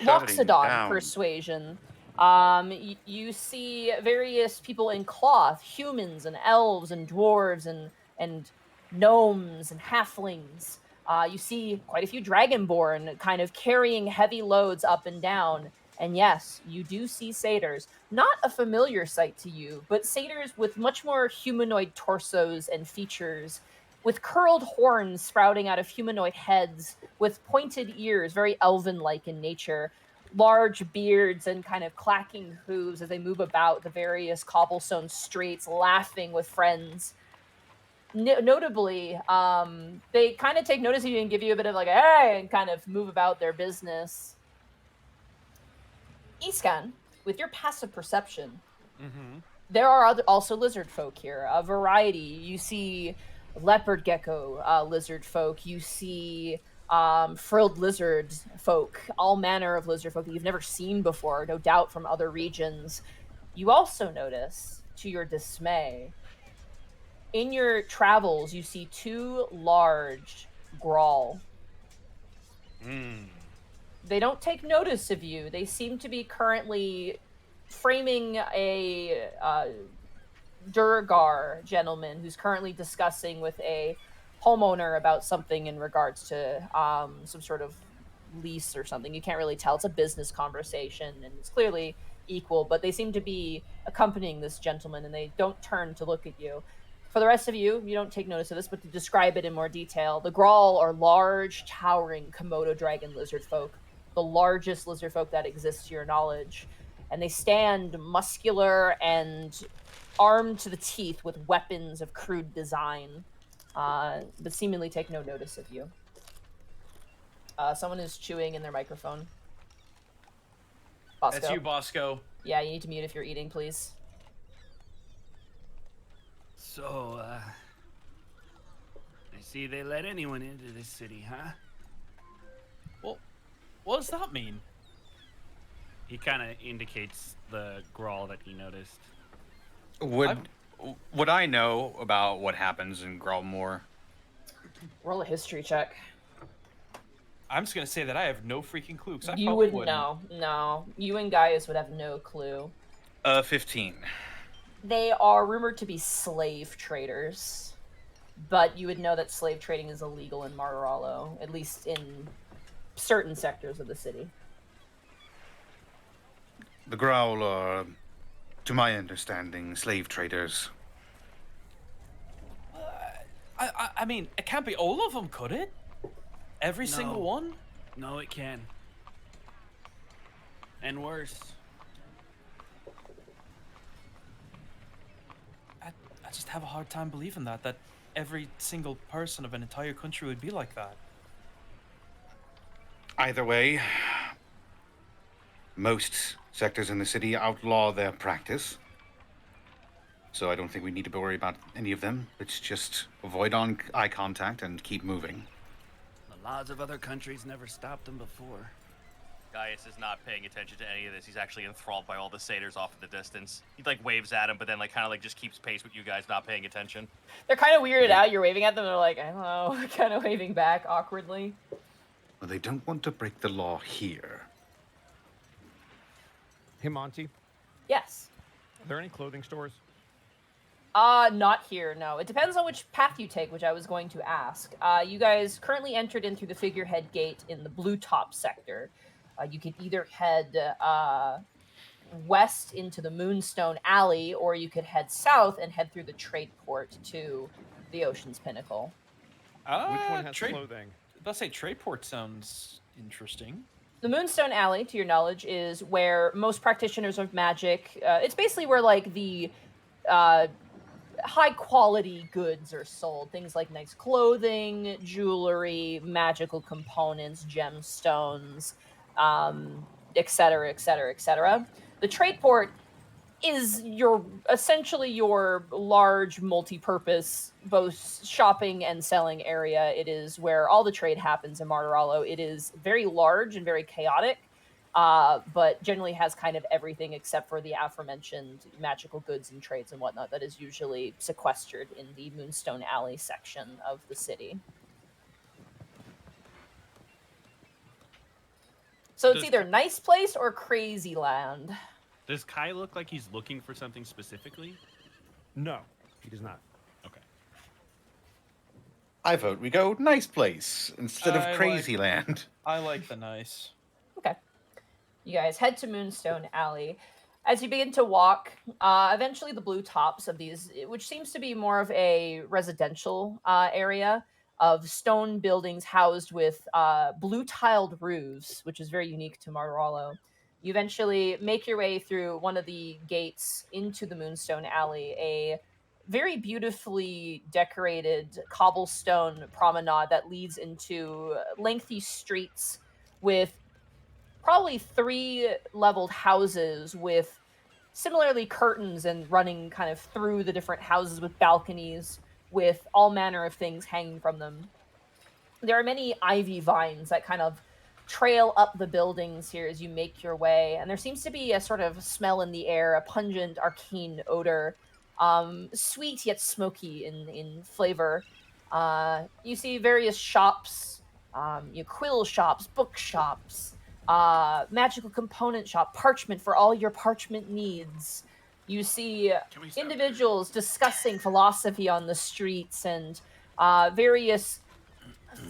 Loxodon down. persuasion. You see various people in cloth, humans and elves and dwarves and gnomes and halflings. You see quite a few dragonborn kind of carrying heavy loads up and down. And yes, you do see satyrs. Not a familiar sight to you, but satyrs with much more humanoid torsos and features, with curled horns sprouting out of humanoid heads, with pointed ears, very elven-like in nature, large beards and kind of clacking hooves as they move about the various cobblestone streets, laughing with friends. Notably, they kind of take notice of you and give you a bit of like, hey, and kind of move about their business. Escan, with your passive perception, there are also lizard folk here, a variety. You see leopard gecko lizard folk. You see frilled lizard folk, all manner of lizard folk that you've never seen before, no doubt from other regions. You also notice, to your dismay, in your travels, you see 2 large Grawl. They don't take notice of you. They seem to be currently framing a Durgar gentleman who's currently discussing with a homeowner about something in regards to some sort of lease or something. You can't really tell. It's a business conversation, and it's clearly equal, but they seem to be accompanying this gentleman, and they don't turn to look at you. For the rest of you, you don't take notice of this, but to describe it in more detail, the Grawl are large, towering Komodo dragon lizard folk, the largest lizard folk that exists to your knowledge, and they stand muscular and armed to the teeth with weapons of crude design, but seemingly take no notice of you. Someone is chewing in their microphone. Bosco. That's you, Bosco. Yeah, you need to mute if you're eating, please. So, I see they let anyone into this city, huh? Well, what does that mean? He kind of indicates the Grawl that he noticed. Would I know about what happens in Gralmore? Roll a history check. I'm just gonna say that I have no freaking clue. Cause I You probably would wouldn't. no. You and Gaius would have no clue. 15. They are rumored to be slave traders, but you would know that slave trading is illegal in Martorallo, at least in certain sectors of the city. The Growl are, to my understanding, slave traders. I mean, it can't be all of them, could it? Every single one? No, it can. And worse. I just have a hard time believing that every single person of an entire country would be like that. Either way, most sectors in the city outlaw their practice. So I don't think we need to worry about any of them. Let's just avoid eye contact and keep moving. The laws of other countries never stopped them before. Gaius is not paying attention to any of this. He's actually enthralled by all the satyrs off in the distance. He like waves at him, but then like kind of like just keeps pace with you guys, not paying attention. They're kind of weirded out. You're waving at them. They're like, I don't know, kind of waving back awkwardly. Well, they don't want to break the law here. Hey, Monty, Yes. are there any clothing stores? Not here, no. It depends on which path you take, which I was going to ask. You guys currently entered in through the Figurehead Gate in the Blue Top sector. You could either head west into the Moonstone Alley, or you could head south and head through the trade port to the Ocean's Pinnacle. Which one has trade, clothing? Let's say Tradeport sounds interesting. The Moonstone Alley, to your knowledge, is where most practitioners of magic, it's basically where like the high quality goods are sold. Things like nice clothing, jewelry, magical components, gemstones, etc., etc., etc. The trade port is essentially your large multi-purpose both shopping and selling area. It is where all the trade happens in Martiralo. It is very large and very chaotic, but generally has kind of everything except for the aforementioned magical goods and trades and whatnot that is usually sequestered in the Moonstone Alley section of the city. So it's either nice place or crazy land. Does Kai look like he's looking for something specifically? No, he does not. Okay. I vote we go nice place instead of crazy land. I like the nice. Okay. You guys head to Moonstone Alley. As you begin to walk, eventually the blue tops of these, which seems to be more of a residential area of stone buildings housed with blue tiled roofs, which is very unique to Martiralo. You eventually make your way through one of the gates into the Moonstone Alley, a very beautifully decorated cobblestone promenade that leads into lengthy streets with probably 3 leveled houses with similarly curtains and running kind of through the different houses with balconies with all manner of things hanging from them. There are many ivy vines that kind of trail up the buildings here as you make your way, and there seems to be a sort of smell in the air, a pungent, arcane odor, sweet yet smoky in flavor. You see various shops, quill shops, book shops, magical component shop, parchment for all your parchment needs. You see individuals discussing philosophy on the streets and various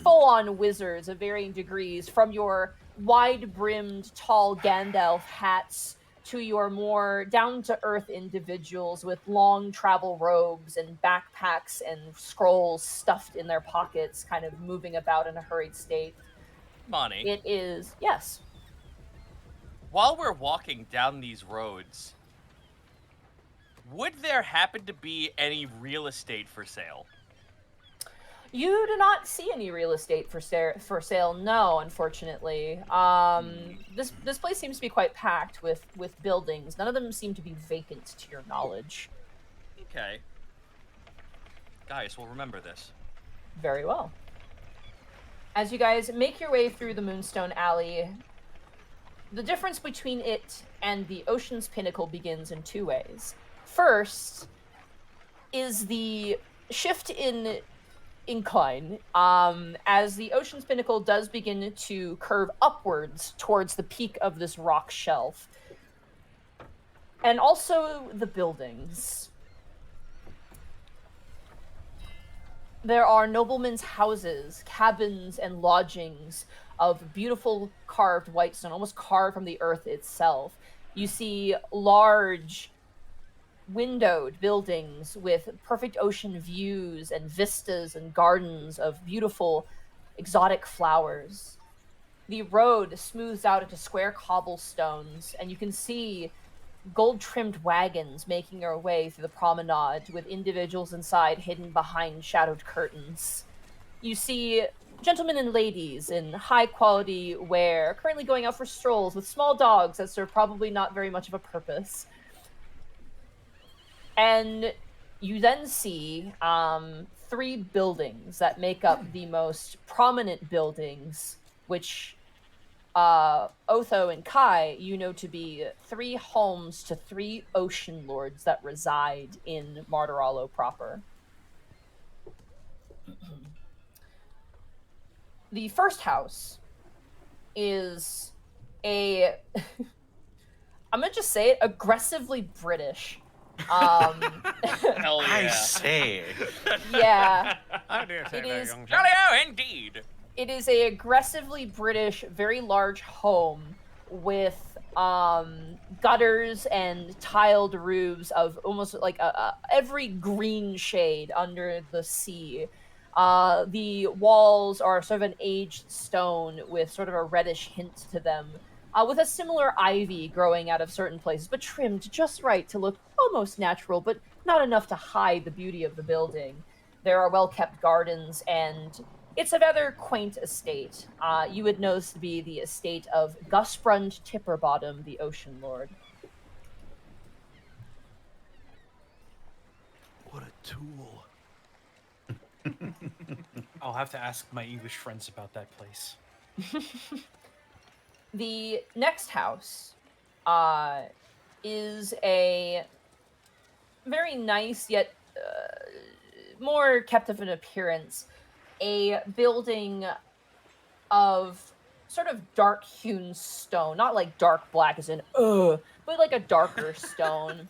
full-on wizards of varying degrees, from your wide-brimmed, tall Gandalf hats to your more down-to-earth individuals with long travel robes and backpacks and scrolls stuffed in their pockets, kind of moving about in a hurried state. Money. It is, yes. While we're walking down these roads, would there happen to be any real estate for sale? You do not see any real estate for sale, no, unfortunately. This place seems to be quite packed with buildings. None of them seem to be vacant to your knowledge. Okay. Guys, we'll remember this. Very well. As you guys make your way through the Moonstone Alley, the difference between it and the Ocean's Pinnacle begins in 2 ways. First is the shift in incline, as the Ocean's Pinnacle does begin to curve upwards towards the peak of this rock shelf. And also the buildings. There are noblemen's houses, cabins, and lodgings of beautiful carved white stone, almost carved from the earth itself. You see large windowed buildings with perfect ocean views and vistas and gardens of beautiful exotic flowers. The road smooths out into square cobblestones, and you can see gold-trimmed wagons making their way through the promenade with individuals inside hidden behind shadowed curtains. You see gentlemen and ladies in high-quality wear currently going out for strolls with small dogs that serve probably not very much of a purpose. And you then see 3 buildings that make up the most prominent buildings, which Otho and Kai, you know to be 3 homes to 3 ocean lords that reside in Martiralo proper. The first house is a, I'm gonna just say it, aggressively British. Hell yeah. I say. Yeah. I dare say It that, is- young Jolly chap. oh, indeed. It is a aggressively British, very large home with gutters and tiled roofs of almost like every green shade under the sea. The walls are sort of an aged stone with sort of a reddish hint to them, with a similar ivy growing out of certain places, but trimmed just right to look almost natural, but not enough to hide the beauty of the building. There are well-kept gardens, and it's a rather quaint estate. You would know this to be the estate of Gusbrund Tipperbottom, the Ocean Lord. Tool. I'll have to ask my English friends about that place. The next house is a very nice yet more kept of an appearance. A building of sort of dark hewn stone, not like dark black as in but like a darker stone.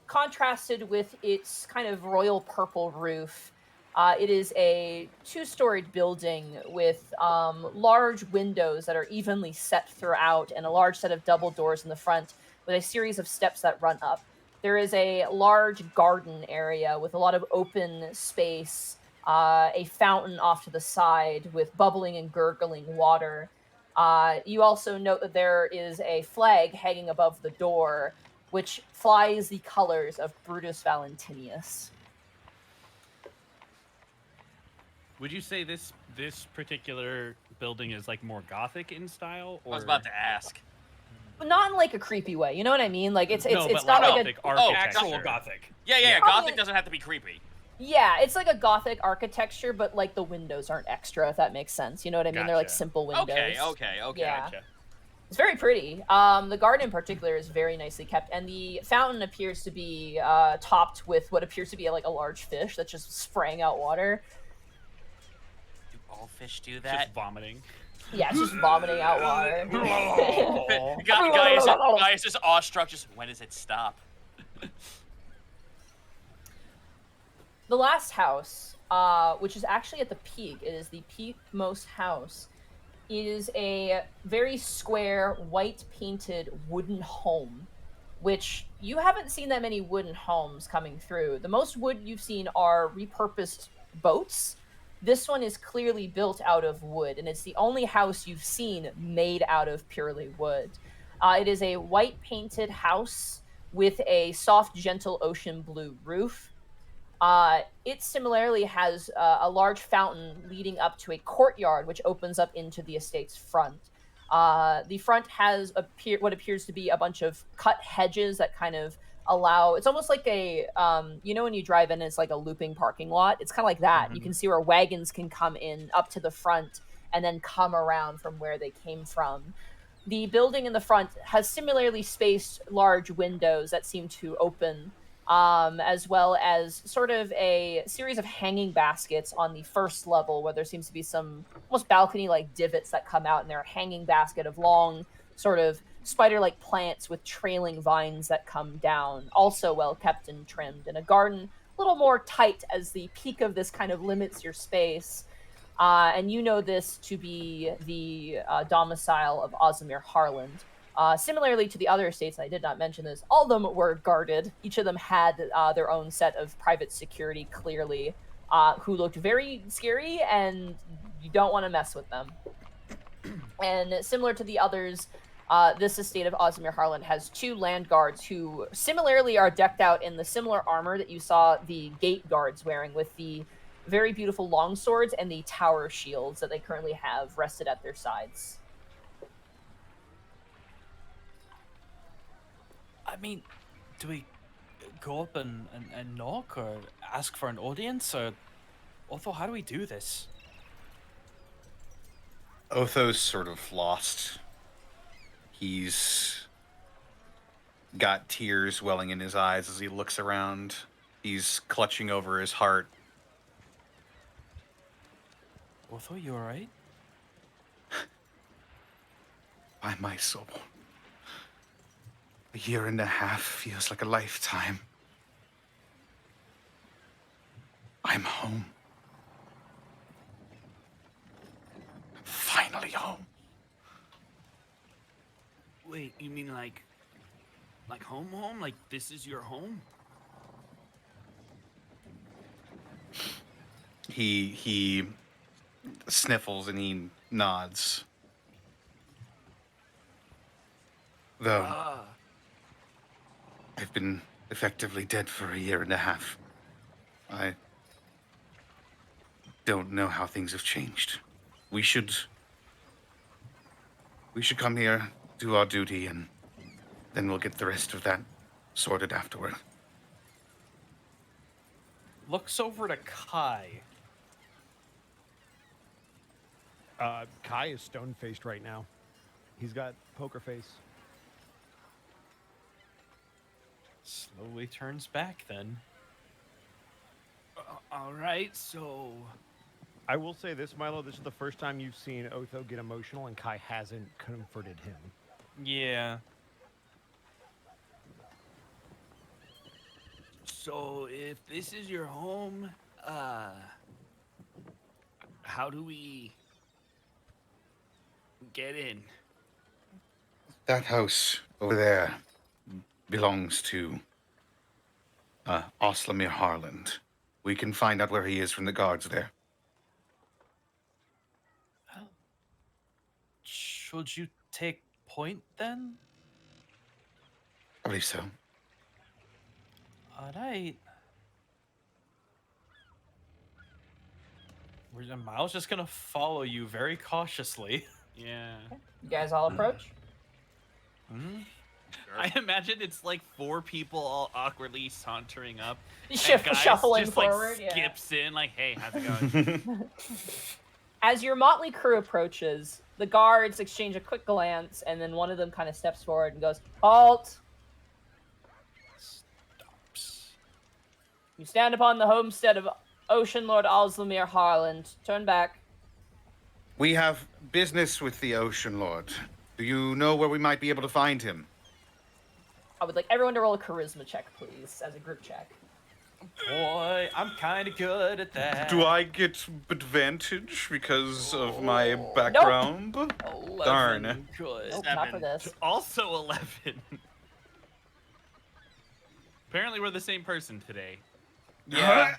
Contrasted with its kind of royal purple roof. It is a two-storied building with large windows that are evenly set throughout and a large set of double doors in the front with a series of steps that run up. There is a large garden area with a lot of open space, a fountain off to the side with bubbling and gurgling water. You also note that there is a flag hanging above the door, which flies the colors of Brutus Valentinius. Would you say this particular building is like more gothic in style? Or... I was about to ask. But not in like a creepy way, you know what I mean? Like it's no, it's but not like like gothic a architecture. Actual Gothic. Yeah. Probably- Gothic doesn't have to be creepy. yeah, it's like a gothic architecture, but like the windows aren't extra, if that makes sense. You know what I mean? They're like Gotcha. simple windows. Okay. Yeah. Gotcha. It's very pretty. The garden in particular is very nicely kept, and the fountain appears to be topped with what appears to be like a large fish that's just spraying out water. Do all fish do Just that? vomiting. Yeah, it's just vomiting out water. Guy is just awestruck. Just when does it stop? The last house, which is actually at the peak, it is the peakmost house, is a very square, white painted wooden home, which you haven't seen that many wooden homes coming through. The most wood you've seen are repurposed boats. This one is clearly built out of wood, and it's the only house you've seen made out of purely wood. It is a white painted house with a soft, gentle ocean blue roof. It similarly has a large fountain leading up to a courtyard, which opens up into the estate's front. The front has what appears to be a bunch of cut hedges that kind of allow. It's almost like a, when you drive in, it's like a looping parking lot. It's kind of like that. You can see where wagons can come in up to the front and then come around from where they came from. The building in the front has similarly spaced large windows that seem to open, as well as sort of a series of hanging baskets on the first level where there seems to be some almost balcony-like divots that come out, and they're a hanging basket of long, sort of spider-like plants with trailing vines that come down, also well kept and trimmed, and a garden a little more tight as the peak of this kind of limits your space. And you know this to be the domicile of Ozimir Harland. Similarly to the other estates, and I did not mention this, all of them were guarded. Each of them had their own set of private security, clearly, who looked very scary, and you don't want to mess with them. And similar to the others, this estate of Ozimir Harland has 2 land guards who similarly are decked out in the similar armor that you saw the gate guards wearing, with the very beautiful long swords and the tower shields that they currently have rested at their sides. I mean, do we go up and knock or ask for an audience? Or Otho, how do we do this? Otho's sort of lost. He's got tears welling in his eyes as he looks around. He's clutching over his heart. Otho, you alright? By my soul. A year and a half feels like a lifetime. I'm home. I'm finally home. Wait, you mean like home? Like this is your home? He sniffles and he nods. Though I've been effectively dead for a year and a half. I don't know how things have changed. We should come here, do our duty, and then we'll get the rest of that sorted afterward. looks over to Kai. Kai is stone-faced right now. He's got poker face. Slowly turns back then. All right, so I will say this, Milo. This is the first time you've seen Otho get emotional, and Kai hasn't comforted him. Yeah. So if this is your home, how do we get in? That house over there belongs to Oslamir Harland. We can find out where he is from the guards there. Should you take point then? I believe so. All right. Miles just gonna follow you very cautiously. Yeah. You guys all approach. Mm-hmm. I imagine it's like 4 people all awkwardly sauntering up. and Shuffling just, forward. Like, skips in, like, hey, how's it going? As your motley crew approaches, the guards exchange a quick glance, and then one of them kind of steps forward and goes, "Halt! Stops. You stand upon the homestead of Ocean Lord Oslamir Harland. Turn back." We have business with the Ocean Lord. Do you know where we might be able to find him? I would like everyone to roll a charisma check, please, as a group check. Boy, I'm kind of good at that. Do I get advantage because of my background? 11. Darn. Good. Nope, not for 7. this. Also 11. Apparently we're the same person today. Yeah.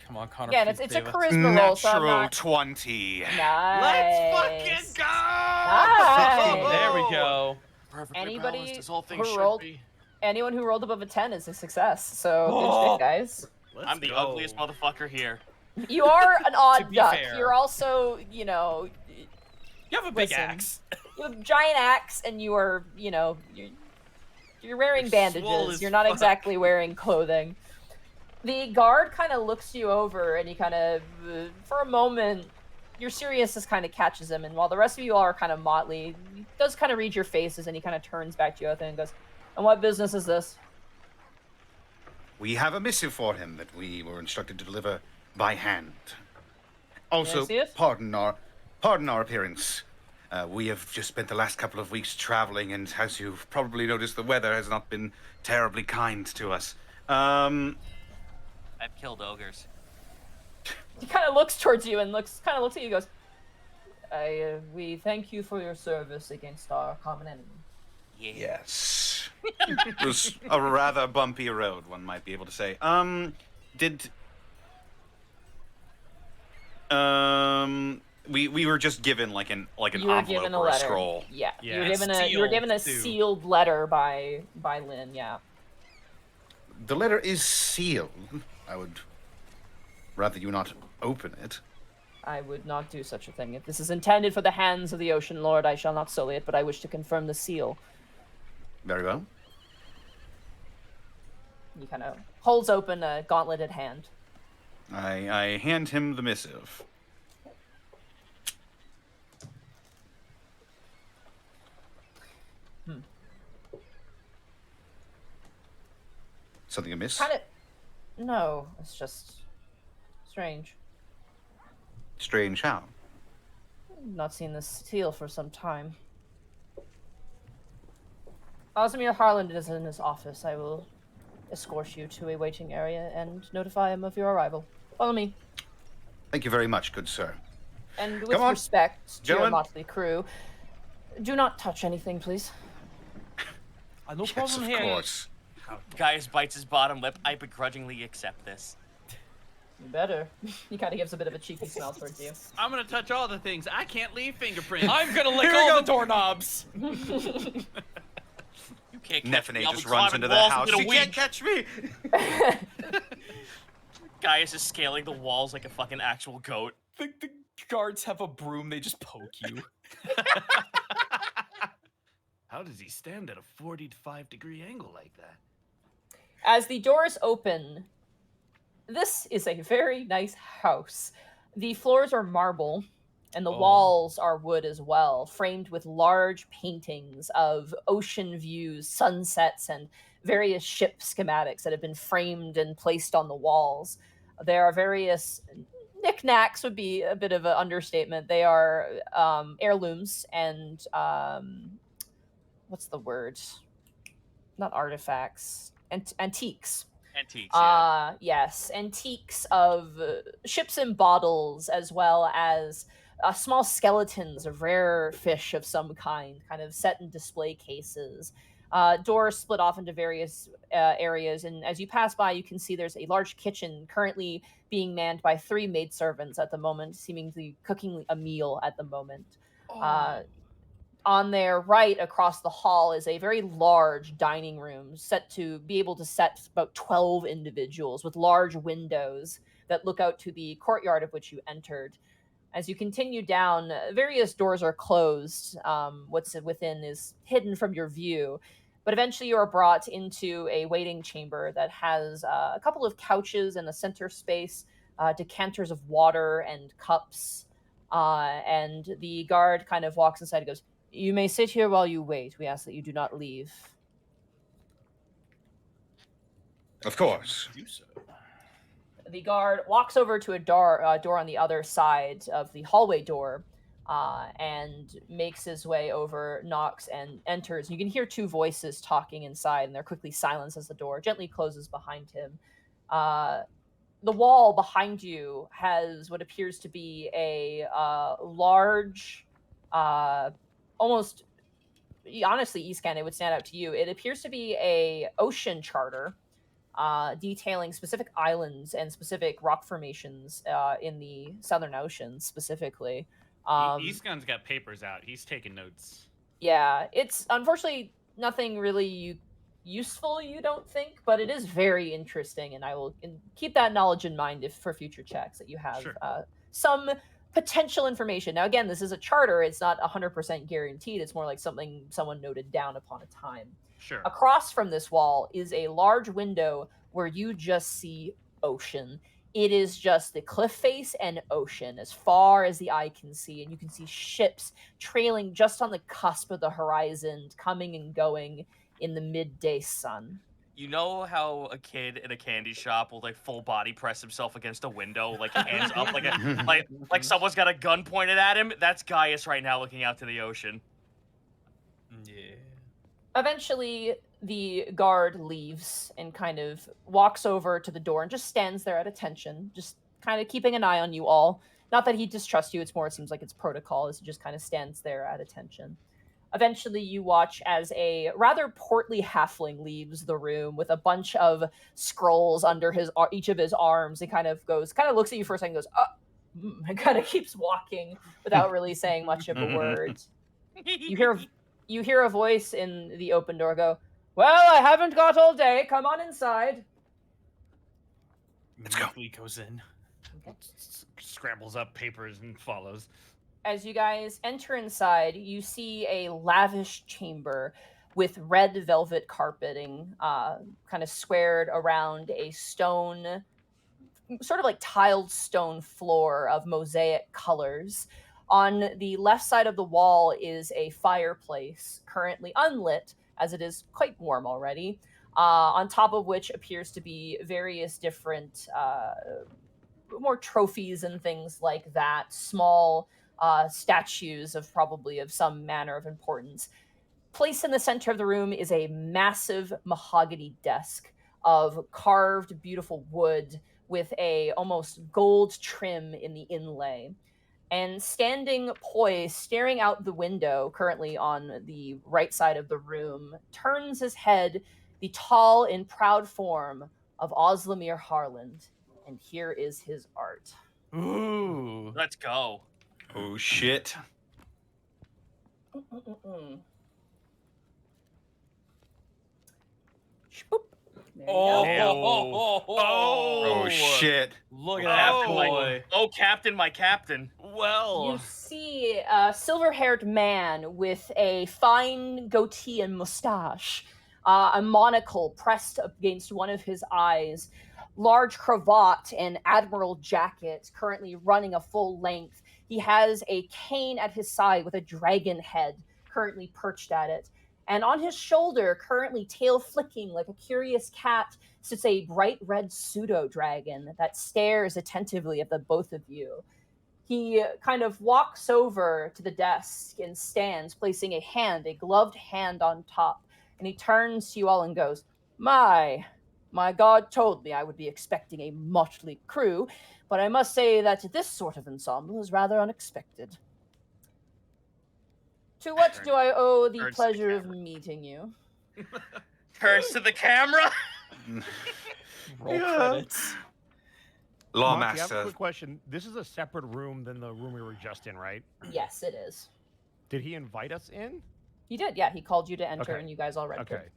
Come on, Connor. Again, please it's a save us. charisma roll, so I'm Natural not... 20. Nice. Let's fucking go! Nice. There we go. Perfectly Anybody balanced, as all who things should rolled- be. Anyone who rolled above a 10 is a success, so good Oh. shit, guys. Let's I'm the go. ugliest motherfucker here. You are an odd be duck. fair. You're also, you know, You have a big Listen. axe. you have a giant axe, and you are, you know, you're wearing You're swole bandages. as You're not fuck. exactly wearing clothing. The guard kind of looks you over, and he kind of, for a moment, your seriousness kind of catches him, and while the rest of you all are kind of motley, he does kind of read your faces, and he kind of turns back to you and goes, "And what business is this?" We have a missive for him that we were instructed to deliver by hand. Also, see it? pardon our appearance. We have just spent the last couple of weeks traveling, and as you've probably noticed, the weather has not been terribly kind to us. I've killed ogres. He kind of looks towards you and looks at you and goes, "We thank you for your service against our common enemy." Yeah. Yes. It was a rather bumpy road, one might be able to say. We were just given like an You were envelope given a or a letter. scroll. Yeah, Yeah, you were it's given a sealed, too. sealed letter by Lynn. Yeah. The letter is sealed. I would rather you not open it. I would not do such a thing. If this is intended for the hands of the Ocean Lord, I shall not sully it, but I wish to confirm the seal. Very well. He kind of holds open a gauntleted hand. I hand him the missive. Something amiss? Kind of. No, it's just strange. Strange how? Not seen this seal for some time. Osmir Harland is in his office. I will escort you to a waiting area and notify him of your arrival. Follow me. Thank you very much, good sir. And with Come on, respect to your gentlemen. motley crew, do not touch anything, please. No Yes, problem of here. course. Gaius bites his bottom lip. I begrudgingly accept this. You better. He kind of gives a bit of a cheeky smile towards you. I'm gonna touch all the things. I can't leave fingerprints. I'm gonna lick Here we all go. the doorknobs. You can't catch me. Nefene I'll be just runs climbing into the walls house. within a You can't week. catch me! Gaius is scaling the walls like a fucking actual goat. The guards have a broom. They just poke you. How does he stand at a 45-degree angle like that? As the doors open, this is a very nice house. The floors are marble, and the walls are wood as well, framed with large paintings of ocean views, sunsets, and various ship schematics that have been framed and placed on the walls. There are various knickknacks, would be a bit of an understatement. They are heirlooms and what's the word? Not artifacts, antiques. Antiques, yeah. Yes, antiques of ships and bottles, as well as small skeletons of rare fish of some kind, kind of set in display cases. Doors split off into various areas, and as you pass by, you can see there's a large kitchen currently being manned by 3 maidservants at the moment, seemingly cooking a meal at the moment. On their right across the hall is a very large dining room set to be able to set about 12 individuals with large windows that look out to the courtyard of which you entered. As you continue down, various doors are closed. What's within is hidden from your view. But eventually you are brought into a waiting chamber that has a couple of couches and a center space, decanters of water and cups. And the guard kind of walks inside and goes, "You may sit here while you wait. We ask that you do not leave." Of course. Do so. The guard walks over to a door on the other side of the hallway door, and makes his way over, knocks, and enters. You can hear 2 voices talking inside, and they're quickly silenced as the door gently closes behind him. The wall behind you has what appears to be a large, almost, honestly, Eascan, it would stand out to you. It appears to be a ocean charter, detailing specific islands and specific rock formations in the Southern Ocean specifically. Eastgun's got papers out. He's taking notes. Yeah, it's unfortunately nothing really useful, you don't think, but it is very interesting, and I will keep that knowledge in mind if for future checks that you have some potential information. Now, again, this is a charter. It's not 100% guaranteed. It's more like something someone noted down upon a time. Sure. Across from this wall is a large window where you just see ocean. It is just the cliff face and ocean as far as the eye can see, and you can see ships trailing just on the cusp of the horizon, coming and going in the midday sun. You know how a kid in a candy shop will like full body press himself against a window, like hands up, like someone's got a gun pointed at him? That's Gaius right now looking out to the ocean. Yeah. Eventually, the guard leaves and kind of walks over to the door and just stands there at attention, just kind of keeping an eye on you all. Not that he distrusts you, it's more, it seems like it's protocol, as he just kind of stands there at attention. Eventually, you watch as a rather portly halfling leaves the room with a bunch of scrolls under each of his arms. He kind of looks at you for a second, goes, and kind of keeps walking without really saying much of a word. You hear a voice in the open door go, "Well, I haven't got all day. Come on inside." Let's go. He goes in, scrambles up papers, and follows. As you guys enter inside, you see a lavish chamber with red velvet carpeting, kind of squared around a stone, sort of like tiled stone floor of mosaic colors. On the left side of the wall is a fireplace, currently unlit, as it is quite warm already, on top of which appears to be various different, more trophies and things like that, small statues of probably of some manner of importance. Placed in the center of the room is a massive mahogany desk of carved, beautiful wood with a almost gold trim in the inlay. And standing poised, staring out the window, currently on the right side of the room, turns his head the tall and proud form of Oslamir Harland. And here is his art. Ooh. Let's go. Oh, shit. Boop. There you Oh, go. Oh, shit. Look at Captain, that boy. Captain, my captain. Well, You see a silver-haired man with a fine goatee and mustache, a monocle pressed against one of his eyes, large cravat and admiral jacket, currently running a full length. He has a cane at his side with a dragon head currently perched at it. And on his shoulder, currently tail flicking like a curious cat, sits a bright red pseudo-dragon that stares attentively at the both of you. He kind of walks over to the desk and stands, placing a gloved hand on top. And he turns to you all and goes, My God told me I would be expecting a motley crew, but I must say that this sort of ensemble is rather unexpected. To what do I owe the Turns to the pleasure of camera. meeting you? Turns to the camera. Roll credits. Monty, I have a Lawmaster. quick question. This is a separate room than the room we were just in, right? Yes, it is. Did he invite us in? He did, yeah. He called you to enter, Okay. and you guys all read Okay. it.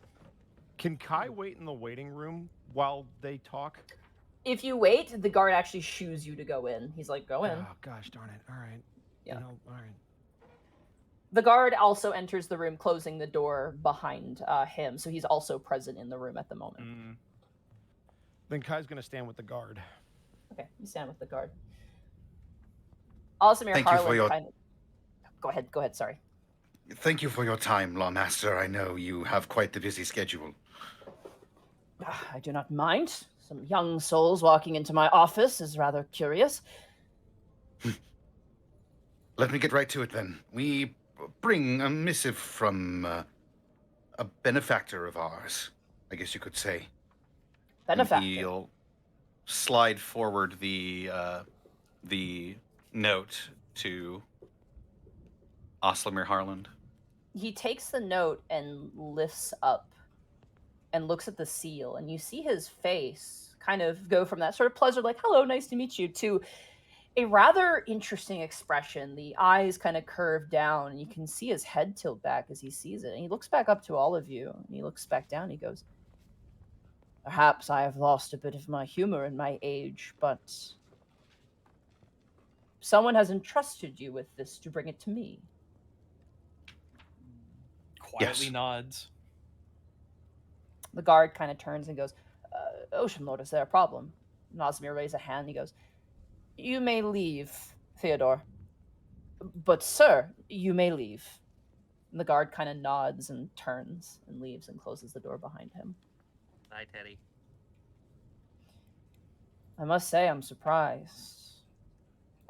Can Kai wait in the waiting room while they talk? If you wait, the guard actually shoos you to go in. He's like, go in. Oh, gosh darn it. All right. Yeah. You know, all right. The guard also enters the room, closing the door behind him, so he's also present in the room at the moment. Then Kai's going to stand with the guard. Okay, you stand with the guard. Aasimir Thank you for Harlan your- kind of... Go ahead, sorry. Thank you for your time, Lawmaster. I know you have quite the busy schedule. I do not mind. Some young souls walking into my office is rather curious. Let me get right to it then. We bring a missive from a benefactor of ours, I guess you could say. And Benefactor. he'll slide forward the note to Oslamir Harland. He takes the note and lifts up and looks at the seal, and you see his face kind of go from that sort of pleasure, like, hello, nice to meet you, to a rather interesting expression. The eyes kind of curve down, and you can see his head tilt back as he sees it. And he looks back up to all of you, and he looks back down. And he goes, perhaps I have lost a bit of my humor in my age, but someone has entrusted you with this to bring it to me. Quietly Yes. nods. The guard kind of turns and goes, Ocean Lord, is there a problem? Aasimir raises a hand. He goes, you may leave, Theodore. But, sir, you may leave. And the guard kind of nods and turns and leaves and closes the door behind him. Hi, Teddy. I must say I'm surprised.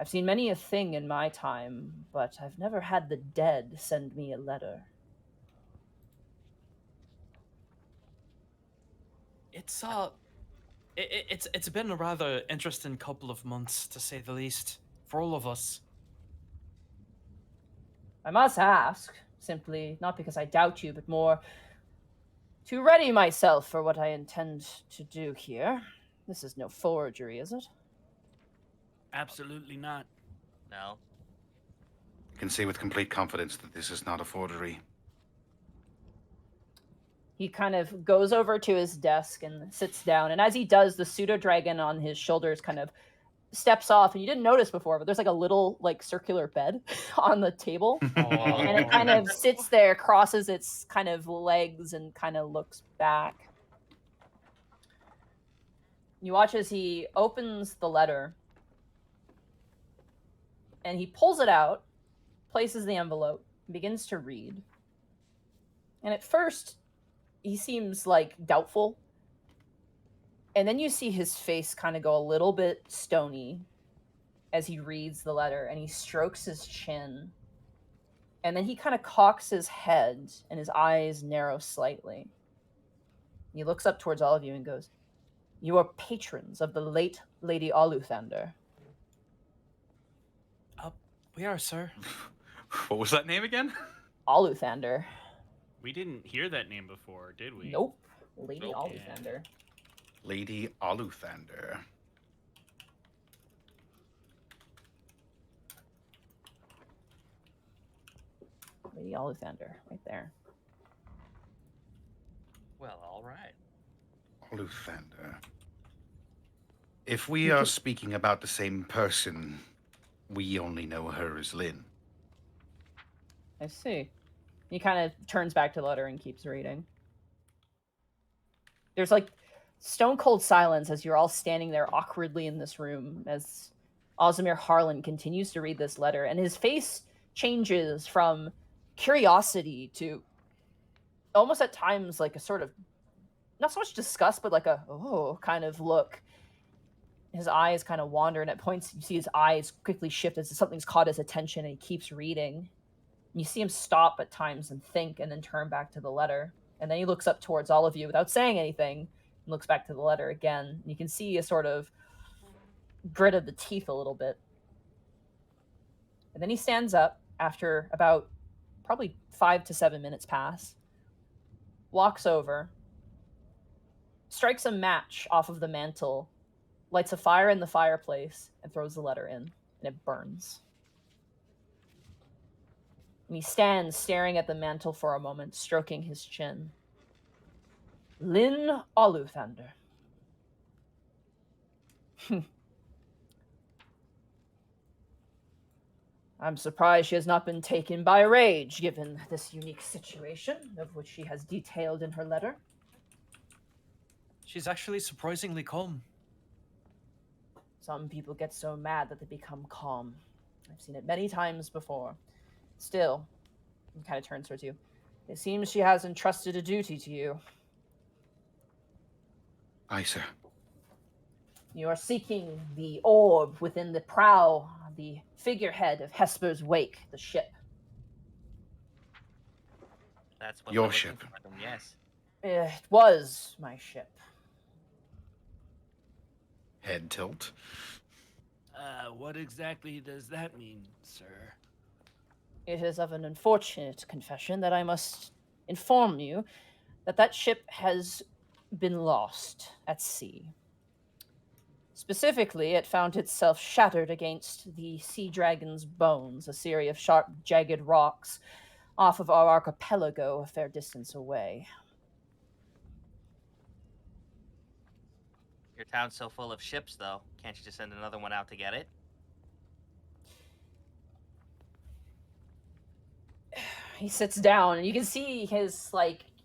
I've seen many a thing in my time, but I've never had the dead send me a letter. It's been a rather interesting couple of months, to say the least, for all of us. I must ask, simply not because I doubt you, but more to ready myself for what I intend to do here. This is no forgery, is it? Absolutely not. No. I can say with complete confidence that this is not a forgery. He kind of goes over to his desk and sits down. And as he does, the pseudo-dragon on his shoulders kind of steps off. And you didn't notice before, but there's like a little like circular bed on the table. And it kind of sits there, crosses its kind of legs, and kind of looks back. You watch as he opens the letter. And he pulls it out, places the envelope, and begins to read. And at first, he seems like doubtful. And then you see his face kind of go a little bit stony as he reads the letter, and he strokes his chin. And then he kind of cocks his head, and his eyes narrow slightly. He looks up towards all of you and goes, you are patrons of the late Lady Oluthander. We are, sir. What was that name again? Oluthander. We didn't hear that name before, did we? Nope. Lady Nope. Oluthander. Lady Oluthander. Lady Oluthander, right there. Well, all right. Oluthander. If we are speaking about the same person, we only know her as Lynn. I see. He kind of turns back to the letter and keeps reading. There's like stone cold silence as you're all standing there awkwardly in this room as Osimir Harlan continues to read this letter, and his face changes from curiosity to almost at times like a sort of not so much disgust, but like a oh kind of look. His eyes kind of wander, and at points you see his eyes quickly shift as something's caught his attention, and he keeps reading. You see him stop at times and think, and then turn back to the letter. And then he looks up towards all of you without saying anything, and looks back to the letter again. And you can see a sort of grit of the teeth a little bit. And then he stands up after about probably 5 to 7 minutes pass, walks over, strikes a match off of the mantle, lights a fire in the fireplace, and throws the letter in, and it burns. And he stands staring at the mantle for a moment, stroking his chin. Lynn Oluthander. I'm surprised she has not been taken by rage, given this unique situation, of which she has detailed in her letter. She's actually surprisingly calm. Some people get so mad that they become calm. I've seen it many times before. Still, he kind of turns towards you. It seems she has entrusted a duty to you. Aye, sir. You are seeking the orb within the prow, the figurehead of Hesper's Wake, the ship. That's what Your we're looking ship. for them, yes. It was my ship. Head tilt. What exactly does that mean, sir? It is of an unfortunate confession that I must inform you that ship has been lost at sea. Specifically, it found itself shattered against the sea dragon's bones, a series of sharp, jagged rocks off of our archipelago a fair distance away. Your town's so full of ships, though. Can't you just send another one out to get it? He sits down, and you can see his,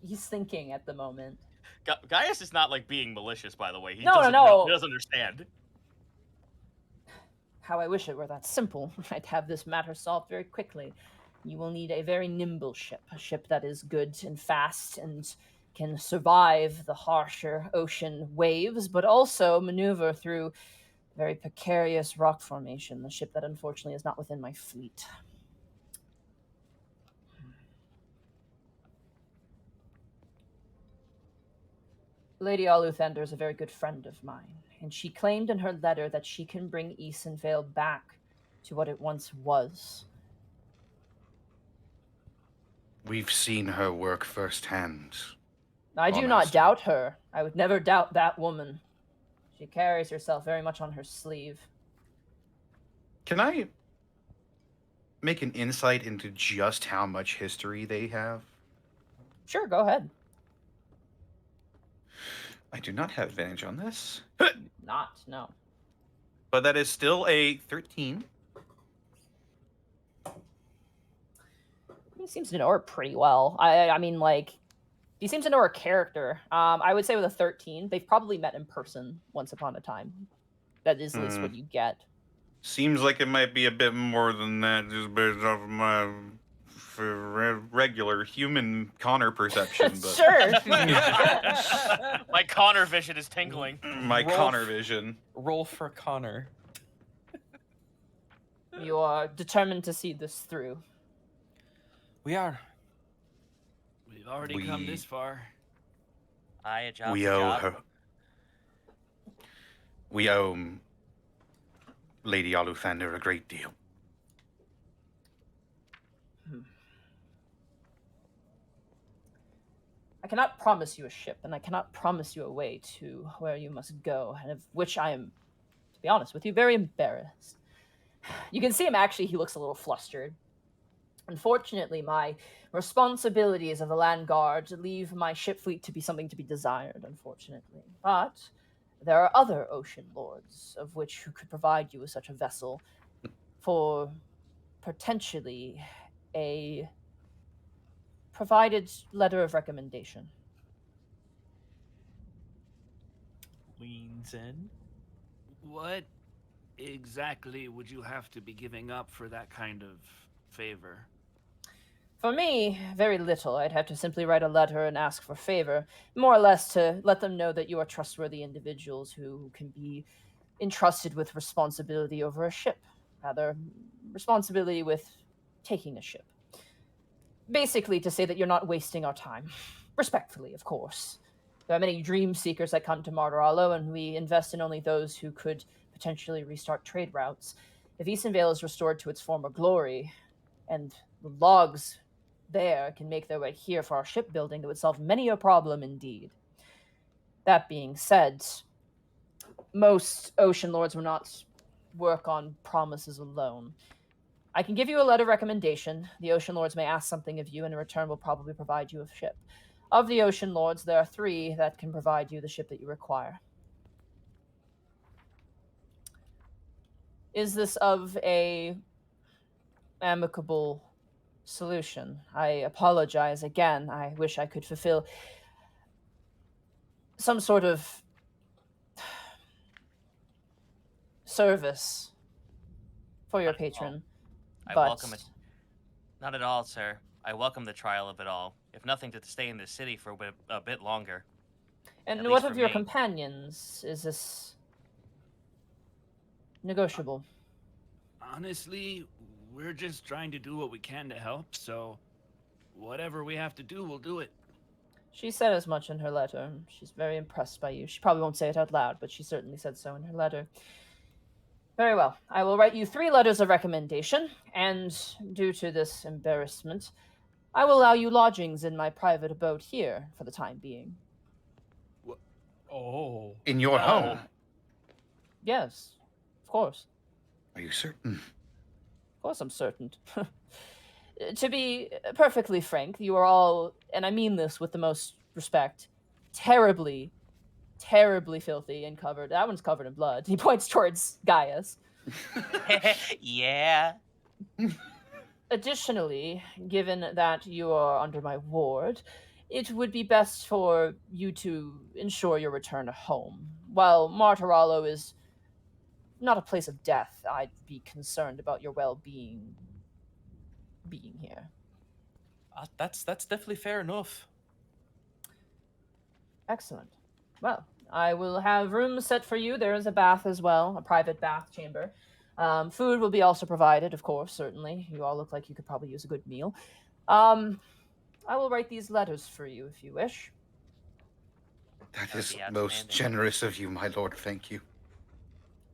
he's thinking at the moment. Gaius is not, being malicious, by the way. He No. doesn't know, he doesn't understand. How I wish it were that simple. I'd have this matter solved very quickly. You will need a very nimble ship, a ship that is good and fast and can survive the harsher ocean waves, but also maneuver through very precarious rock formation, the ship that unfortunately is not within my fleet. Lady Oluthander is a very good friend of mine, and she claimed in her letter that she can bring Easonvale back to what it once was. We've seen her work firsthand. I do not doubt her. I would never doubt that woman. She carries herself very much on her sleeve. Can I make an insight into just how much history they have? Sure, go ahead. I do not have advantage on this. No. But that is still a 13. He seems to know her pretty well. I mean, he seems to know her character. I would say with a 13, they've probably met in person once upon a time. That is at least what you get. Seems like it might be a bit more than that, just based off of my regular human Connor perception. But Sure. My Connor vision is tingling. My Connor vision. Roll for Connor. You are determined to see this through. We are. We've already come this far. Aye, a job. We owe her. We owe Lady Oluthander a great deal. I cannot promise you a ship, and I cannot promise you a way to where you must go, and of which I am, to be honest with you, very embarrassed. You can see him actually, he looks a little flustered. Unfortunately, my responsibilities of the Land Guard leave my ship fleet to be something to be desired, unfortunately. But there are other ocean lords of which who could provide you with such a vessel for potentially a provided letter of recommendation. Queen's Inn. What exactly would you have to be giving up for that kind of favor? For me, very little. I'd have to simply write a letter and ask for favor, more or less to let them know that you are trustworthy individuals who can be entrusted with responsibility over a ship. Rather, responsibility with taking a ship. Basically, to say that you're not wasting our time. Respectfully, of course. There are many dream seekers that come to Martorallo, and we invest in only those who could potentially restart trade routes. If Eastonvale is restored to its former glory, and the logs there can make their way here for our shipbuilding, that would solve many a problem indeed. That being said, most ocean lords will not work on promises alone. I can give you a letter of recommendation. The ocean lords may ask something of you, and in return will probably provide you a ship. Of the ocean lords, there are 3 that can provide you the ship that you require. Is this of a amicable solution? I apologize again. I wish I could fulfill some sort of service for your Not at all. patron. I but welcome it. Not at all, sir. I welcome the trial of it all. If nothing, to stay in this city for a bit longer. And At what least of for your me. companions? Is this negotiable? Honestly, we're just trying to do what we can to help, so whatever we have to do, we'll do it. She said as much in her letter. She's very impressed by you. She probably won't say it out loud, but she certainly said so in her letter. Very well. I will write you 3 letters of recommendation, and due to this embarrassment, I will allow you lodgings in my private abode here for the time being. Oh. In your home? Yes, of course. Are you certain? Of course I'm certain. To be perfectly frank, you are all, and I mean this with the most respect, terribly, terribly filthy and covered. That one's covered in blood. He points towards Gaius. Yeah. Additionally, given that you are under my ward, it would be best for you to ensure your return home. While Martorallo is not a place of death, I'd be concerned about your well-being being here. That's definitely fair enough. Excellent. Well, I will have rooms set for you. There is a bath as well, a private bath chamber. Food will be also provided, of course, certainly. You all look like you could probably use a good meal. I will write these letters for you if you wish. That would is be most outstanding. generous of you, my lord. Thank you.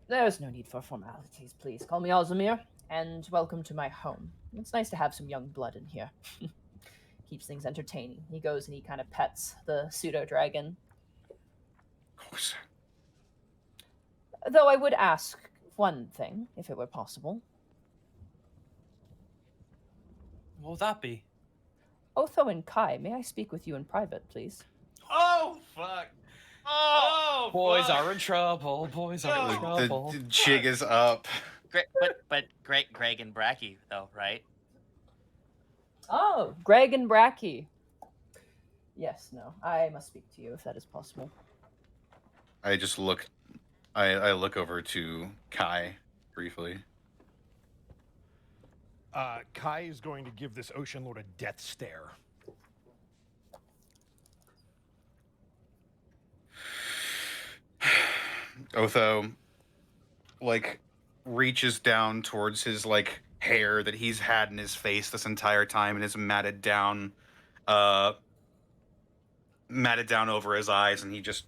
There is no need for formalities, please. Call me Alzamir, and welcome to my home. It's nice to have some young blood in here. Keeps things entertaining. He goes and he kind of pets the pseudo-dragon. Of course. Though I would ask one thing, if it were possible. What would that be? Otho and Kai, may I speak with you in private, please? Oh fuck. Oh. Boys fuck. are in trouble. Boys are in No. trouble. The jig is up. But Greg and Bracky though, right? Oh, Greg and Bracky. Yes, no. I must speak to you if that is possible. I just look. I look over to Kai briefly. Kai is going to give this Ocean Lord a death stare. Otho, reaches down towards his, hair that he's had in his face this entire time and is matted down over his eyes, and he just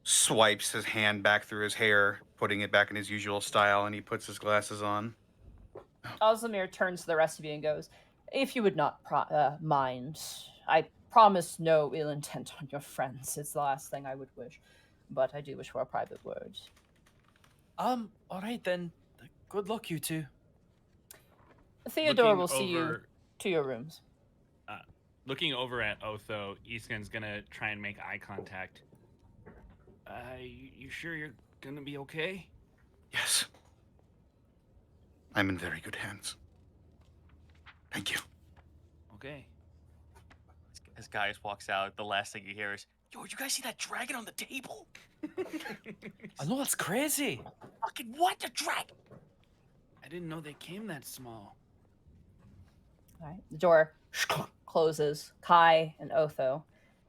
swipes his hand back through his hair, putting it back in his usual style, and he puts his glasses on. Alzamir turns to the rest of you and goes, if you would not mind, I promise no ill intent on your friends. It's the last thing I would wish. But I do wish for a private word. All right then. Good luck, you two. Theodore Looking will see you over- to your rooms. Looking over at Otho, Easton's gonna try and make eye contact. You sure you're gonna be okay? Yes. I'm in very good hands. Thank you. Okay. As Gaius walks out, the last thing you hear is, Yo, you guys see that dragon on the table? I know, that's crazy. Fucking what? The dragon? I didn't know they came that small. All right. The door closes. Kai and Otho,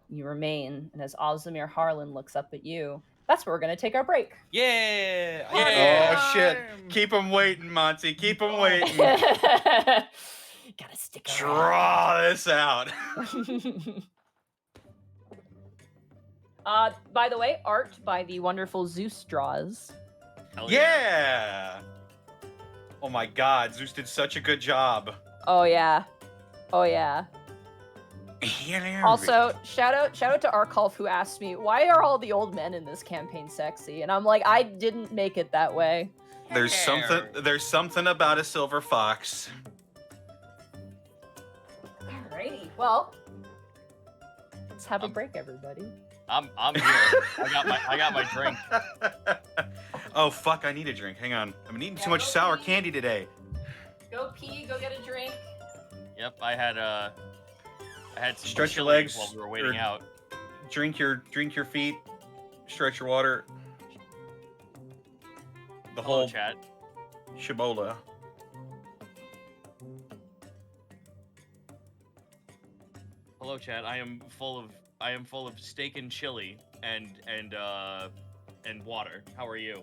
you remain, and as Ozimir Harlan looks up at you, that's where we're gonna take our break. Yeah. Yeah. Oh shit! Keep him waiting, Monty. Keep him waiting. Gotta stick around. Draw this out. By the way, art by the wonderful Zeus Draws. Hell Yeah. Oh my God, Zeus did such a good job. Oh yeah. Oh yeah. Also, shout out to Arkolf who asked me, why are all the old men in this campaign sexy? And I'm like, I didn't make it that way. There's something about a silver fox. Alrighty. Well, let's have a break, everybody. I'm here. I got my drink. Oh fuck, I need a drink. Hang on. I've been eating too much sour candy today. Go pee, go get a drink. Yep, I had some Stretch your chili legs, while we were waiting or- out. Drink your feet. Stretch your water. The Hello, whole chat. shibola. Hello, chat. I am full of steak and chili and water. How are you?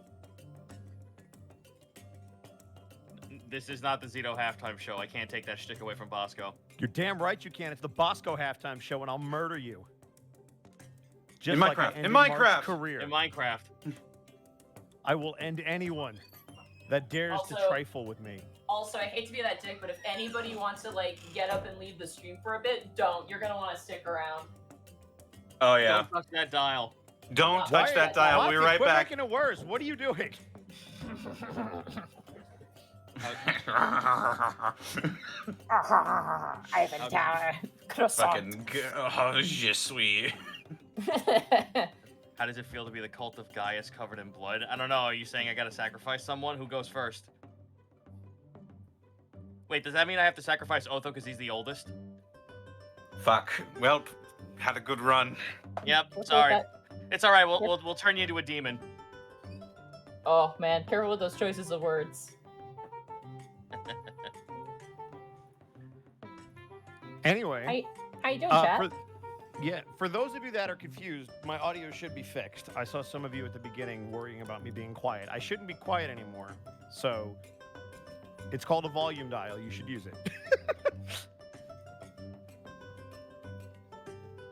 This is not the Zito halftime show. I can't take that shtick away from Bosco. You're damn right you can. It's the Bosco halftime show, and I'll murder you. Just In like I Minecraft. ended In Mark's Minecraft. career. In Minecraft. I will end anyone that dares to Also- trifle with me. Also, I hate to be that dick, but if anybody wants to like get up and leave the stream for a bit, don't. You're gonna want to stick around. Oh yeah. Don't touch that dial. Don't touch Why- that dial. We'll be Monty, right quit back. making it worse. What are you doing? Ivan Tower. Croissant. Fucking oh, je suis. How does it feel to be the cult of Gaius covered in blood? I don't know. Are you saying I gotta sacrifice someone? Who goes first? Wait, does that mean I have to sacrifice Otho because he's the oldest? Fuck. Well, had a good run. Yep. We'll take Sorry. that. It's all right. Yep. We'll turn you into a demon. Oh man, careful with those choices of words. Anyway. How you doing, chat? For those of you that are confused, my audio should be fixed. I saw some of you at the beginning worrying about me being quiet. I shouldn't be quiet anymore. So it's called a volume dial. You should use it.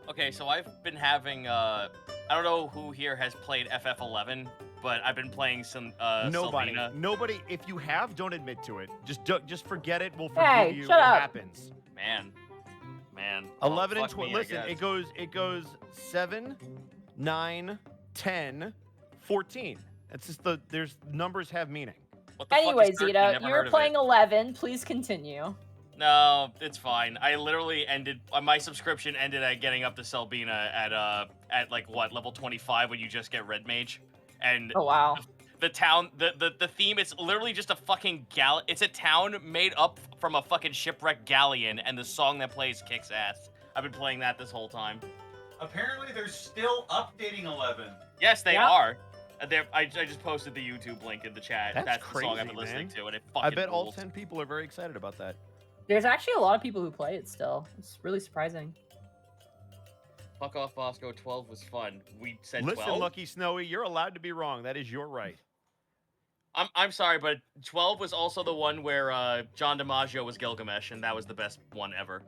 Okay, so I've been having I don't know who here has played FF11, but I've been playing some Nobody. Sylvina. Nobody. If you have, don't admit to it. Just forget it. We'll forgive Hey, you. shut it up. happens. Man. 11 and Fuck 12. me, I Listen, guess. it goes 7, 9, 10, 14. It's just there's numbers have meaning. What the fuck is Anyway, 13? Zeta, Never you're heard of playing it. 11. Please continue. No, it's fine. I literally ended my subscription ended at getting up to Selbina at like what, level 25 when you just get Red Mage. And Oh wow. the town the theme is literally just a fucking it's a town made up from a fucking shipwrecked galleon, and the song that plays kicks ass. I've been playing that this whole time. Apparently, they're still updating 11. Yes, they Yeah. are. I just posted the YouTube link in the chat. That's the song I've been crazy, listening man. to, and it fucking I bet all rules. 10 people are very excited about that. There's actually a lot of people who play it still. It's really surprising. Fuck off, Bosco. 12 was fun. We said Listen, 12. Lucky Snowy, you're allowed to be wrong. That is your right. I'm sorry, but 12 was also the one where John DiMaggio was Gilgamesh, and that was the best one ever.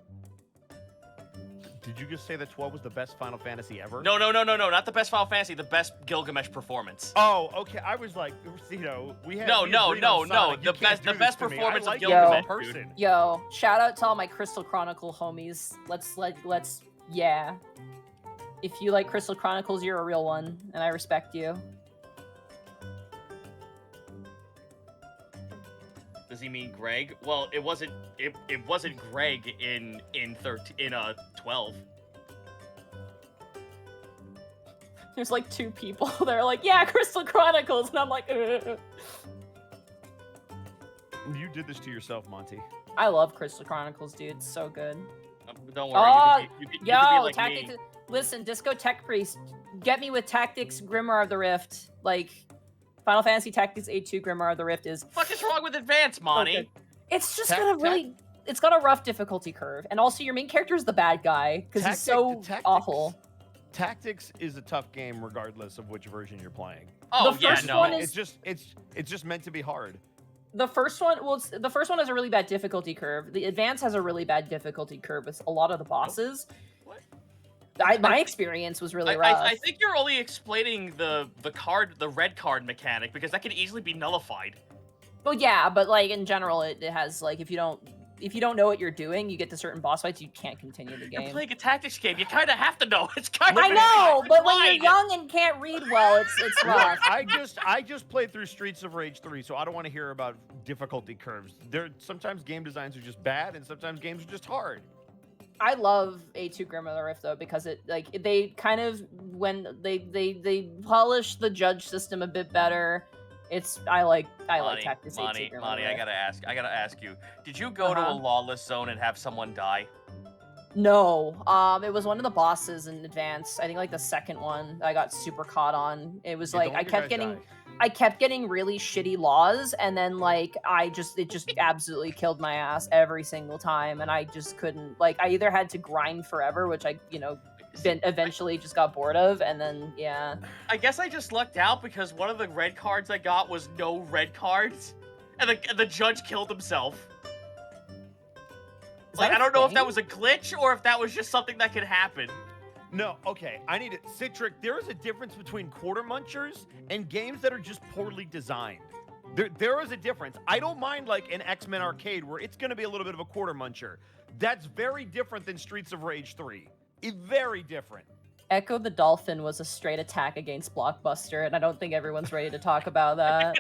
Did you just say that 12 was the best Final Fantasy ever? No, not the best Final Fantasy, the best Gilgamesh performance. Oh, okay. I was like, you know, we had No, we no, agreed no, on no. Sonic. You The can't best- do the this best to me. performance I of like you Gilgamesh, as a dude. person. Yo, shout out to all my Crystal Chronicle homies. Let's yeah. If you like Crystal Chronicles, you're a real one, and I respect you. Does he mean Greg? Well, it wasn't Greg in 12. There's like 2 people that are like, yeah, Crystal Chronicles, and I'm like, ugh. You did this to yourself, Monty. I love Crystal Chronicles, dude. It's so good. Don't worry, you could be Yo, like Tactics, me. Listen, Disco Tech Priest, get me with Tactics Grimoire of the Rift. Like, Final Fantasy Tactics 8-2 Grimoire of the Rift is... What is wrong with Advance, Monty? Okay. It's just got a really... It's got a rough difficulty curve. And also, your main character is the bad guy, because he's so awful. Tactics is a tough game regardless of which version you're playing. Oh, the first one is... It's just meant to be hard. The first one, the first one has a really bad difficulty curve. The Advance has a really bad difficulty curve with a lot of the bosses. What? My experience was really rough. I think you're only explaining the red card mechanic, because that can easily be nullified. Well, yeah, but like in general, it has like if you don't know what you're doing, you get to certain boss fights, you can't continue the game. You're playing a tactics game. You kind of have to know. It's kind of. I know, but when you're young and can't read well, it's rough. I just played through Streets of Rage 3, so I don't want to hear about difficulty curves. Sometimes game designs are just bad, and sometimes games are just hard. I love A2 Grim of the Rift though, because they kind of when they polish the judge system a bit better. I like Tactics Monty, A2 Monty, I gotta ask you. Did you go to a lawless zone and have someone die? No, it was one of the bosses in Advance. I think like the second one I got super caught on. It was like I kept getting really shitty laws, and then like it just absolutely killed my ass every single time, and I just couldn't, like, I either had to grind forever, which I eventually just got bored of, and then yeah. I guess I just lucked out because one of the red cards I got was no red cards, and the judge killed himself. Like, I don't know if that was a glitch or if that was just something that could happen. No, okay, I need it. Citric, there is a difference between quarter munchers and games that are just poorly designed. There is a difference. I don't mind like an X-Men arcade where it's going to be a little bit of a quarter muncher. That's very different than Streets of Rage 3. Very different. Echo the Dolphin was a straight attack against Blockbuster, and I don't think everyone's ready to talk about that.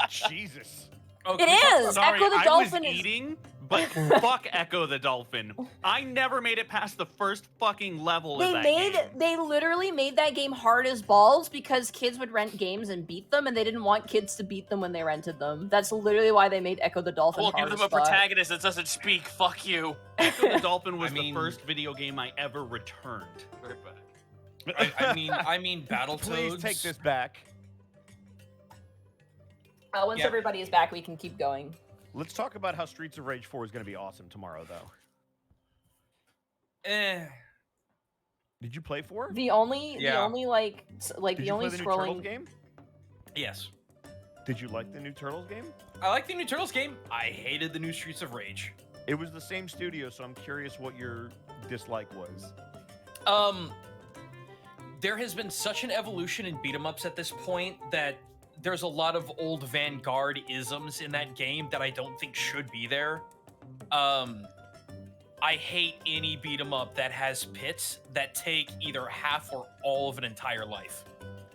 Jesus. Okay, it is! Sorry, Echo the Dolphin I was eating, but fuck Echo the Dolphin. I never made it past the first fucking level of that game. They literally made that game hard as balls because kids would rent games and beat them, and they didn't want kids to beat them when they rented them. That's literally why they made Echo the Dolphin hard as fuck. We'll give them a protagonist that doesn't speak. Fuck you. Echo the Dolphin was the first video game I ever returned. I mean Battletoads. Please take this back. Once everybody is back, we can keep going. Let's talk about how Streets of Rage 4 is going to be awesome tomorrow, though. Did you play 4? The only like Did the only you play the new scrolling Turtles game? Yes. Did you like the new Turtles game? I like the new Turtles game. I hated the new Streets of Rage. It was the same studio, so I'm curious what your dislike was. There has been such an evolution in beat-em-ups at this point that there's a lot of old Vanguard isms in that game that I don't think should be there. I hate any beat-em-up that has pits that take either half or all of an entire life.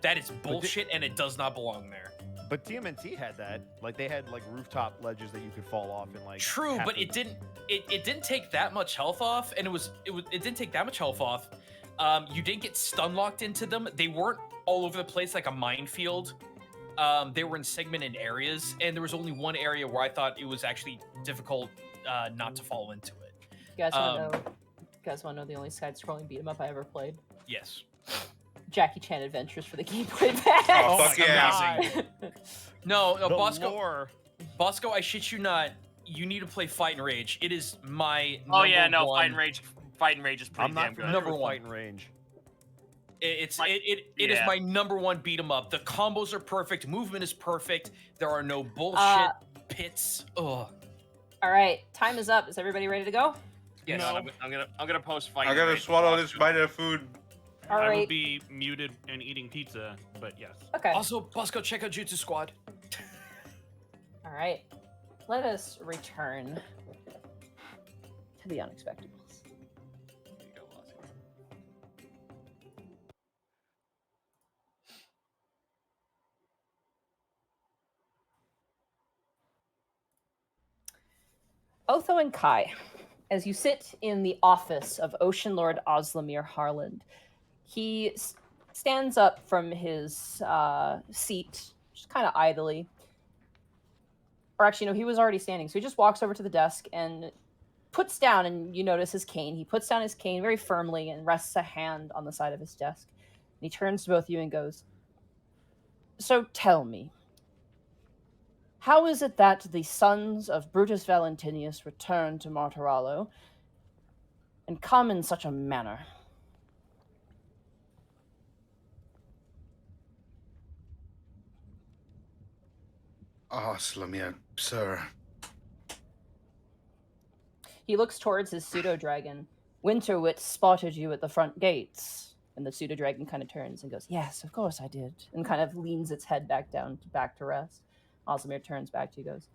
That is bullshit, and it does not belong there. But TMNT had that. Like, they had like rooftop ledges that you could fall off and like. True, but it didn't take that much health off, and it didn't take that much health off. You didn't get stun locked into them. They weren't all over the place like a minefield. They were in segmented areas, and there was only one area where I thought it was actually difficult not to fall into it. You guys want to know the only side-scrolling beat-em-up I ever played? Yes. Jackie Chan Adventures for the Game Boy Advance. Oh, fuck yeah. Amazing. No, The Bosco. lore. Bosco, I shit you not. You need to play Fight and Rage. It is my Oh yeah, number no, one. Fight and Rage is pretty I'm not damn good. familiar Number with one. Fight and Range. It is my number one beat 'em up. The combos are perfect. Movement is perfect. There are no bullshit pits. Ugh. All right, time is up. Is everybody ready to go? Yes. No, I'm gonna post Fight. I and gotta Rage. swallow this bite of food. All I right. would be muted and eating pizza, but yes. Okay. Also, Bosco, check out Jutsu Squad. All right. Let us return to the Unexpectables. There you go, Oscar. Otho and Kai, as you sit in the office of Ocean Lord Oslamir Harland, he stands up from his seat, just kind of idly. Or actually, no, he was already standing. So he just walks over to the desk and puts down, and you notice his cane. He puts down his cane very firmly and rests a hand on the side of his desk. And he turns to both of you and goes, "So tell me, how is it that the sons of Brutus Valentinius return to Martiralo and come in such a manner?" Slamir, sir. He looks towards his pseudo-dragon. "Winterwit spotted you at the front gates." And the pseudo-dragon kind of turns and goes, "Yes, of course I did." And kind of leans its head back down, back to rest. Ozmir turns back to you, goes,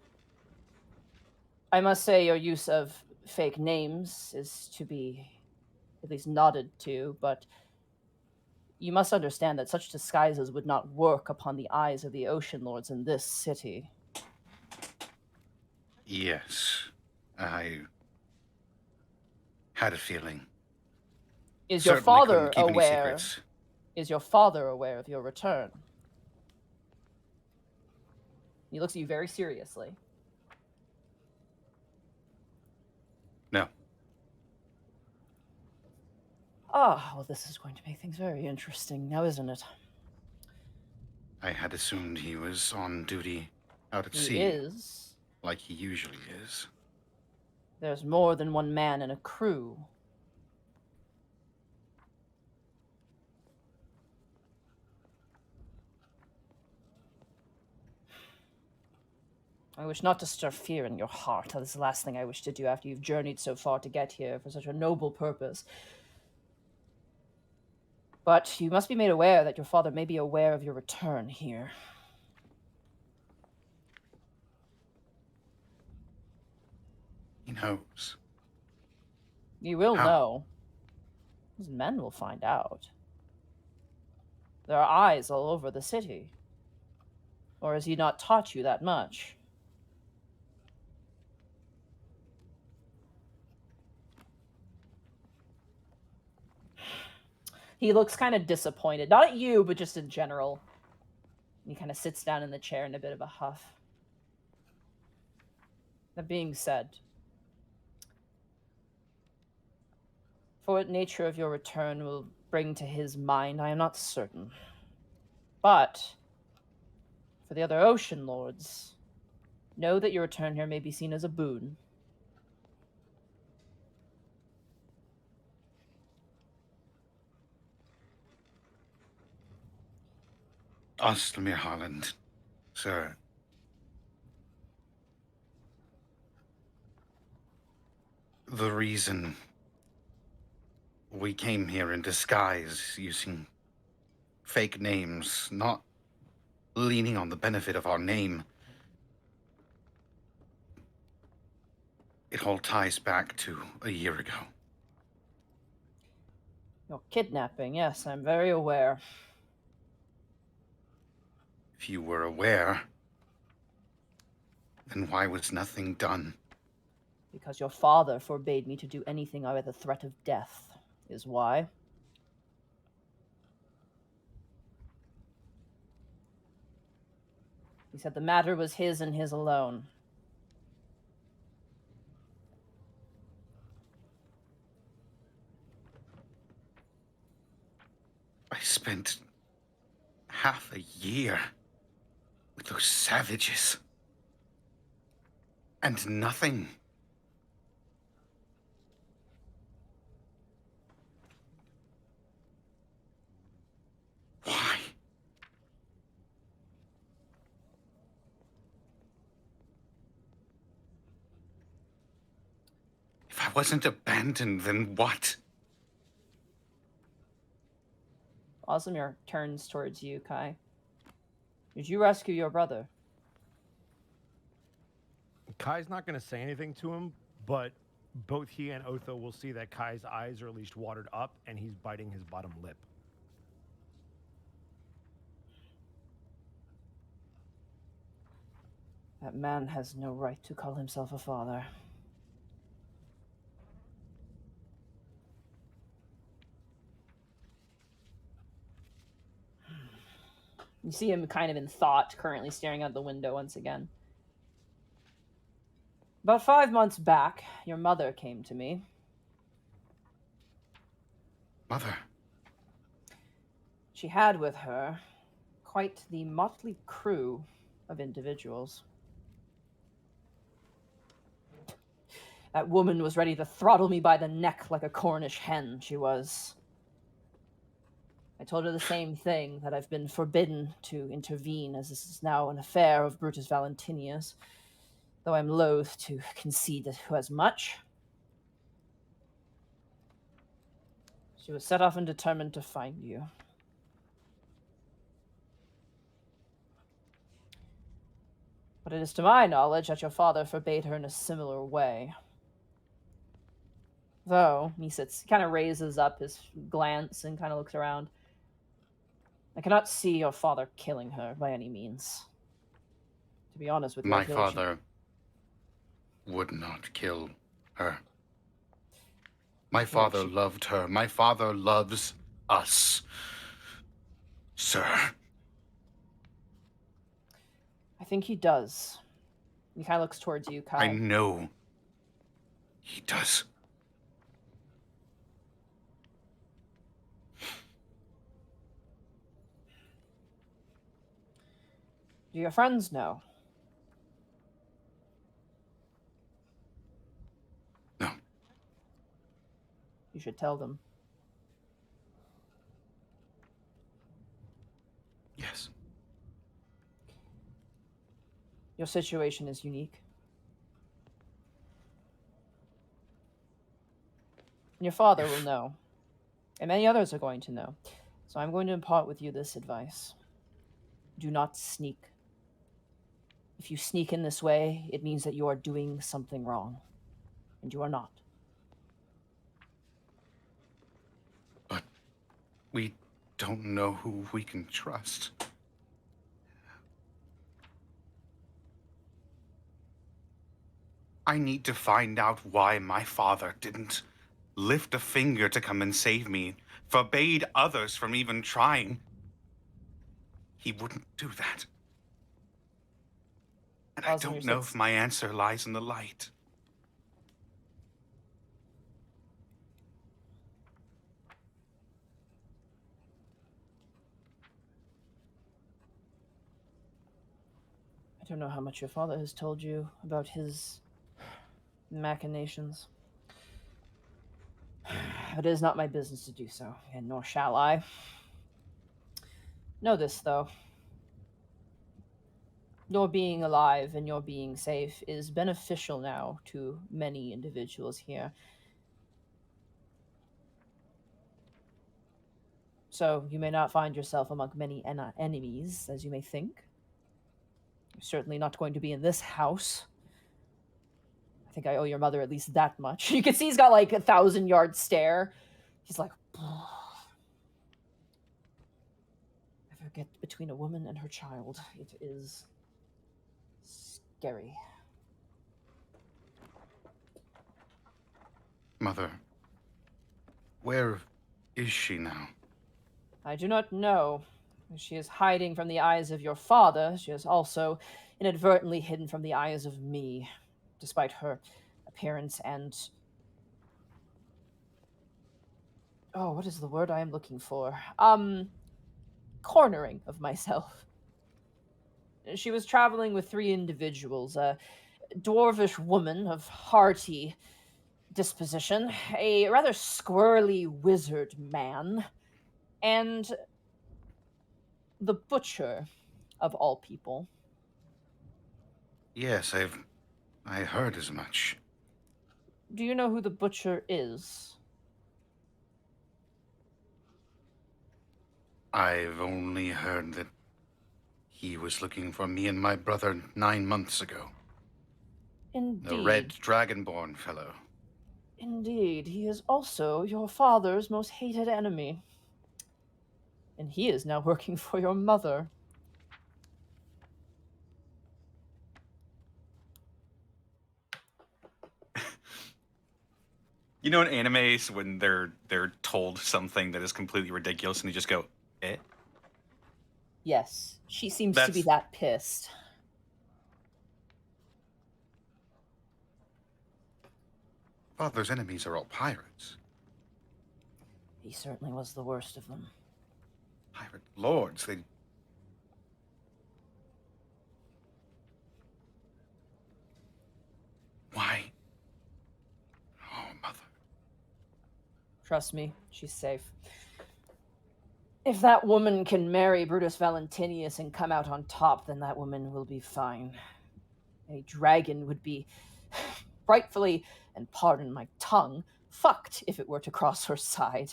"I must say your use of fake names is to be at least nodded to, but you must understand that such disguises would not work upon the eyes of the Ocean Lords in this city." Yes, I had a feeling. Is your Certainly father couldn't keep any aware? secrets. Is your father aware of your return? He looks at you very seriously. No. Ah, well, this is going to make things very interesting now, isn't it? I had assumed he was on duty out at He sea, is. like he usually is. There's more than one man in a crew. I wish not to stir fear in your heart. That is the last thing I wish to do after you've journeyed so far to get here for such a noble purpose. But you must be made aware that your father may be aware of your return here. He knows. You will How? know. His men will find out. There are eyes all over the city. Or has he not taught you that much? He looks kind of disappointed. Not at you, but just in general. He kind of sits down in the chair in a bit of a huff. That being said, for what nature of your return will bring to his mind, I am not certain. But for the other Ocean Lords, know that your return here may be seen as a boon. Ostamir Holland, sir. The reason we came here in disguise, using fake names, not leaning on the benefit of our name, it all ties back to a year ago. Your kidnapping, yes, I'm very aware. If you were aware, then why was nothing done? Because your father forbade me to do anything under the threat of death, is why. He said the matter was his and his alone. I spent half a year with those savages. And nothing. Why? If I wasn't abandoned, then what? Osimir turns towards you, Kai. Did you rescue your brother? Kai's not going to say anything to him, but both he and Otho will see that Kai's eyes are at least watered up, and he's biting his bottom lip. That man has no right to call himself a father. You see him kind of in thought, currently staring out the window once again. About 5 months back, your mother came to me. Mother. She had with her quite the motley crew of individuals. That woman was ready to throttle me by the neck like a Cornish hen, she was. I told her the same thing, that I've been forbidden to intervene, as this is now an affair of Brutus Valentinius, though I'm loath to concede as much. She was set off and determined to find you. But it is to my knowledge that your father forbade her in a similar way. Though, he kind of raises up his glance and kind of looks around. I cannot see your father killing her by any means. To be honest with you, My father would not kill her. My father loved her. My father loves us, sir. I think he does. He kind of looks towards you, Kai. I know he does. Do your friends know? No. You should tell them. Yes. Your situation is unique. And your father will know. And many others are going to know. So I'm going to impart with you this advice. Do not sneak. If you sneak in this way, it means that you are doing something wrong. And you are not. But we don't know who we can trust. I need to find out why my father didn't lift a finger to come and save me, forbade others from even trying. He wouldn't do that. And I don't know if my answer lies in the light. I don't know how much your father has told you about his machinations. It is not my business to do so, and nor shall I. Know this, though. Your being alive and your being safe is beneficial now to many individuals here. So you may not find yourself among many enemies, as you may think. You're certainly not going to be in this house. I think I owe your mother at least that much. You can see he's got like 1,000-yard stare. He's like, never get between a woman and her child. It is scary. Mother, where is she now? I do not know. She is hiding from the eyes of your father. She is also inadvertently hidden from the eyes of me, despite her appearance and... Oh, what is the word I am looking for? Cornering of myself. She was traveling with 3 individuals, a dwarvish woman of hearty disposition, a rather squirrely wizard man, and the butcher of all people. Yes, I heard as much. Do you know who the butcher is? I've only heard that he was looking for me and my brother 9 months ago. Indeed. The red dragonborn fellow. Indeed, he is also your father's most hated enemy. And he is now working for your mother. You know in animes when they're told something that is completely ridiculous and they just go, eh? Yes, she seems to be that pissed. Father's enemies are all pirates. He certainly was the worst of them. Pirate lords, they... Why? Oh, Mother. Trust me, she's safe. If that woman can marry Brutus Valentinius and come out on top, then that woman will be fine. A dragon would be rightfully, and pardon my tongue, fucked if it were to cross her side.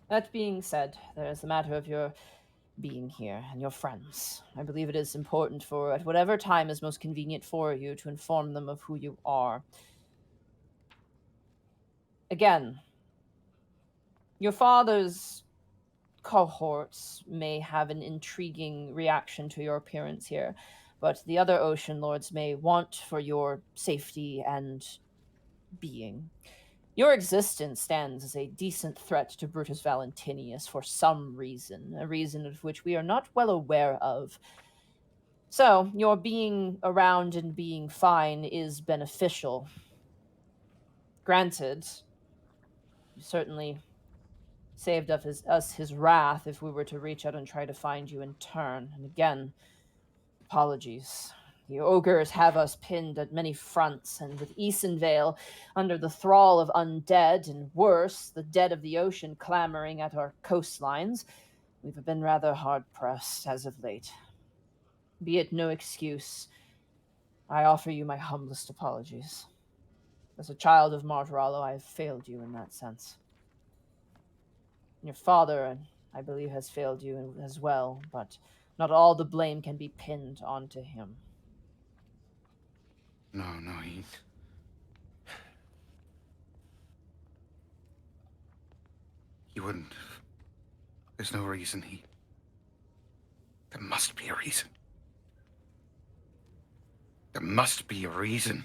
That being said, there is the matter of your being here and your friends. I believe it is important for, at whatever time is most convenient for you, to inform them of who you are. Again, your father's cohorts may have an intriguing reaction to your appearance here, but the other Ocean Lords may want for your safety and being. Your existence stands as a decent threat to Brutus Valentinius for some reason, a reason of which we are not well aware of. So, your being around and being fine is beneficial. Granted, you certainly saved us his wrath if we were to reach out and try to find you in turn. And again, apologies. The ogres have us pinned at many fronts, and with Easonvale under the thrall of undead, and worse, the dead of the ocean clamoring at our coastlines, we've been rather hard-pressed as of late. Be it no excuse, I offer you my humblest apologies. As a child of Martorallo, I have failed you in that sense. Your father, I believe, has failed you as well, but not all the blame can be pinned onto him. No, he wouldn't. There's no reason There must be a reason. There must be a reason.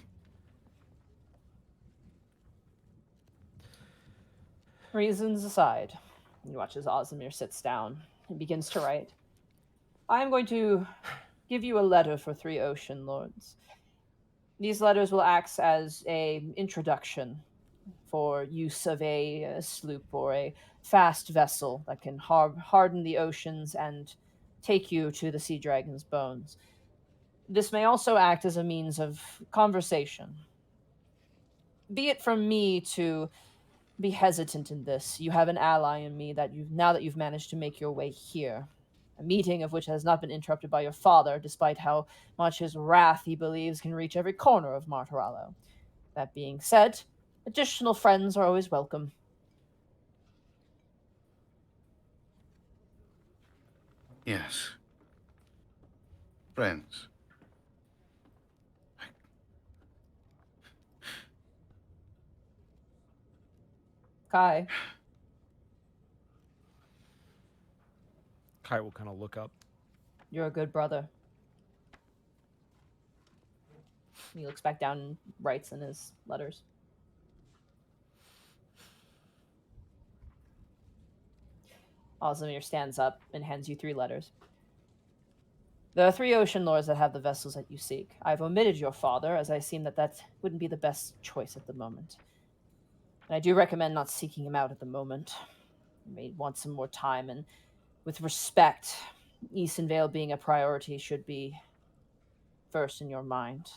Reasons aside, you watch as Ozimir sits down and begins to write. I am going to give you a letter for 3 Ocean Lords. These letters will act as an introduction for use of a sloop or a fast vessel that can harden the oceans and take you to the Sea Dragon's bones. This may also act as a means of conversation. Be it from me to be hesitant in this. You have an ally in me now that you've managed to make your way here. A meeting of which has not been interrupted by your father, despite how much his wrath he believes can reach every corner of Martorallo. That being said, additional friends are always welcome. Yes. Friends. Kai. Kai will kind of look up. You're a good brother. He looks back down and writes in his letters. Ozimir stands up and hands you 3 letters. There are 3 Ocean Lords that have the vessels that you seek. I've omitted your father, as I seem that wouldn't be the best choice at the moment. And I do recommend not seeking him out at the moment. You may want some more time, and with respect, Easonvale being a priority should be first in your mind.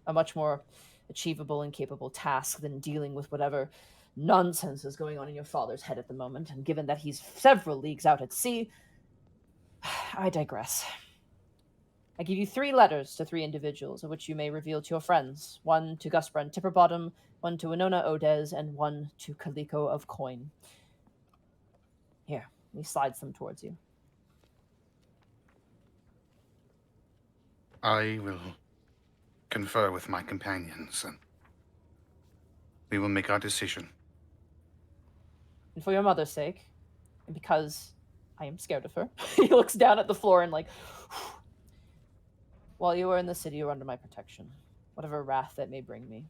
A much more achievable and capable task than dealing with whatever nonsense is going on in your father's head at the moment, and given that he's several leagues out at sea, I digress. I give you 3 letters to 3 individuals, of which you may reveal to your friends. 1 to Guspran Tipperbottom, 1 to Winona Odez, and 1 to Kaliko of Coin. Here, he slides them towards you. I will confer with my companions, and we will make our decision. And for your mother's sake, and because I am scared of her, he looks down at the floor and while you are in the city, you are under my protection, whatever wrath that may bring me.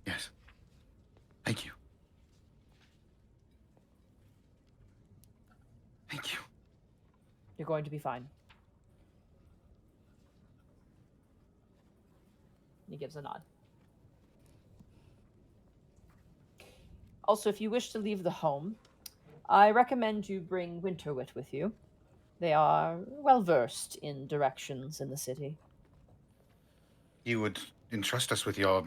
Yes. Thank you. You're going to be fine. He gives a nod. Also, if you wish to leave the home, I recommend you bring Winterwit with you. They are well versed in directions in the city. You would entrust us with your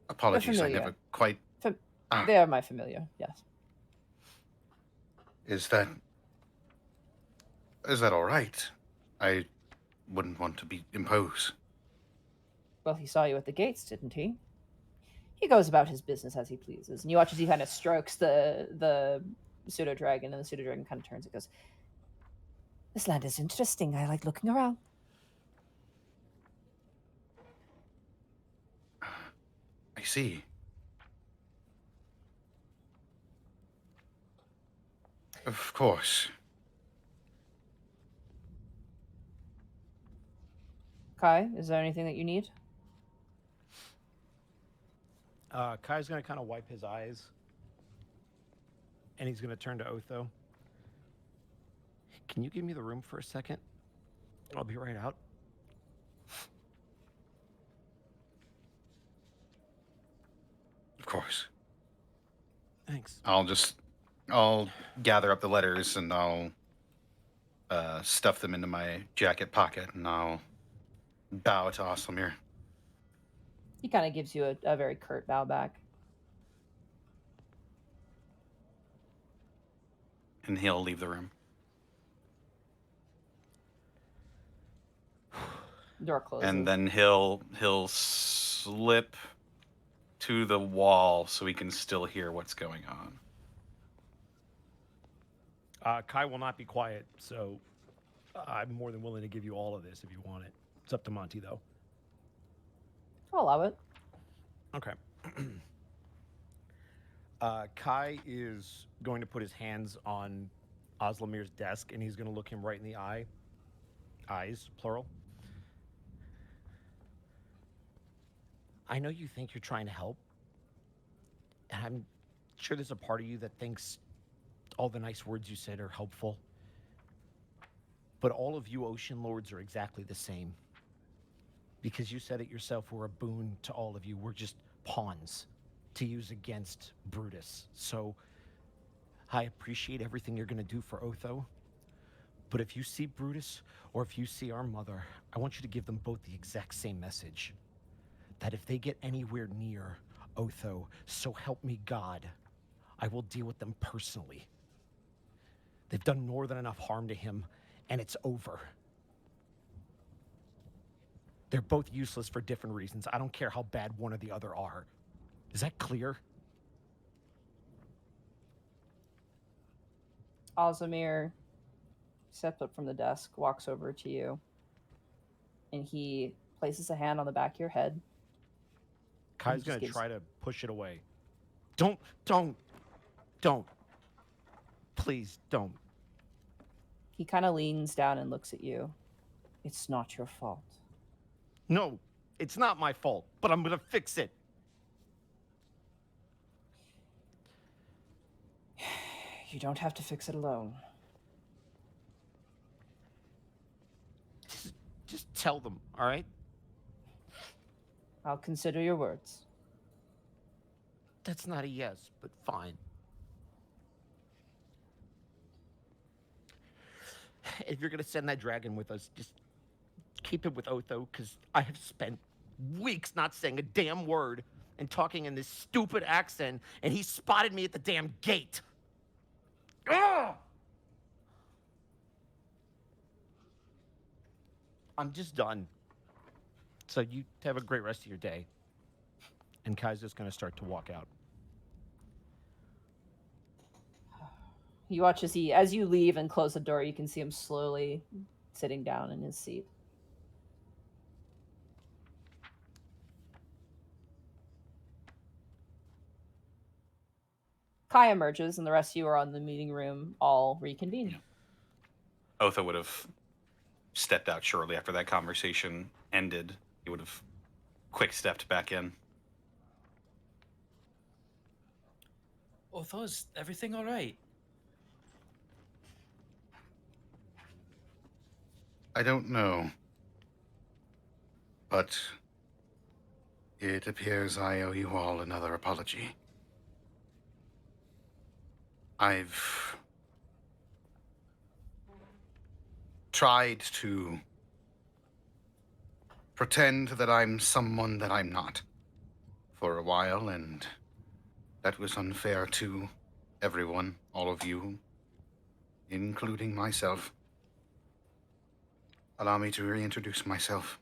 apologies. I familiar. never quite. They are my familiar. Yes. Is that all right? I wouldn't want to be imposed. Well, he saw you at the gates, didn't he? He goes about his business as he pleases. And you watch as he kind of strokes the pseudo-dragon, and the pseudo-dragon kind of turns and goes, "This land is interesting. I like looking around." I see. Of course. Kai, is there anything that you need? Kai's going to kind of wipe his eyes. And he's going to turn to Otho. Can you give me the room for a second? I'll be right out. Of course. Thanks. I'll gather up the letters and I'll stuff them into my jacket pocket and I'll bow to Aslamir. He kind of gives you a very curt bow back. And he'll leave the room. Door closes. And then he'll slip to the wall so he can still hear what's going on. Kai will not be quiet, so I'm more than willing to give you all of this if you want it. It's up to Monty, though. I'll allow it. Okay. Kai is going to put his hands on Aslamir's desk, and he's going to look him right in the eye. Eyes, plural. I know you think you're trying to help, and I'm sure there's a part of you that thinks all the nice words you said are helpful. But all of you Ocean Lords are exactly the same. Because you said it yourself, we're a boon to all of you. We're just pawns to use against Brutus. So I appreciate everything you're going to do for Otho. But if you see Brutus or if you see our mother, I want you to give them both the exact same message. That if they get anywhere near Otho, so help me God, I will deal with them personally. They've done more than enough harm to him, and it's over. They're both useless for different reasons. I don't care how bad one or the other are. Is that clear? Ozamir steps up from the desk, walks over to you, and he places a hand on the back of your head. Kai's going to try to push it away. Don't. Please, don't. He kind of leans down and looks at you. It's not your fault. No, it's not my fault, but I'm going to fix it. You don't have to fix it alone. Just tell them, all right? I'll consider your words. That's not a yes, but fine. If you're going to send that dragon with us, just keep it with Otho, because I have spent weeks not saying a damn word and talking in this stupid accent, and he spotted me at the damn gate. Ugh! I'm just done. So you have a great rest of your day. And Kai's just going to start to walk out. You watch as you leave and close the door, you can see him slowly sitting down in his seat. Kai emerges, and the rest of you are on the meeting room, all reconvened. Yeah. Otho would have stepped out shortly after that conversation ended. He would have quick stepped back in. Otho, is everything all right? I don't know. But it appears I owe you all another apology. I've tried to pretend that I'm someone that I'm not for a while, and that was unfair to everyone, all of you, including myself. Allow me to reintroduce myself.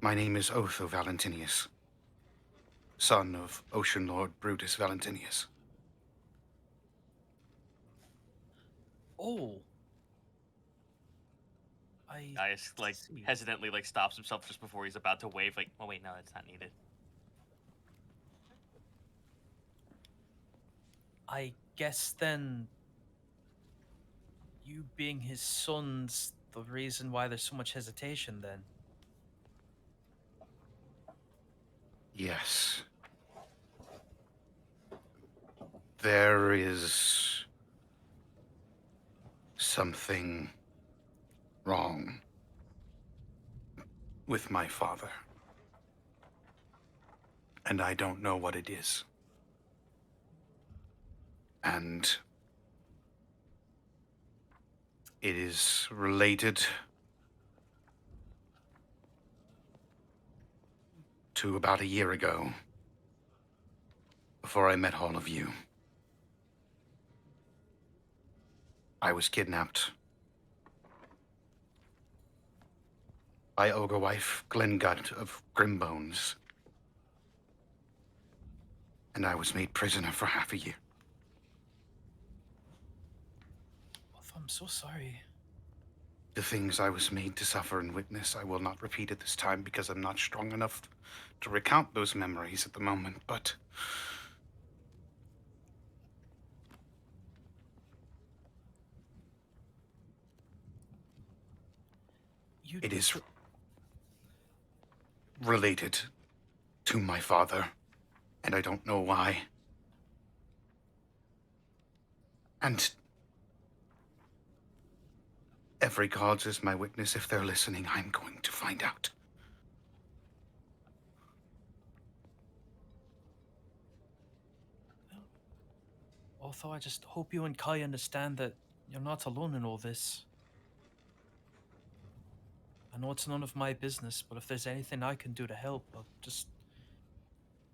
My name is Otho Valentinius, son of Ocean Lord Brutus Valentinius. Oh. Gaius like see. hesitantly like stops himself just before he's about to wave. Like, oh wait, no, that's not needed. I guess then you being his son's the reason why there's so much hesitation then. Yes. There is something wrong with my father. And I don't know what it is. And it is related to about a year ago, before I met all of you. I was kidnapped by ogre wife Glengut of Grimbones, and I was made prisoner for half a year. I'm so sorry. The things I was made to suffer and witness, I will not repeat at this time because I'm not strong enough to recount those memories at the moment, but it is related to my father, and I don't know why. And every god is my witness. If they're listening, I'm going to find out. Although I just hope you and Kai understand that you're not alone in all this. I know it's none of my business, but if there's anything I can do to help, I'll just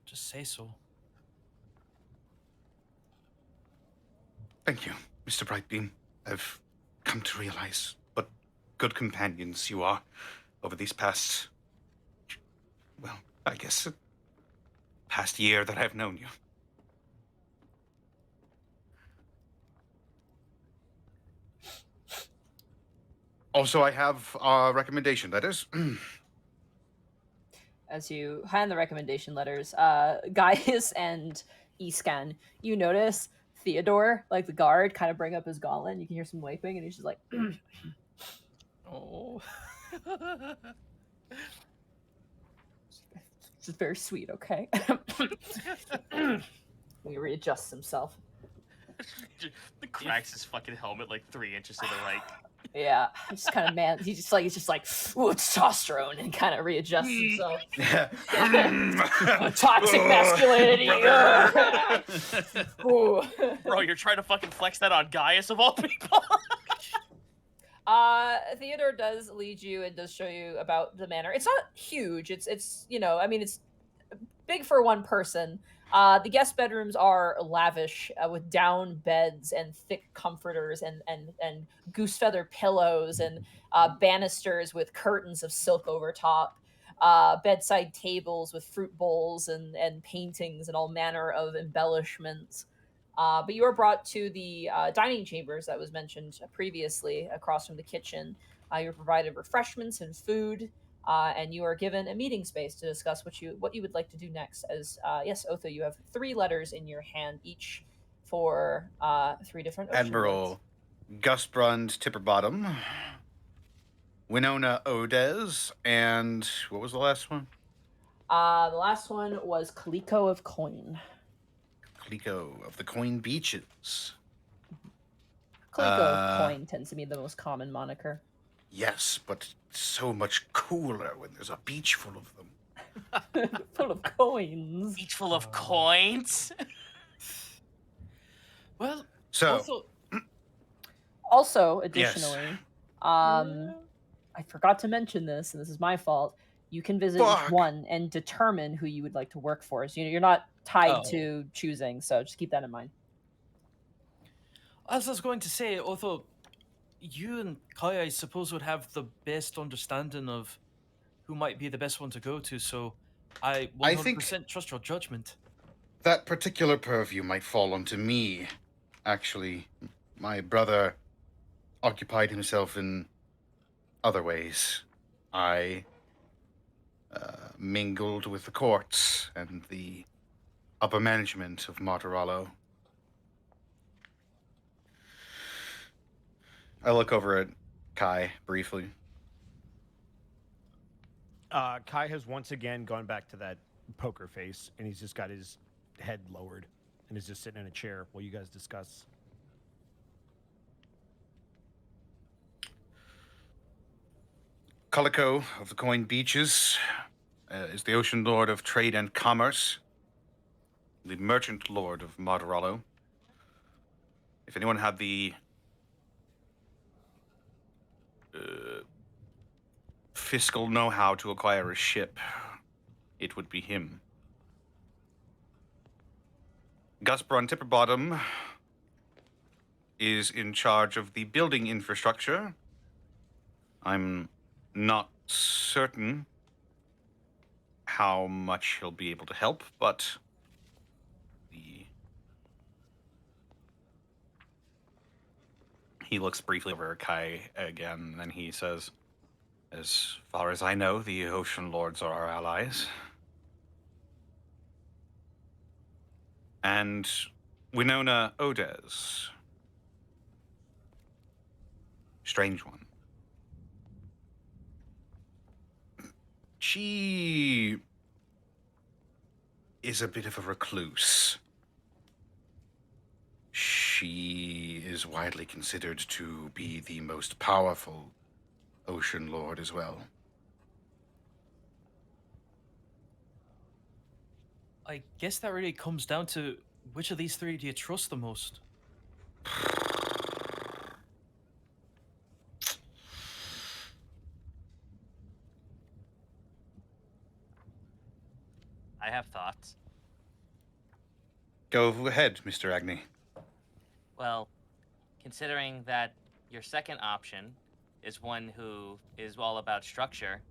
say so. Thank you, Mr. Brightbeam. I've come to realize what good companions you are over these past, well, I guess, past year that I've known you. Also, I have recommendation letters. As you hand the recommendation letters, Gaius and Escan, you notice Theodore, like the guard, kind of bring up his gauntlet. And you can hear some wiping, and he's just like, Oh. it's just very sweet, okay? He readjusts himself. The cracks his fucking helmet like 3 inches to the right. Yeah, just kind of man. He's just like ooh, testosterone, and kind of readjusts himself. Toxic masculinity. Ooh. Bro, you're trying to fucking flex that on Gaius of all people. Theodore does lead you and does show you about the manor. It's not huge. It's you know, I mean, it's big for one person. The guest bedrooms are lavish with down beds and thick comforters and goose feather pillows and banisters with curtains of silk over top. Bedside tables with fruit bowls and paintings and all manner of embellishments. But you are brought to the dining chambers that was mentioned previously across from the kitchen. You're provided refreshments and food. And you are given a meeting space to discuss what you would like to do next. As yes, Otho, you have 3 letters in your hand, each for 3 different ocean Admiral Gusbrand Tipperbottom, Winona Odez, and what was the last one? The last one was Kaliko of Coin. Kaliko of the Coin Beaches. Clinko Coin tends to be the most common moniker. Yes, but so much cooler when there's a beach full of them. Full of coins. Beach full of coins. Well, So, Also, yes. additionally, I forgot to mention this, and this is my fault. You can visit each Fuck. one and determine who you would like to work for. So you're not tied Oh. to choosing. So just keep that in mind. as I was going to say, although you and Kai, I suppose, would have the best understanding of who might be the best one to go to, so I 100% trust your judgment. That particular purview might fall onto me. Actually, my brother occupied himself in other ways. I mingled with the courts and the upper management of Martirallo. I look over at Kai briefly. Kai has once again gone back to that poker face, and he's just got his head lowered and is just sitting in a chair while you guys discuss. Calico of the Coin Beaches is the Ocean Lord of Trade and Commerce, the Merchant Lord of Martirallo. If anyone had the fiscal know-how to acquire a ship, it would be him. Gusbron Tipperbottom is in charge of the building infrastructure. I'm not certain how much he'll be able to help, but he looks briefly over at Kai again, and then he says, "As far as I know, the Ocean Lords are our allies. And Winona Odez. Strange one. She is a bit of a recluse. She is widely considered to be the most powerful Ocean Lord as well." I guess that really comes down to which of these three do you trust the most? I have thoughts. Go ahead, Mr. Agni. Well, considering that your second option is one who is all about structure,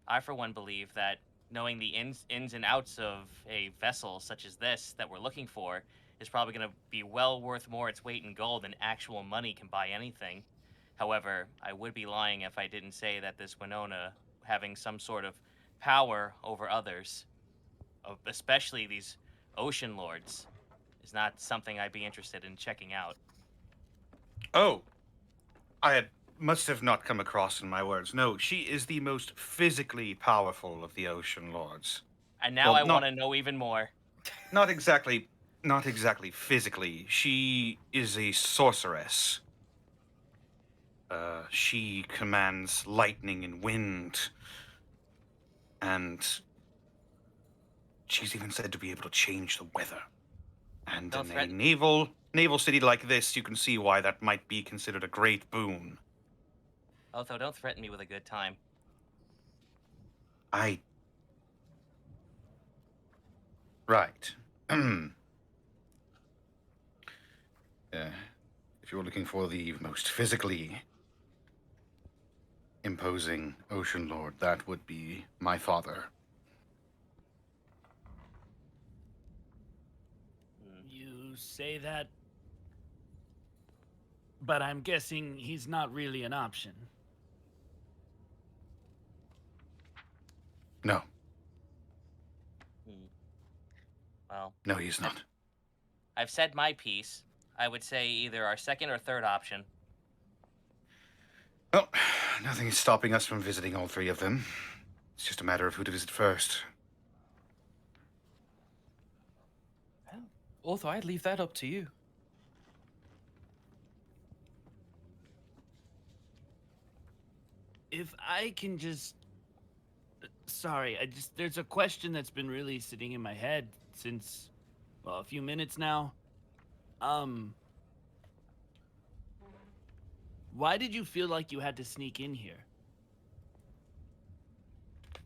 I for one believe that knowing the ins and outs of a vessel such as this that we're looking for is probably going to be well worth more its weight in gold than actual money can buy anything. However, I would be lying if I didn't say that this Winona having some sort of power over others, especially these ocean lords, is not something I'd be interested in checking out. Oh, must have not come across in my words. No, she is the most physically powerful of the Ocean Lords. And now Well, I want to know even more. Not exactly physically. She is a sorceress. She commands lightning and wind. And she's even said to be able to change the weather. And Don't in a threaten- naval city like this, you can see why that might be considered a great boon. Otho, don't threaten me with a good time. Right. If you're looking for the most physically imposing Ocean Lord, that would be my father. You say that, but I'm guessing he's not really an option. No, Well, no, he's not. I've said my piece. I would say either our second or third option. Well, nothing is stopping us from visiting all three of them. It's just a matter of who to visit first. Although I'd leave that up to you. if I can just... Sorry, there's a question that's been really sitting in my head since, well, a few minutes now. Why did you feel like you had to sneak in here?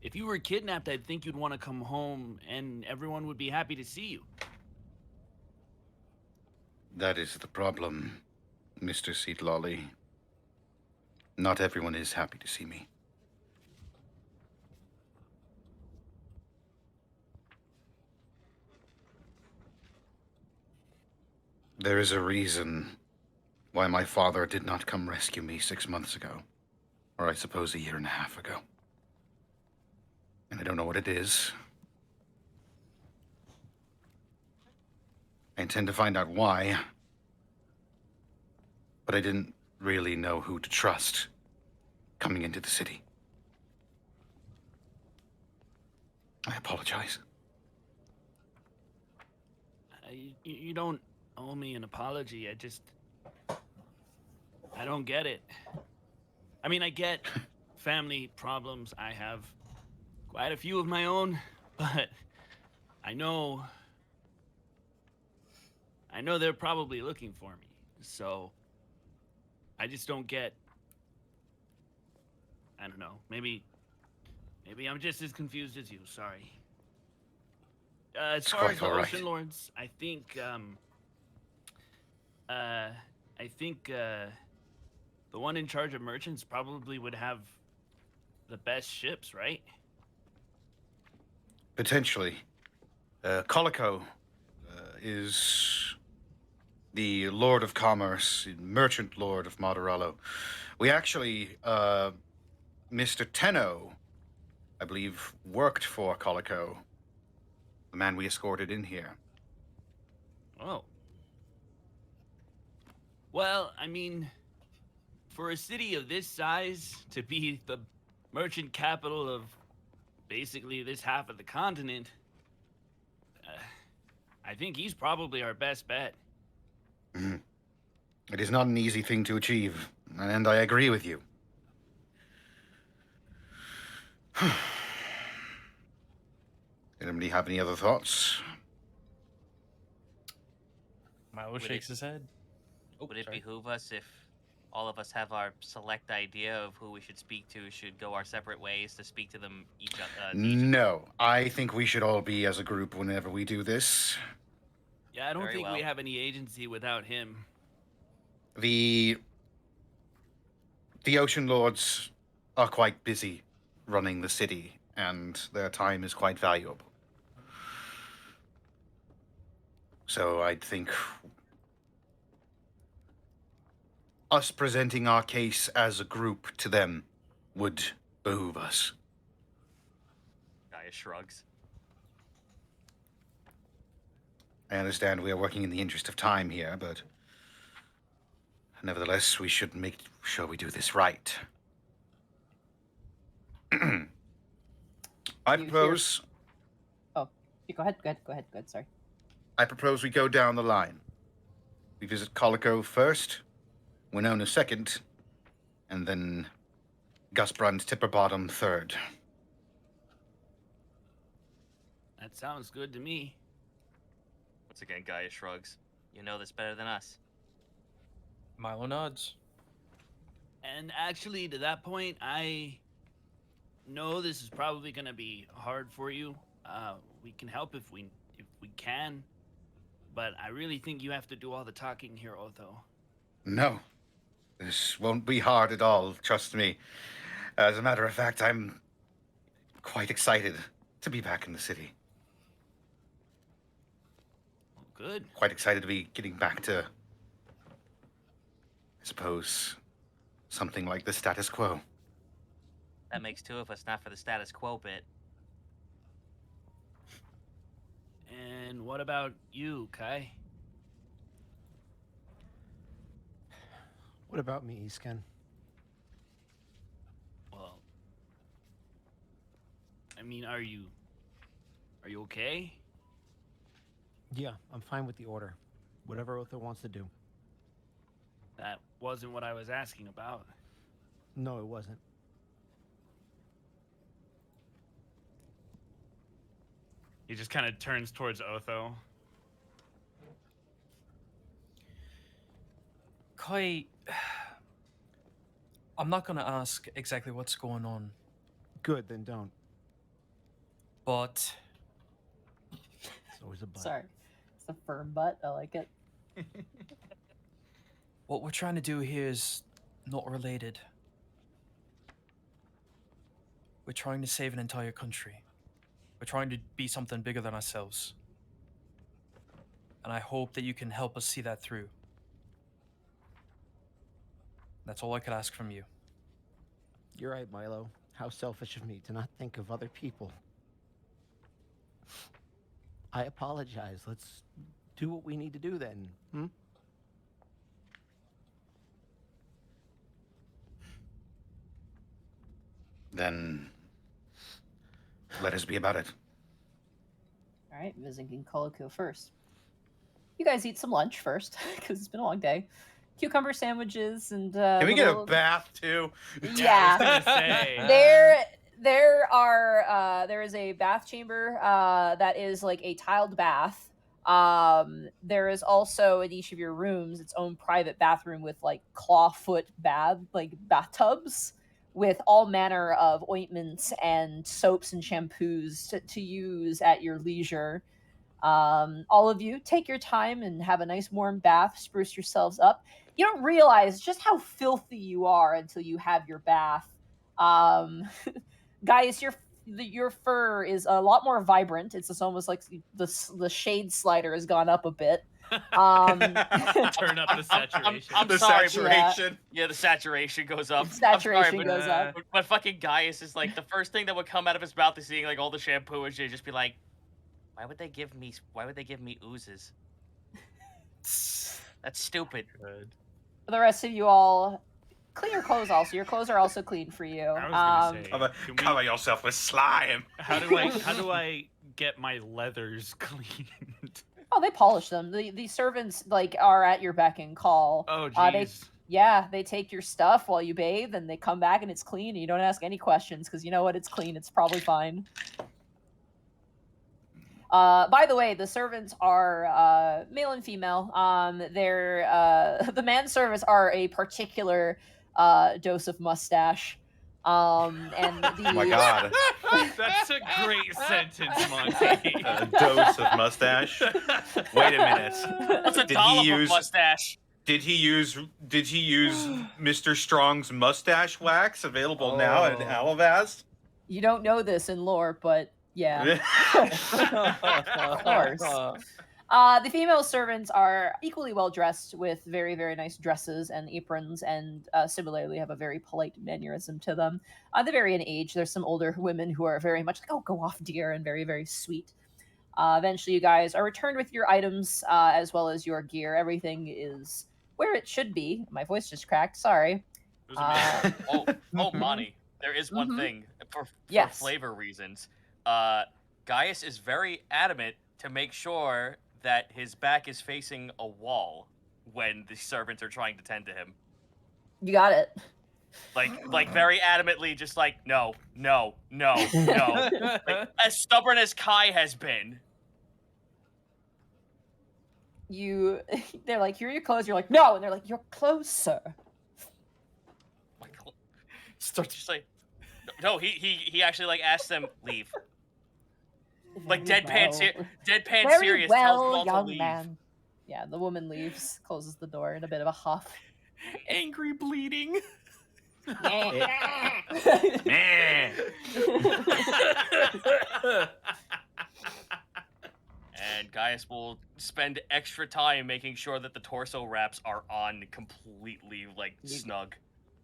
If you were kidnapped, I'd think you'd want to come home and everyone would be happy to see you. That is the problem, Mr. Seatlolly. Not everyone is happy to see me. There is a reason why my father did not come rescue me 6 months ago, or I suppose a year and a half ago. And I don't know what it is. I intend to find out why, but I didn't really know who to trust coming into the city. I apologize. You don't owe me an apology. I don't get it. I mean, I get family problems. I have quite a few of my own, but I know they're probably looking for me. So I just don't get... I don't know. Maybe I'm just as confused as you. Sorry. As far as the Ocean Lords, I think the one in charge of merchants probably would have the best ships, right? Potentially. Colico is the Lord of Commerce, Merchant Lord of Moderallo. We actually, Mr. Tenno, I believe, worked for Colico, the man we escorted in here. Oh. Well, I mean, for a city of this size to be the merchant capital of basically this half of the continent, I think he's probably our best bet. Mm-hmm. It is not an easy thing to achieve, and I agree with you. Anybody have any other thoughts? Milo shakes his head. Would it behoove us if all of us have our select idea of who we should speak to, should go our separate ways to speak to them each other? No, I think we should all be as a group whenever we do this. Yeah, I don't Very think well. we have any agency without him. The Ocean Lords are quite busy running the city, and their time is quite valuable. So I think us presenting our case as a group to them would behoove us. Gaia shrugs. I understand we are working in the interest of time here, but nevertheless, we should make sure we do this right. I propose... Oh, go ahead, sorry. I propose we go down the line. We visit Colico first, Winona second, and then Gusbrand's Tipperbottom third. That sounds good to me. Once again, Gaia shrugs. You know this better than us. Milo nods. And actually, to that point, I know this is probably going to be hard for you. We can help if we can, but I really think you have to do all the talking here, Otho. No, this won't be hard at all, trust me. As a matter of fact, I'm quite excited to be back in the city. Well, good. Quite excited to be getting back to, I suppose, something like the status quo. That makes two of us, not for the status quo bit. And what about you, Kai? What about me, Isken? Well, I mean, are you okay? Yeah, I'm fine with the order. Whatever Otho wants to do. That wasn't what I was asking about. No, it wasn't. He just kind of turns towards Otho. Kai, I'm not gonna ask exactly what's going on, Good, then don't. but It's always a but. Sorry. It's a firm butt. I like it. what we're trying to do here is not related. We're trying to save an entire country. We're trying to be something bigger than ourselves. And I hope that you can help us see that through. That's all I could ask from you. You're right, Milo. How selfish of me to not think of other people. I apologize. Let's do what we need to do then. Then let us be about it. All right, Viz and Colico first. You guys eat some lunch first, because it's been a long day. Cucumber sandwiches and Can we get a bath too? Yeah. I was gonna say. There is a bath chamber that is like a tiled bath. There is also in each of your rooms its own private bathroom with like clawfoot bathtubs with all manner of ointments and soaps and shampoos to use at your leisure. All of you take your time and have a nice warm bath, spruce yourselves up. You don't realize just how filthy you are until you have your bath. Guys, your fur is a lot more vibrant. It's just almost like the shade slider has gone up a bit. Turn up the saturation. I'm The sorry, saturation. Yeah, the saturation goes up. Saturation I'm sorry, goes up. But fucking Gaius is like the first thing that would come out of his mouth is seeing like all the shampoo and shit, just be like, why would they give me oozes? That's stupid. Good. For the rest of you all, clean your clothes also. Your clothes are also clean for you. I was gonna say, Cover, can we- cover yourself with slime. how do I get my leathers cleaned? Oh, they polish them. The servants like are at your beck and call. Oh, They jeez. they take your stuff while you bathe, and they come back and it's clean. And you don't ask any questions because you know what? It's clean. It's probably fine. By the way, the servants are male and female. They're the man servants are a particular dose of mustache. And the Oh my god. That's a great sentence, Monty. A dose of mustache. Wait a minute. That's a Did he dollop of use- mustache. Did he use Mr. Strong's mustache wax available now at Alavast? You don't know this in lore, but yeah. Of course. The female servants are equally well dressed with very, very nice dresses and aprons, and similarly have a very polite mannerism to them. They vary in age. There's some older women who are very much like, oh, go off, dear, and very, very sweet. Eventually, you guys are returned with your items as well as your gear. Everything is where it should be. My voice just cracked. Sorry. It was amazing. Oh, Monty, there is one Mhm. thing for Yes. flavor reasons. Gaius is very adamant to make sure that his back is facing a wall when the servants are trying to tend to him. You got it. Like very adamantly, just like no. Like, as stubborn as Kai has been. They're like, here are your clothes. You're like, no, and they're like, your clothes, sir. Start just like, no. He actually like asks them leave. Like Very deadpan Very serious. Tells them well, all to young leave. man. Yeah, the woman leaves, closes the door in a bit of a huff. Angry bleeding. Man. And Gaius will spend extra time making sure that the torso wraps are on completely like snug.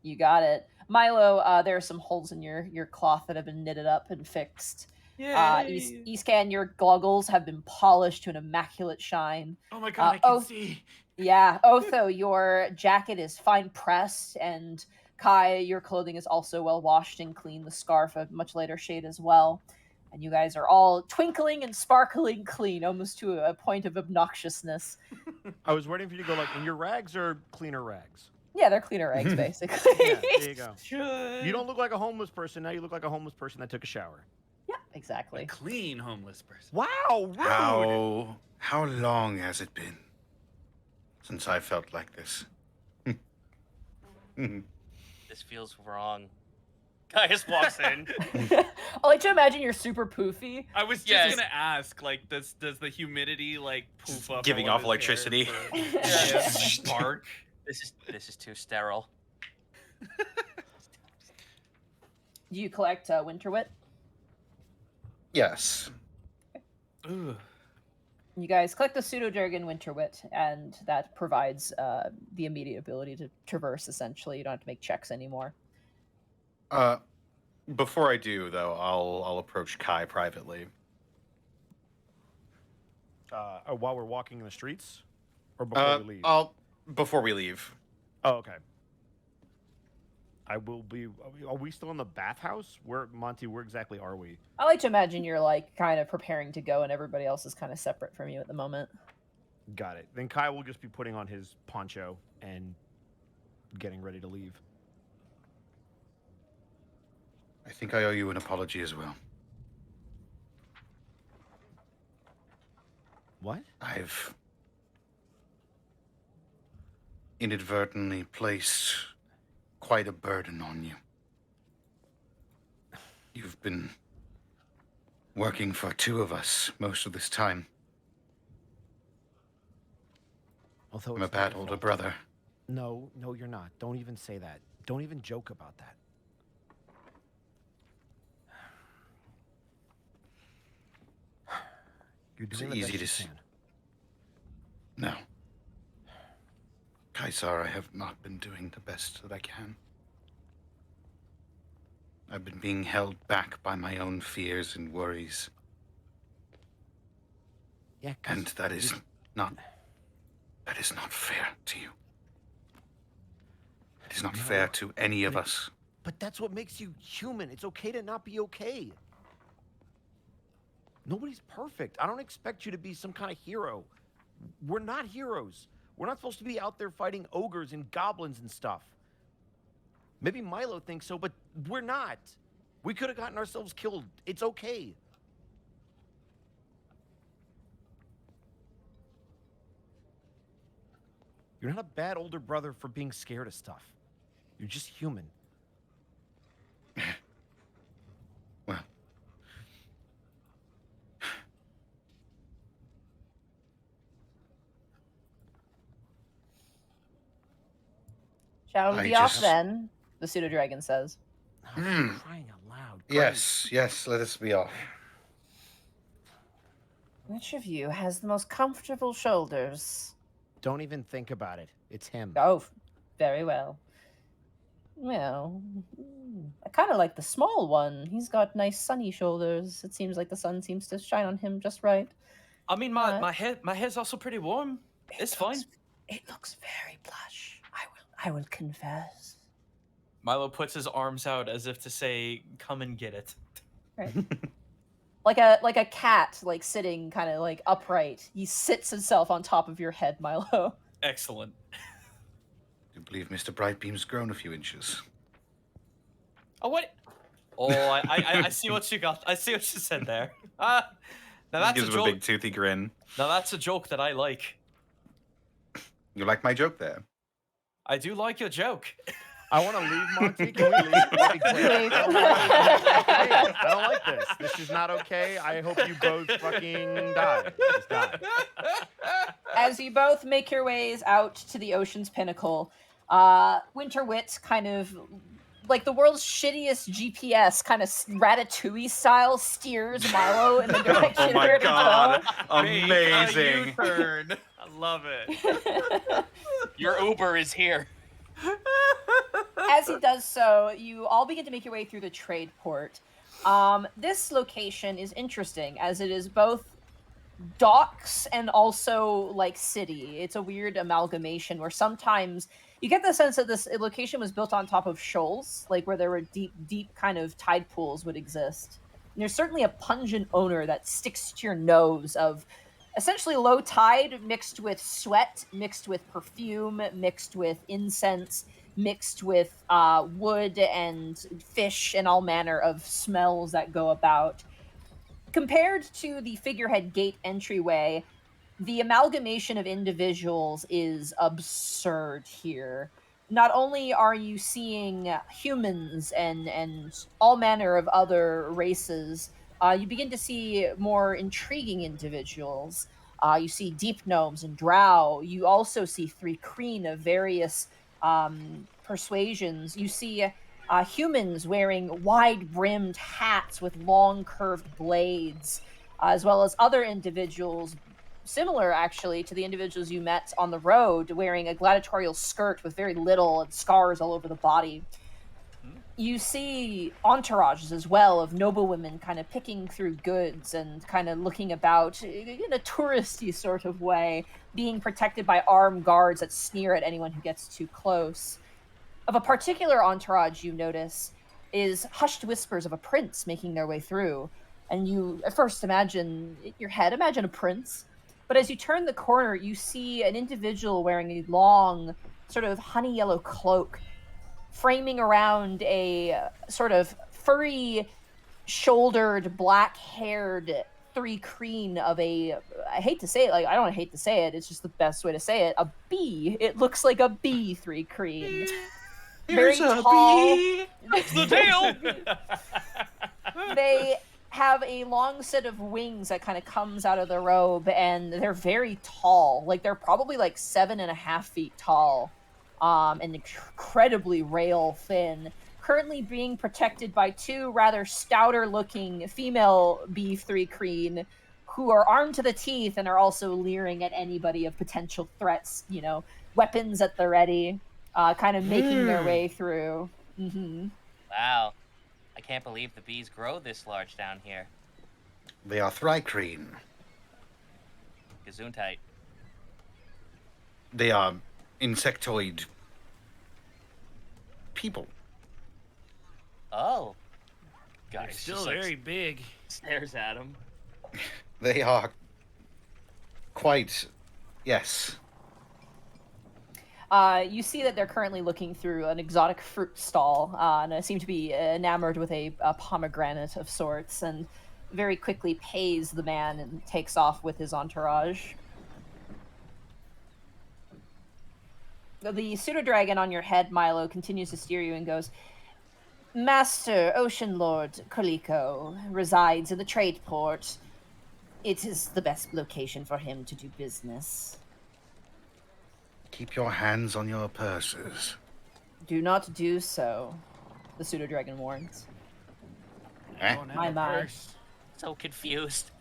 You got it. Milo, there are some holes in your cloth that have been knitted up and fixed. Escan, your goggles have been polished to an immaculate shine. Oh my god, I can oh. see. Yeah, Otho, your jacket is fine pressed, and Kai, your clothing is also well washed and clean. The scarf a much lighter shade as well. And you guys are all twinkling and sparkling clean, almost to a point of obnoxiousness. I was waiting for you to go like, and your rags are cleaner rags. Yeah, they're cleaner rags, basically. Yeah, there you go. You don't look like a homeless person. Now you look like a homeless person that took a shower. Yeah, Exactly. A clean homeless person. Wow, rude. How long has it been since I felt like this? This feels wrong. Gaius walks in. I like to imagine you're super poofy. I was just Yes. gonna ask, like, does the humidity like poof up? Giving all off of his hair electricity. for- Yeah, spark. This is too sterile. Do you collect Winterwit? Yes. Ooh. You guys collect the pseudo-Durgan Winterwit, and that provides the immediate ability to traverse, essentially. You don't have to make checks anymore. Before I do, though, I'll approach Kai privately. While we're walking in the streets? Or before we leave? Before we leave. Oh, okay. I will be... Are we still in the bathhouse? Monty, where exactly are we? I like to imagine you're, like, kind of preparing to go, and everybody else is kind of separate from you at the moment. Got it. Then Kai will just be putting on his poncho and getting ready to leave. I think I owe you an apology as well. What? I've inadvertently placed quite a burden on you. You've been working for two of us most of this time. Although I'm a it's not bad your older fault. brother. No, you're not. Don't even say that. Don't even joke about that. You're It's doing the easy best to you see. can. No. Kaisar, I have not been doing the best that I can. I've been being held back by my own fears and worries. Yeah, 'cause And that is not fair to you. It is not fair to any of us. But that's what makes you human. It's okay to not be okay. Nobody's perfect. I don't expect you to be some kind of hero. We're not heroes. We're not supposed to be out there fighting ogres and goblins and stuff. Maybe Milo thinks so, but we're not. We could have gotten ourselves killed. It's okay. You're not a bad older brother for being scared of stuff. You're just human. Well, Shall we I be off just- then? The pseudo-dragon says. Oh, for crying out loud. Great. yes, let us be off. Which of you has the most comfortable shoulders? Don't even think about it. It's him. Oh, very well. Well, I kind of like the small one. He's got nice sunny shoulders. It seems like the sun seems to shine on him just right. I mean, What? my hair's also pretty warm. It's fine. It looks very plush. I will confess. Milo puts his arms out as if to say, "Come and get it." Right. like a cat, like sitting kind of like upright. He sits himself on top of your head, Milo. Excellent. I believe Mr. Brightbeam's grown a few inches. Oh, what? Oh, I see what you got. I see what you said there. Now that's Gives a him a joke. big toothy grin. Now that's a joke that I like. You like my joke there? I do like your joke. I want to leave, Monty. Can we leave? Let me clear. Leave. I don't like this. This is not okay. I hope you both fucking die. Just die. As you both make your ways out to the ocean's pinnacle, Winterwit kind of like the world's shittiest GPS, kind of Ratatouille style, steers Milo in the direction Oh my where to god. go. Amazing. U-turn. I love it. Your Uber is here. As he does so, you all begin to make your way through the trade port. This location is interesting as it is both docks and also like city. It's a weird amalgamation where sometimes you get the sense that this location was built on top of shoals, like where there were deep kind of tide pools would exist. And there's certainly a pungent odor that sticks to your nose of essentially low tide mixed with sweat, mixed with perfume, mixed with incense, mixed with wood and fish and all manner of smells that go about. compared to the Figurehead Gate entryway, the amalgamation of individuals is absurd here. Not only are you seeing humans and all manner of other races, you begin to see more intriguing individuals. You see deep gnomes and drow. You also see three kreen of various persuasions. You see humans wearing wide-brimmed hats with long curved blades, as well as other individuals similar actually to the individuals you met on the road, wearing a gladiatorial skirt with very little and scars all over the body. You see entourages as well of noblewomen kind of picking through goods and kind of looking about in a touristy sort of way, being protected by armed guards that sneer at anyone who gets too close. Of a particular entourage you notice is hushed whispers of a prince making their way through. And you at first imagine, in your head, imagine a prince. But as you turn the corner, you see an individual wearing a long, sort of honey yellow cloak, framing around a sort of furry, shouldered, black-haired three kreen of a, I hate to say it, like, I don't hate to say it, it's just the best way to say it, a bee. It looks like a bee three kreen. Very tall. That's the deal. They have a long set of wings that kind of comes out of the robe, and they're very tall. Like, they're probably like 7.5 feet tall, and incredibly rail thin. Currently being protected by two rather stouter-looking female B3 kreen who are armed to the teeth and are also leering at anybody of potential threats, you know, weapons at the ready, kind of making their way through. Wow. I can't believe the bees grow this large down here. They are thrycreen. Gesundheit. They are insectoid people. Oh. They're Guys, still just, like, very big. stares at him. They are quite, yes. You see that they're currently looking through an exotic fruit stall, and seem to be enamored with a pomegranate of sorts, and very quickly pays the man and takes off with his entourage. The pseudo-dragon on your head, Milo, continues to steer you and goes, Master Ocean Lord Koliko resides in the trade port. It is the best location for him to do business. Keep your hands on your purses. Do not do so, the pseudo-dragon warns. Eh? Don't have My a mind. purse. So confused.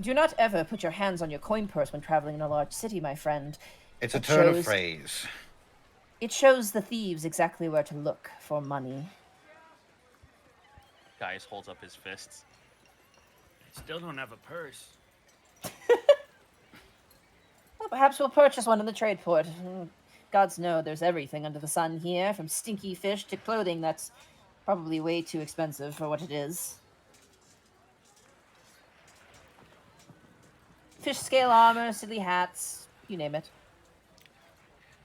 Do not ever put your hands on your coin purse when traveling in a large city, my friend. It's a It turn of shows- phrase. It shows the thieves exactly where to look for money. Gaius holds up his fists. Still don't have a purse. Well, perhaps we'll purchase one in the trade port. Gods know there's everything under the sun here, from stinky fish to clothing that's probably way too expensive for what it is. Fish scale armor, silly hats, you name it.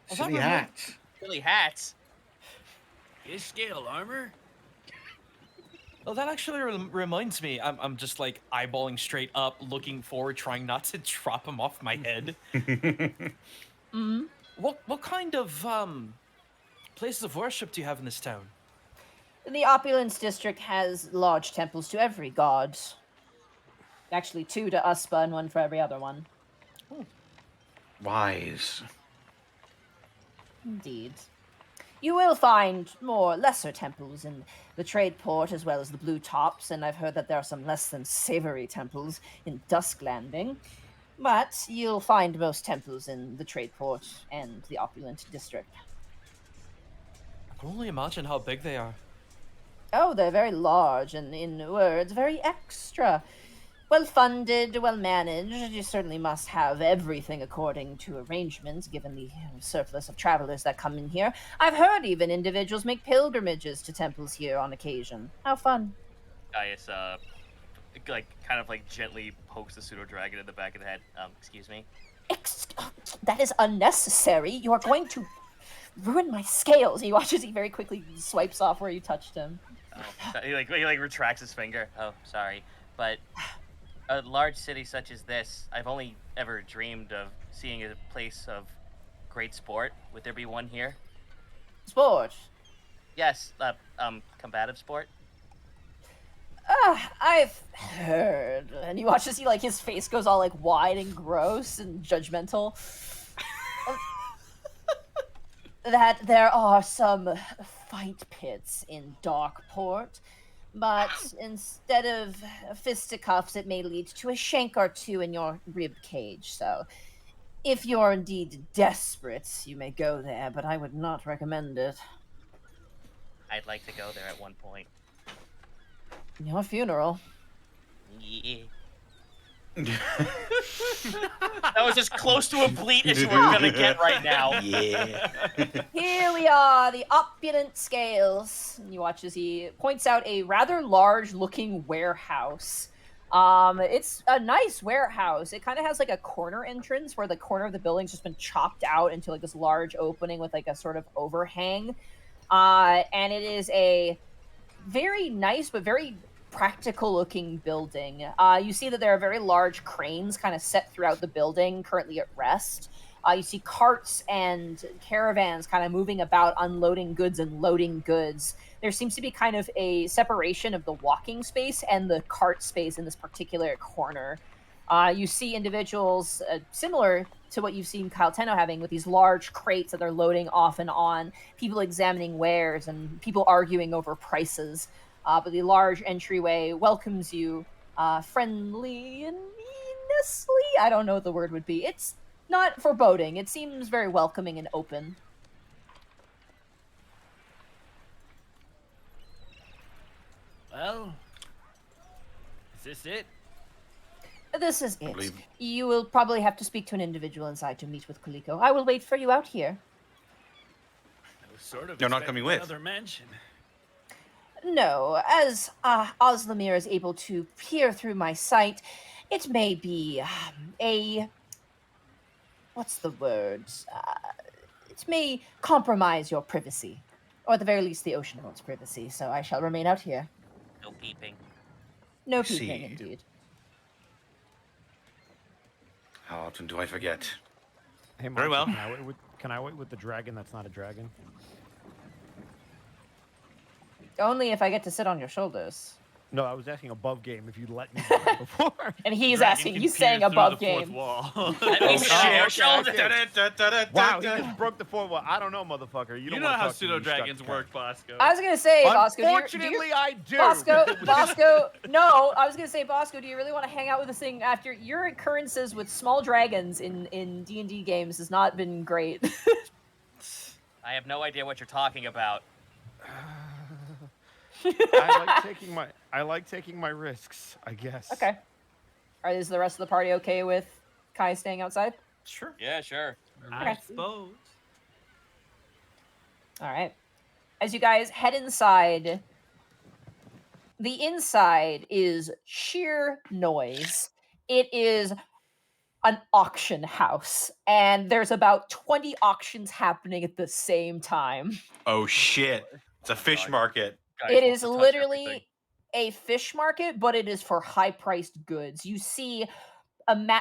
Well, that Silly remi- hats. Silly hats. Is scale armor? Well, that actually reminds me. I'm just like eyeballing straight up, looking forward, trying not to drop him off my head. Mm-hmm. What kind of places of worship do you have in this town? The Opulence District has large temples to every god. Actually, 2 to Uspa and 1 for every other one. Wise. Indeed. You will find more lesser temples in the trade port as well as the Blue Tops, and I've heard that there are some less than savory temples in Dusk Landing. But you'll find most temples in the trade port and the Opulent District. I can only imagine how big they are. Oh, they're very large, and in words, very extra. Well funded, well managed. You certainly must have everything according to arrangements, given the surplus of travelers that come in here. I've heard even individuals make pilgrimages to temples here on occasion. How fun. Gaius, kind of gently pokes the pseudo-dragon in the back of the head. Excuse me? That is unnecessary. You are going to ruin my scales. He watches, he very quickly swipes off where you touched him. Oh, he retracts his finger. Oh, sorry. but a large city such as this, I've only ever dreamed of seeing a place of great sport. Would there be one here? Sport. Yes, combative sport. I've heard. And you watch to see like his face goes all like wide and gross and judgmental. That there are some fight pits in Darkport, but instead of fisticuffs, it may lead to a shank or two in your rib cage. So, if you're indeed desperate, you may go there, but I would not recommend it. I'd like to go there at one point. Your funeral. Yeah. That was as close to a bleat as we're gonna get right now. Yeah. Here we are, the opulent scales. And you watch as he points out a rather large-looking warehouse. It's a nice warehouse. It kind of has like a corner entrance where the corner of the building's just been chopped out into like this large opening with like a sort of overhang. And it is a very nice but very practical looking building. You see that there are very large cranes kind of set throughout the building, currently at rest. You see carts and caravans kind of moving about, unloading goods and loading goods. There seems to be kind of a separation of the walking space and the cart space in this particular corner. You see individuals similar to what you've seen Kyle Tenno having with these large crates that they're loading off and on, people examining wares and people arguing over prices. But the large entryway welcomes you friendly and meanestly. I don't know what the word would be. It's not foreboding. It seems very welcoming and open. Well, is this it? This is I it. believe- You will probably have to speak to an individual inside to meet with Kaliko. I will wait for you out here. I was sort of You're not expecting coming with? another mention. No, as Oslamir is able to peer through my sight, it may be a... What's the word? It may compromise your privacy. Or at the very least, the ocean world's privacy, so I shall remain out here. No peeping. No See. peeping, indeed. How often do I forget? Hey, Very Monty, well. Can I wait with the dragon that's not a dragon? Only if I get to sit on your shoulders. No, I was asking above game if you'd let me do it before. And he's Dragon asking, can he's peer saying through above the fourth game. wall. Let me sit on your okay, shoulder. okay. Wow, he just broke the fourth wall. I don't know, motherfucker. You You don't know wanna how talk to me, pseudo you stuck dragons cunt. work, Bosco. I was gonna say, Bosco, Unfortunately, I do. Bosco, no, I was gonna say, Bosco, do you really want to hang out with this thing after your occurrences with small dragons in D&D games has not been great? I have no idea what you're talking about. I like taking my risks, I guess. Okay. Is the rest of the party okay with Kai staying outside? Sure. Yeah, sure. I Okay. suppose. All right. As you guys head inside, the inside is sheer noise. It is an auction house, and there's about 20 auctions happening at the same time. Oh shit! It's a fish market. Guys It want is to touch literally everything. a fish market, but it is for high-priced goods. You see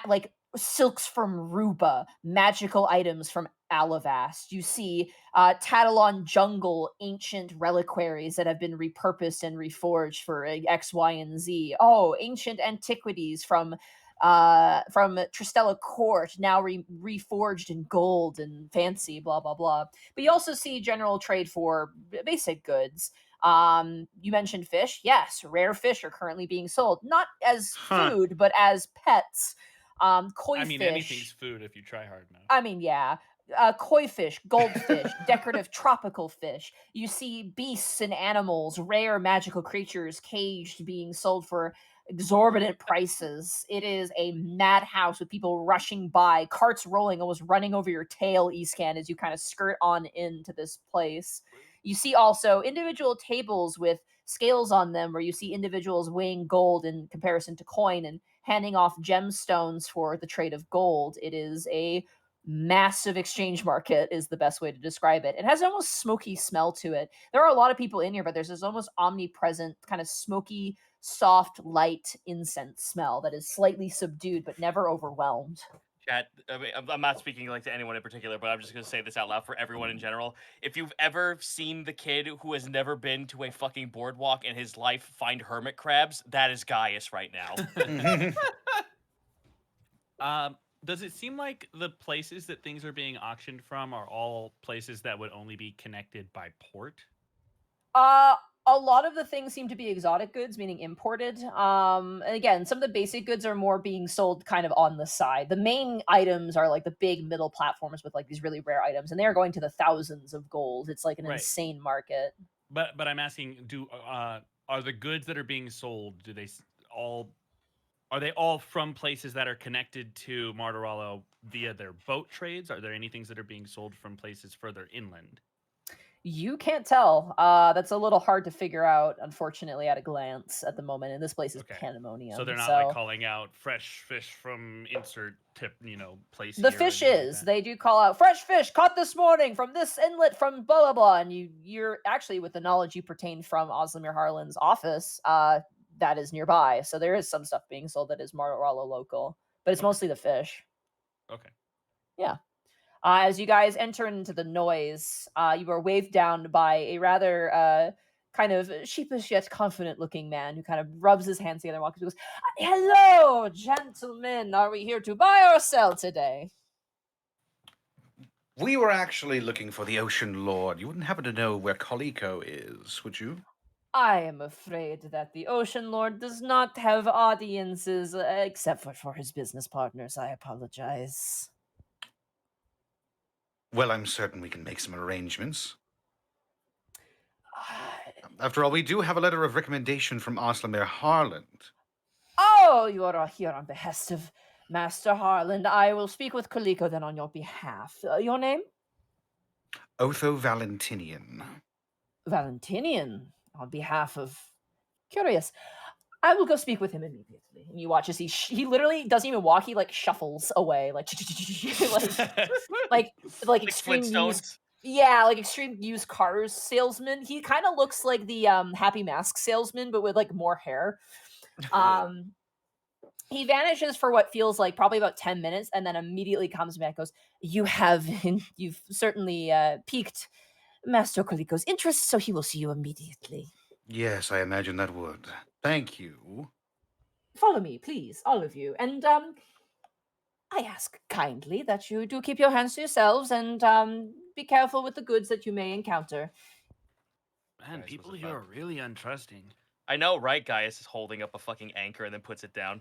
like silks from Ruba, magical items from Alavast. You see Tatalon jungle ancient reliquaries that have been repurposed and reforged for X, Y, and Z. Oh, ancient antiquities from Tristella Court, now reforged in gold and fancy, blah blah blah. But you also see general trade for basic goods. You mentioned fish. Yes, rare fish are currently being sold, not as food, but as pets. Koi I mean, fish. anything's food if you try hard enough. I mean, yeah. Koi fish, goldfish, decorative tropical fish. You see beasts and animals, rare magical creatures caged being sold for exorbitant prices. It is a madhouse with people rushing by, carts rolling, almost running over your tail, Escan, as you kind of skirt on into this place. You see also individual tables with scales on them where you see individuals weighing gold in comparison to coin and handing off gemstones for the trade of gold. It is a massive exchange market is the best way to describe it. It has almost smoky smell to it. There are a lot of people in here, but there's this almost omnipresent kind of smoky, soft, light incense smell that is slightly subdued but never overwhelmed. Chat, I mean, I'm not speaking like to anyone in particular, but I'm just gonna say this out loud for everyone in general. If you've ever seen the kid who has never been to a fucking boardwalk in his life find hermit crabs, that is Gaius right now. Does it seem like the places that things are being auctioned from are all places that would only be connected by port? A lot of the things seem to be exotic goods, meaning imported. And again, some of the basic goods are more being sold kind of on the side. The main items are like the big middle platforms with like these really rare items, and they are going to the thousands of gold. It's like an Right. insane market. But I'm asking, are the goods that are being sold, are they all from places that are connected to Martorello via their boat trades? Are there any things that are being sold from places further inland? You can't tell. That's a little hard to figure out, unfortunately, at a glance at the moment. And this place is Okay. pandemonium. So they're not like calling out fresh fish from insert tip, place. The here or fish anything like is. that? They do call out fresh fish caught this morning from this inlet from blah blah blah. And you're actually, with the knowledge you pertain from Oslimir Harlan's office, that is nearby. So there is some stuff being sold that is Martorello local, but it's mostly the fish. Okay. Yeah. As you guys enter into the noise, you are waved down by a rather kind of sheepish yet confident-looking man who kind of rubs his hands together and walks and goes, "Hello, gentlemen. Are we here to buy or sell today?" We were actually looking for the Ocean Lord. You wouldn't happen to know where Coleco is, would you? I am afraid that the Ocean Lord does not have audiences except for his business partners. I apologize. Well, I'm certain we can make some arrangements. After all, we do have a letter of recommendation from Oslimir Harland. Oh, you are here on behest of Master Harland. I will speak with Coleco then on your behalf. Your name? Otho Valentinian. Valentinian, on behalf of... Curious. I will go speak with him immediately. And you watch as he literally doesn't even walk. He like shuffles away, like like extreme Flintstones. like extreme used cars salesman. He kind of looks like the Happy Mask salesman, but with like more hair. He vanishes for what feels like probably about 10 minutes, and then immediately comes back. Goes, you've certainly piqued Master Coleco's interest, so he will see you immediately. Yes, I imagine that would. Thank you. Follow me, please, all of you. And I ask kindly that you do keep your hands to yourselves and be careful with the goods that you may encounter. Man, people here are really untrusting. I know, right? Gaius is holding up a fucking anchor and then puts it down.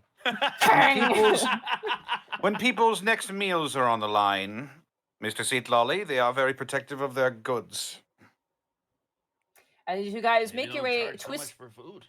When people's next meals are on the line, Mr. Seatlolly, they are very protective of their goods. As you guys Maybe make your don't way charge so much for food.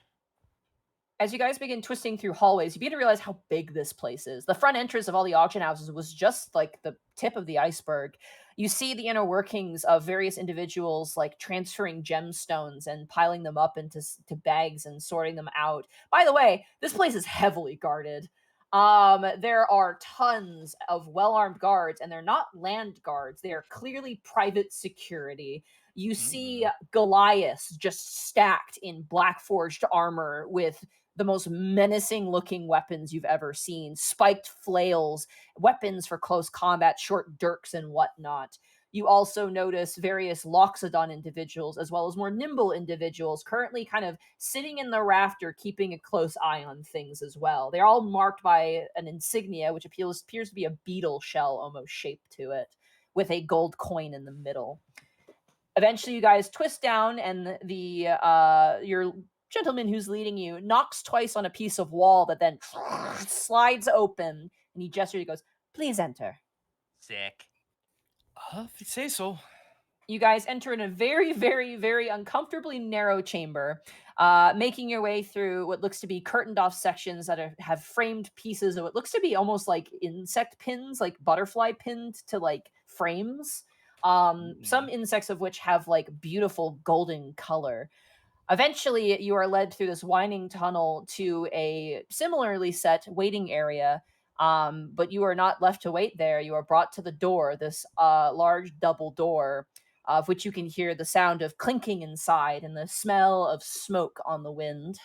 As you guys begin twisting through hallways, you begin to realize how big this place is. The front entrance of all the auction houses was just like the tip of the iceberg. You see the inner workings of various individuals like transferring gemstones and piling them up into bags and sorting them out. By the way, this place is heavily guarded. There are tons of well-armed guards, and they're not land guards. They are clearly private security. You see Goliaths just stacked in black forged armor with the most menacing looking weapons you've ever seen. Spiked flails, weapons for close combat, short dirks and whatnot. You also notice various Loxodon individuals, as well as more nimble individuals, currently kind of sitting in the rafter, keeping a close eye on things as well. They're all marked by an insignia, which appears to be a beetle shell almost shaped to it, with a gold coin in the middle. Eventually, you guys twist down, and your gentleman who's leading you knocks twice on a piece of wall that then slides open, and he gestures. He goes, "Please enter." Sick. If you say so. You guys enter in a very, very, very uncomfortably narrow chamber, making your way through what looks to be curtained off sections that have framed pieces of what looks to be almost like insect pins, like butterfly pinned to like frames. Some insects of which have like beautiful golden color. Eventually, you are led through this winding tunnel to a similarly set waiting area. But you are not left to wait there. You are brought to the door, this large double door, of which you can hear the sound of clinking inside and the smell of smoke on the wind.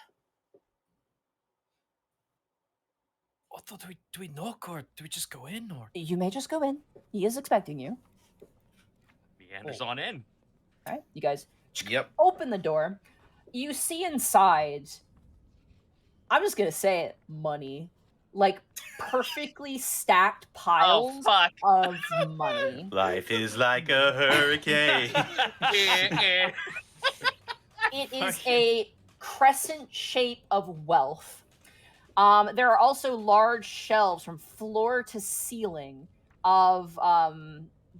Otho, do we knock or do we just go in? Or You may just go in. He is expecting you. Meanders on in. All right, you guys Yep. open the door. You see inside, I'm just going to say it, money. Like perfectly stacked Oh, piles fuck. of money. Life is like a hurricane. It is a crescent shape of wealth. There are also large shelves from floor to ceiling of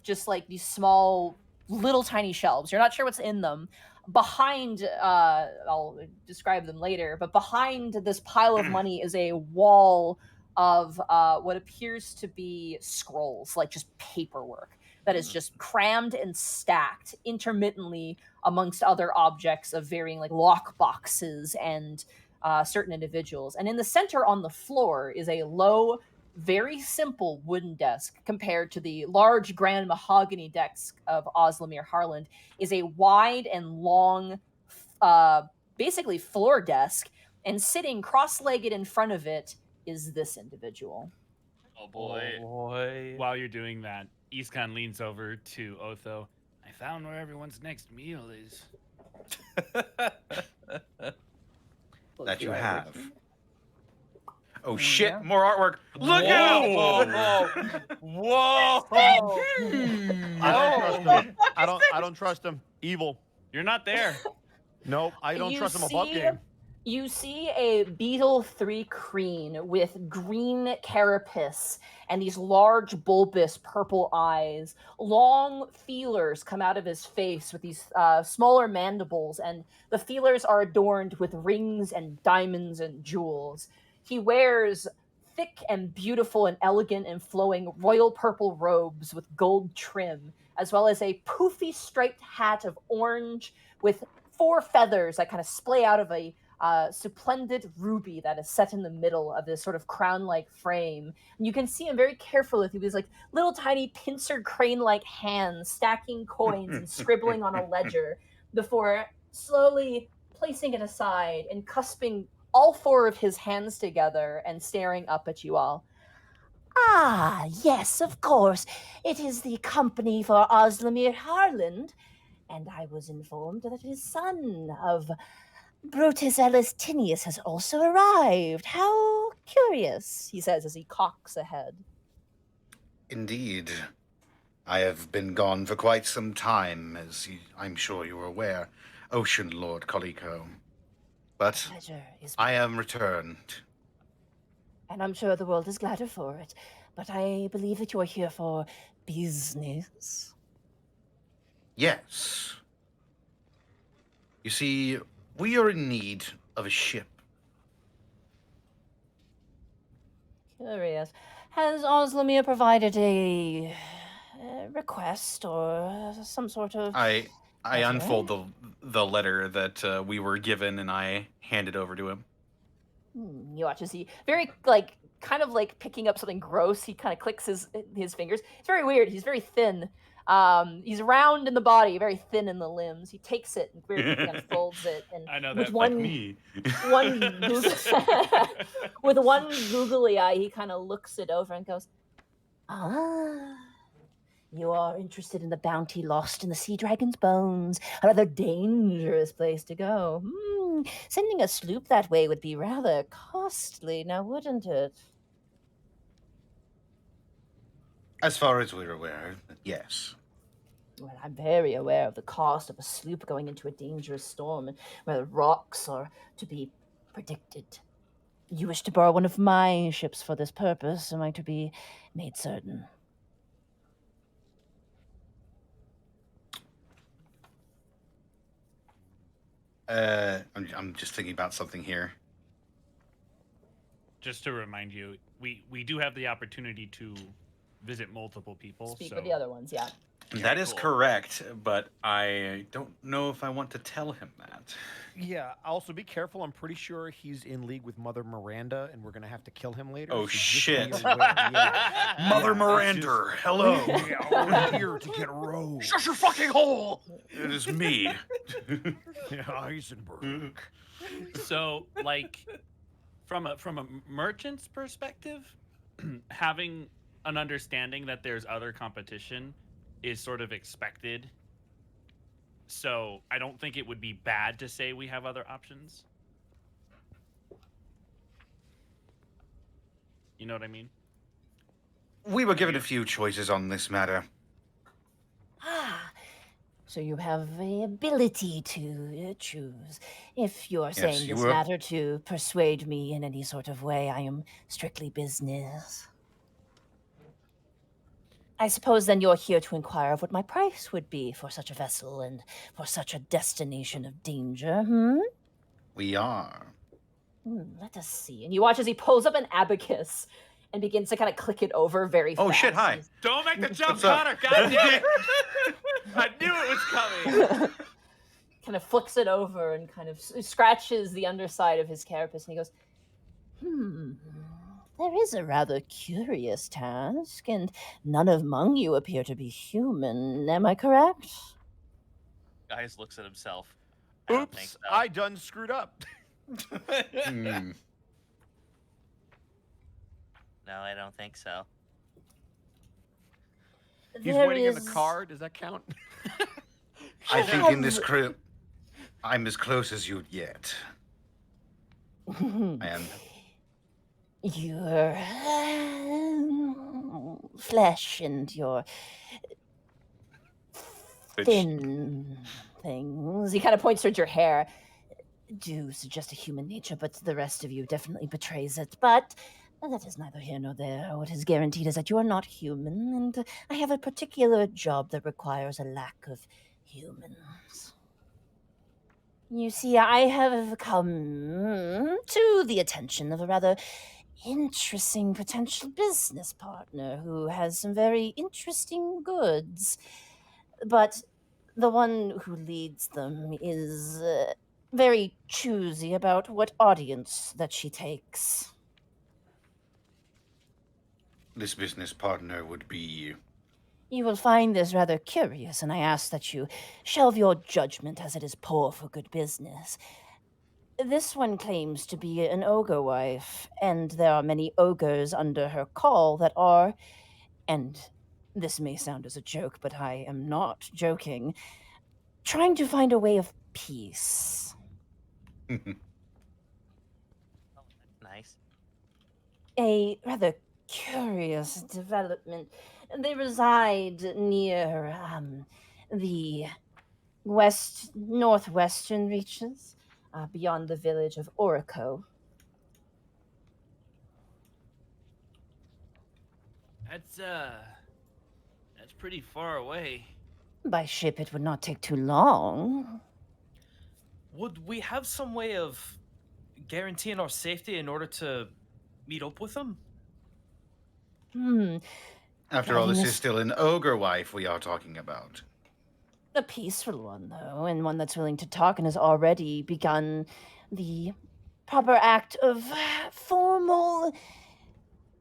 just like these small, little tiny shelves. You're not sure what's in them. Behind, I'll describe them later, but behind this pile of money is a wall of what appears to be scrolls, like just paperwork that is just crammed and stacked intermittently amongst other objects of varying like lock boxes and certain individuals. And in the center on the floor is a low, very simple wooden desk compared to the large grand mahogany desk of Oslamir Harland, is a wide and long, basically floor desk, and sitting cross-legged in front of it is this individual. Oh boy. boy. While you're doing that, Iskan leans over to Otho. I found where everyone's next meal is. That you have. Oh shit! Yeah. More artwork. Look Whoa, out! whoa, whoa! I don't trust him. Evil. You're not there. Nope, I don't You trust him above see- game. You see a Beetle 3 crane with green carapace and these large bulbous purple eyes. Long feelers come out of his face with these smaller mandibles, and the feelers are adorned with rings and diamonds and jewels. He wears thick and beautiful and elegant and flowing royal purple robes with gold trim, as well as a poofy striped hat of orange with 4 feathers that kind of splay out of a splendid ruby that is set in the middle of this sort of crown-like frame. And you can see him very carefully with these like little tiny pincer crane-like hands stacking coins and scribbling on a ledger before slowly placing it aside and cusping all 4 of his hands together and staring up at you all. Ah, yes, of course. It is the company for Oslamir Harland, and I was informed that his son of Brutus Elistinius has also arrived. How curious, he says as he cocks ahead. Indeed. I have been gone for quite some time, as I'm sure you are aware, Ocean Lord Coliko. But Pleasure is I am returned. and I'm sure the world is gladder for it. But I believe that you're here for business. Yes. You see, we are in need of a ship. Curious. Has Oslamir provided a request or some sort of... I Okay. unfold the letter that we were given, and I hand it over to him. You watch as he very like kind of like picking up something gross. He kind of clicks his fingers. It's very weird. He's very thin. He's round in the body, very thin in the limbs. He takes it and very quickly unfolds it, and I know with that. one Me. one with one googly eye, he kind of looks it over and goes, "Ah, you are interested in the bounty lost in the sea dragon's bones. A rather dangerous place to go. Sending a sloop that way would be rather costly, now wouldn't it?" As far as we're aware, yes. Well, I'm very aware of the cost of a sloop going into a dangerous storm and where the rocks are to be predicted. You wish to borrow one of my ships for this purpose, am I to be made certain? I'm just thinking about something here. Just to remind you, we do have the opportunity to visit multiple people. Speak so with the other ones, yeah. That is cool. correct, but I don't know if I want to tell him that. Yeah. Also, be careful. I'm pretty sure he's in league with Mother Miranda, and we're gonna have to kill him later. Oh, so just shit. be aware. Yeah. Mother it's Miranda, hello. Yeah, we're here to get Rose. Shut your fucking hole! It is me. Yeah, Heisenberg. So, like, from a merchant's perspective, having an understanding that there's other competition is sort of expected. So I don't think it would be bad to say we have other options. You know what I mean? We were given a few choices on this matter. Ah, so you have the ability to choose. If you're Yes, saying you this were- matter to persuade me in any sort of way, I am strictly business. I suppose then you're here to inquire of what my price would be for such a vessel and for such a destination of danger, hmm? We are. Let us see. And you watch as he pulls up an abacus and begins to kind of click it over very fast. Oh, shit, hi. Don't make the jump, What's up? Connor! God damn it! I knew it was coming! Kind of flicks it over and kind of scratches the underside of his carapace, and he goes, there is a rather curious task, and none among you appear to be human. Am I correct? Guys looks at himself. I don't think Oops, so. I done screwed up. Hmm. No, I don't think so. He's There waiting in the is- car. Does that count? I think in this have- crew, I'm as close as you'd get. And Your flesh and your which, thin things. He kind of points towards your hair. Do suggest a human nature, but the rest of you definitely betrays it. But that is neither here nor there. What is guaranteed is that you are not human, and I have a particular job that requires a lack of humans. You see, I have come to the attention of a rather interesting potential business partner who has some very interesting goods. But the one who leads them is very choosy about what audience that she takes. this business partner would be. You will find this rather curious, and I ask that you shelve your judgment as it is poor for good business. This one claims to be an ogre wife, and there are many ogres under her call that are, and this may sound as a joke, but I am not joking, trying to find a way of peace. Nice. A rather curious development. They reside near the northwestern reaches, beyond the village of Orico. That's pretty far away. By ship, it would not take too long. Would we have some way of guaranteeing our safety in order to meet up with them? After all, this Yes. is still an ogre wife we are talking about. A peaceful one, though, and one that's willing to talk and has already begun the proper act of formal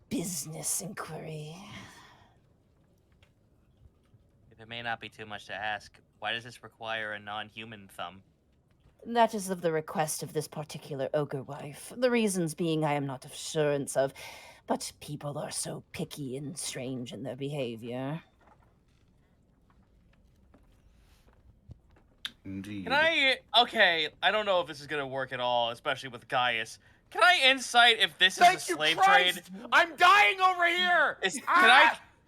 business inquiry. If it may not be too much to ask, why does this require a non-human thumb? That is of the request of this particular ogre wife. The reasons being I am not assurance of, but people are so picky and strange in their behavior. Indeed. Can I? Okay, I don't know if this is gonna work at all, especially with Gaius. Can I insight if this is a Thank you, slave Christ! trade? I'm dying over here.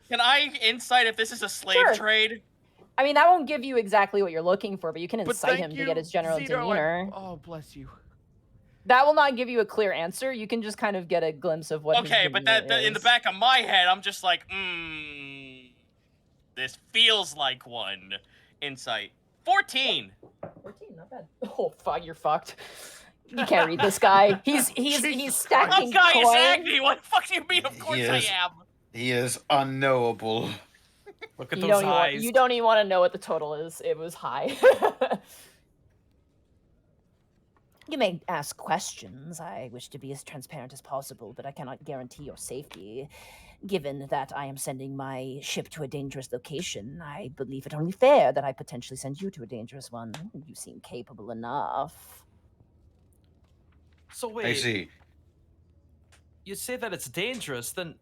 Can I insight if this is a slave Sure. trade? I mean, that won't give you exactly what you're looking for, but you can But incite thank him to you, get his general Zito, demeanor. Oh, bless you. That will not give you a clear answer. You can just kind of get a glimpse of what. his Okay, but demeanor that in the is. back of my head, I'm just like, this feels like one. Insight 14. 14, not bad. Oh fuck, you're fucked. You can't read this guy. He's I'm stacking Gaius coins. Agni. What the fuck do you mean? Of course Yes. I am. He is unknowable. Look at You those don't, eyes. you don't even want to know what the total is. It was high. You may ask questions. I wish to be as transparent as possible, but I cannot guarantee your safety. Given that I am sending my ship to a dangerous location, I believe it only fair that I potentially send you to a dangerous one. You seem capable enough. So I wait, see. you say that it's dangerous, then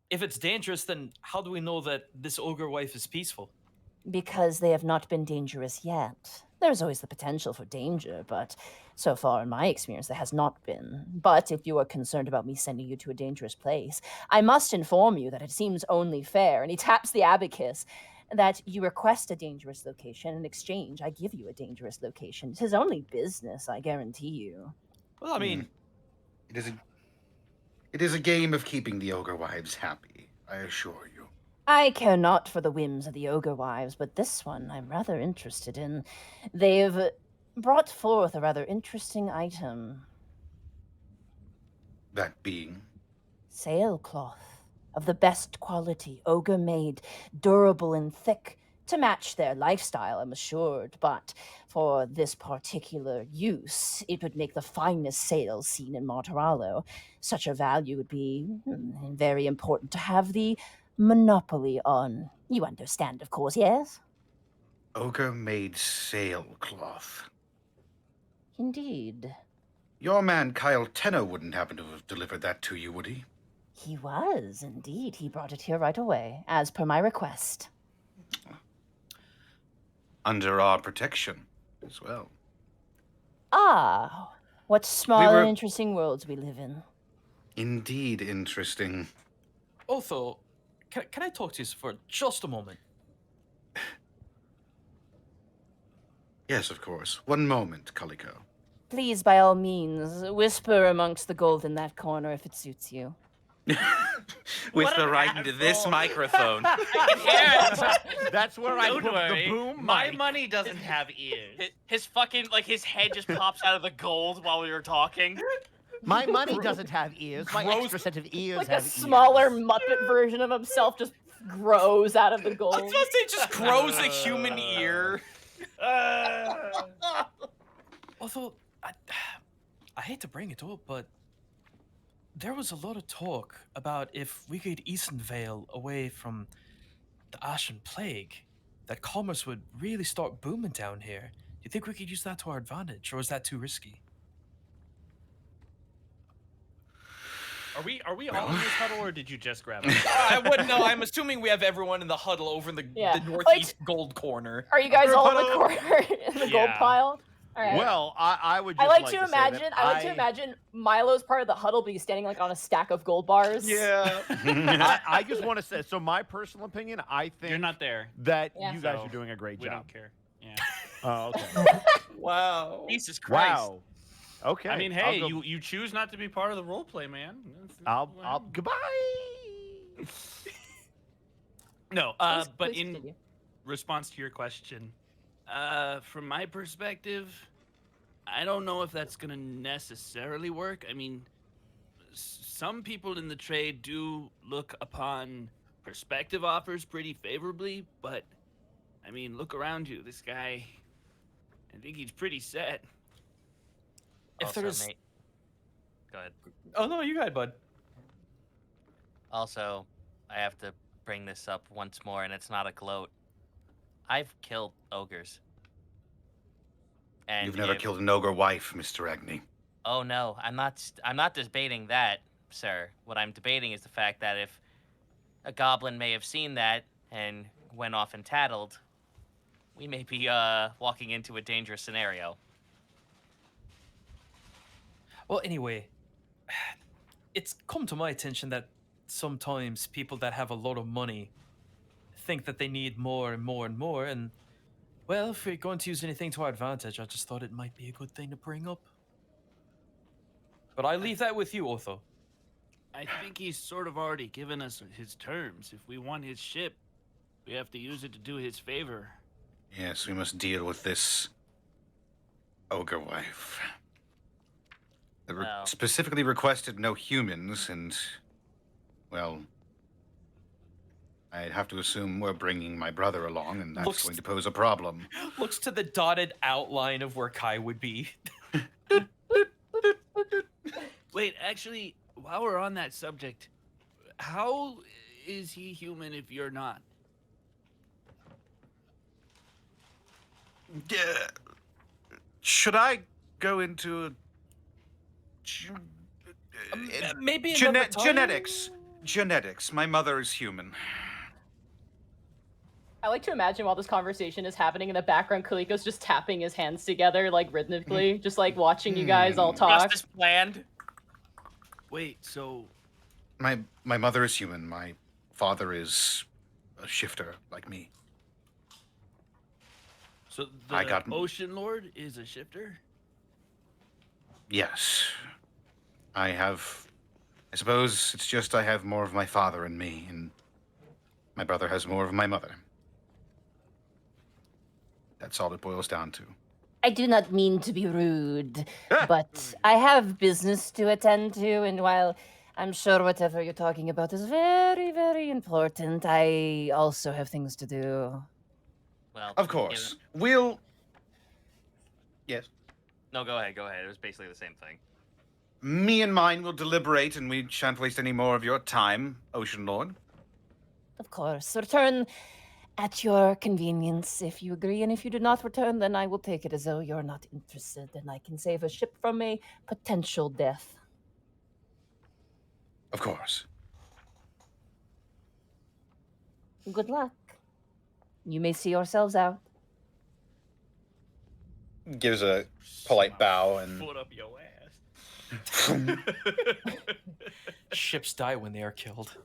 if it's dangerous, then how do we know that this ogre wife is peaceful? Because they have not been dangerous yet. There's always the potential for danger, but so far in my experience, there has not been. But if you are concerned about me sending you to a dangerous place, I must inform you that it seems only fair, and he taps the abacus, that you request a dangerous location. In exchange, I give you a dangerous location. It is only business, I guarantee you. Well, I mean, It is a game of keeping the ogre wives happy, I assure you. I care not for the whims of the ogre wives, but this one I'm rather interested in. They've brought forth a rather interesting item. That being? Sailcloth of the best quality, ogre made, durable and thick, to match their lifestyle, I'm assured, but for this particular use, it would make the finest sails seen in Monterallo. Such a value would be very important to have the monopoly on. You understand, of course, yes? Ogre-made sailcloth. Indeed. Your man Kyle Tenno wouldn't happen to have delivered that to you, would he? He was, indeed. He brought it here right away, as per my request. Under our protection, as well. Ah, what small were- and interesting worlds we live in. Indeed interesting. Otho, can I talk to you for just a moment? Yes, of course. One moment, Calico. Please, by all means, whisper amongst the gold in that corner if it suits you. Whisper right into this microphone. I can hear it. That's where I Don't put worry, the boom my mic. money doesn't have ears. His fucking, like, his head just pops out of the gold while we were talking. My money doesn't have ears. My Gross. extra set of ears Like have a smaller ears. Muppet version of himself just grows out of the I was gold. supposed to say just grows a human ear. Although, I hate to bring it up, but there was a lot of talk about if we could Eastern Vale away from the Ashen Plague, that commerce would really start booming down here. Do you think we could use that to our advantage, or is that too risky? Are we all in this huddle, or did you just grab it? I wouldn't know. I'm assuming we have everyone in the huddle over in the, Yeah. the northeast gold corner. Are you guys Group all in the huddle. corner in the gold Yeah. pile? All right. Well, I would just I like to say that imagine. I like to imagine Milo's part of the huddle, but he's standing like on a stack of gold bars. Yeah. I just want to say, so my personal opinion, I think You're not there. that Yeah. you guys So, are doing a great We job. don't care. Yeah. Oh, okay. Wow. Jesus Christ. Wow. Okay. I mean, I'll hey, go- you choose not to be part of the role play, man. I'll goodbye. No, Please- but please in continue. response to your question, from my perspective, I don't know if that's gonna necessarily work. I mean, some people in the trade do look upon perspective offers pretty favorably, but I mean, look around you. This guy, I think he's pretty set. If Also, there's- mate. Go ahead. Oh no, you got it, bud. Also, I have to bring this up once more, and it's not a gloat. I've killed ogres. And You've never if- killed an ogre wife, Mr. Agni. Oh no, I'm not debating that, sir. What I'm debating is the fact that if a goblin may have seen that and went off and tattled, we may be walking into a dangerous scenario. Well, anyway, it's come to my attention that sometimes people that have a lot of money think that they need more and more and more, and well, if we're going to use anything to our advantage, I just thought it might be a good thing to bring up. But I leave that with you, Otho. I think he's sort of already given us his terms. If we want his ship, we have to use it to do his favor. Yes, we must deal with this ogre wife. They Well- specifically requested no humans, and, well, I'd have to assume we're bringing my brother along, and that's Looks- going to pose a problem. Looks to the dotted outline of where Kai would be. Wait, actually, while we're on that subject, how is he human if you're not? Should I go into Maybe another time? genetics? Genetics. My mother is human. I like to imagine while this conversation is happening in the background, Kaliko's just tapping his hands together, like rhythmically, just like watching you guys all talk. Just as planned. Wait, so My mother is human. My father is a shifter like me. the I got- Ocean Lord is a shifter? Yes. I suppose it's just I have more of my father in me, and my brother has more of my mother. That's all it boils down to. I do not mean to be rude, but I have business to attend to, and while I'm sure whatever you're talking about is very, very important, I also have things to do. Well, Of course. We'll... Yes? No, go ahead. Go ahead. It was basically the same thing. Me and mine will deliberate, and we shan't waste any more of your time, Ocean Lord. Of course, return at your convenience if you agree, and if you do not return, then I will take it as though you're not interested, and I can save a ship from a potential death. Of course. Good luck. You may see yourselves out. Gives a polite bow and Foot up your ass. Ships die when they are killed.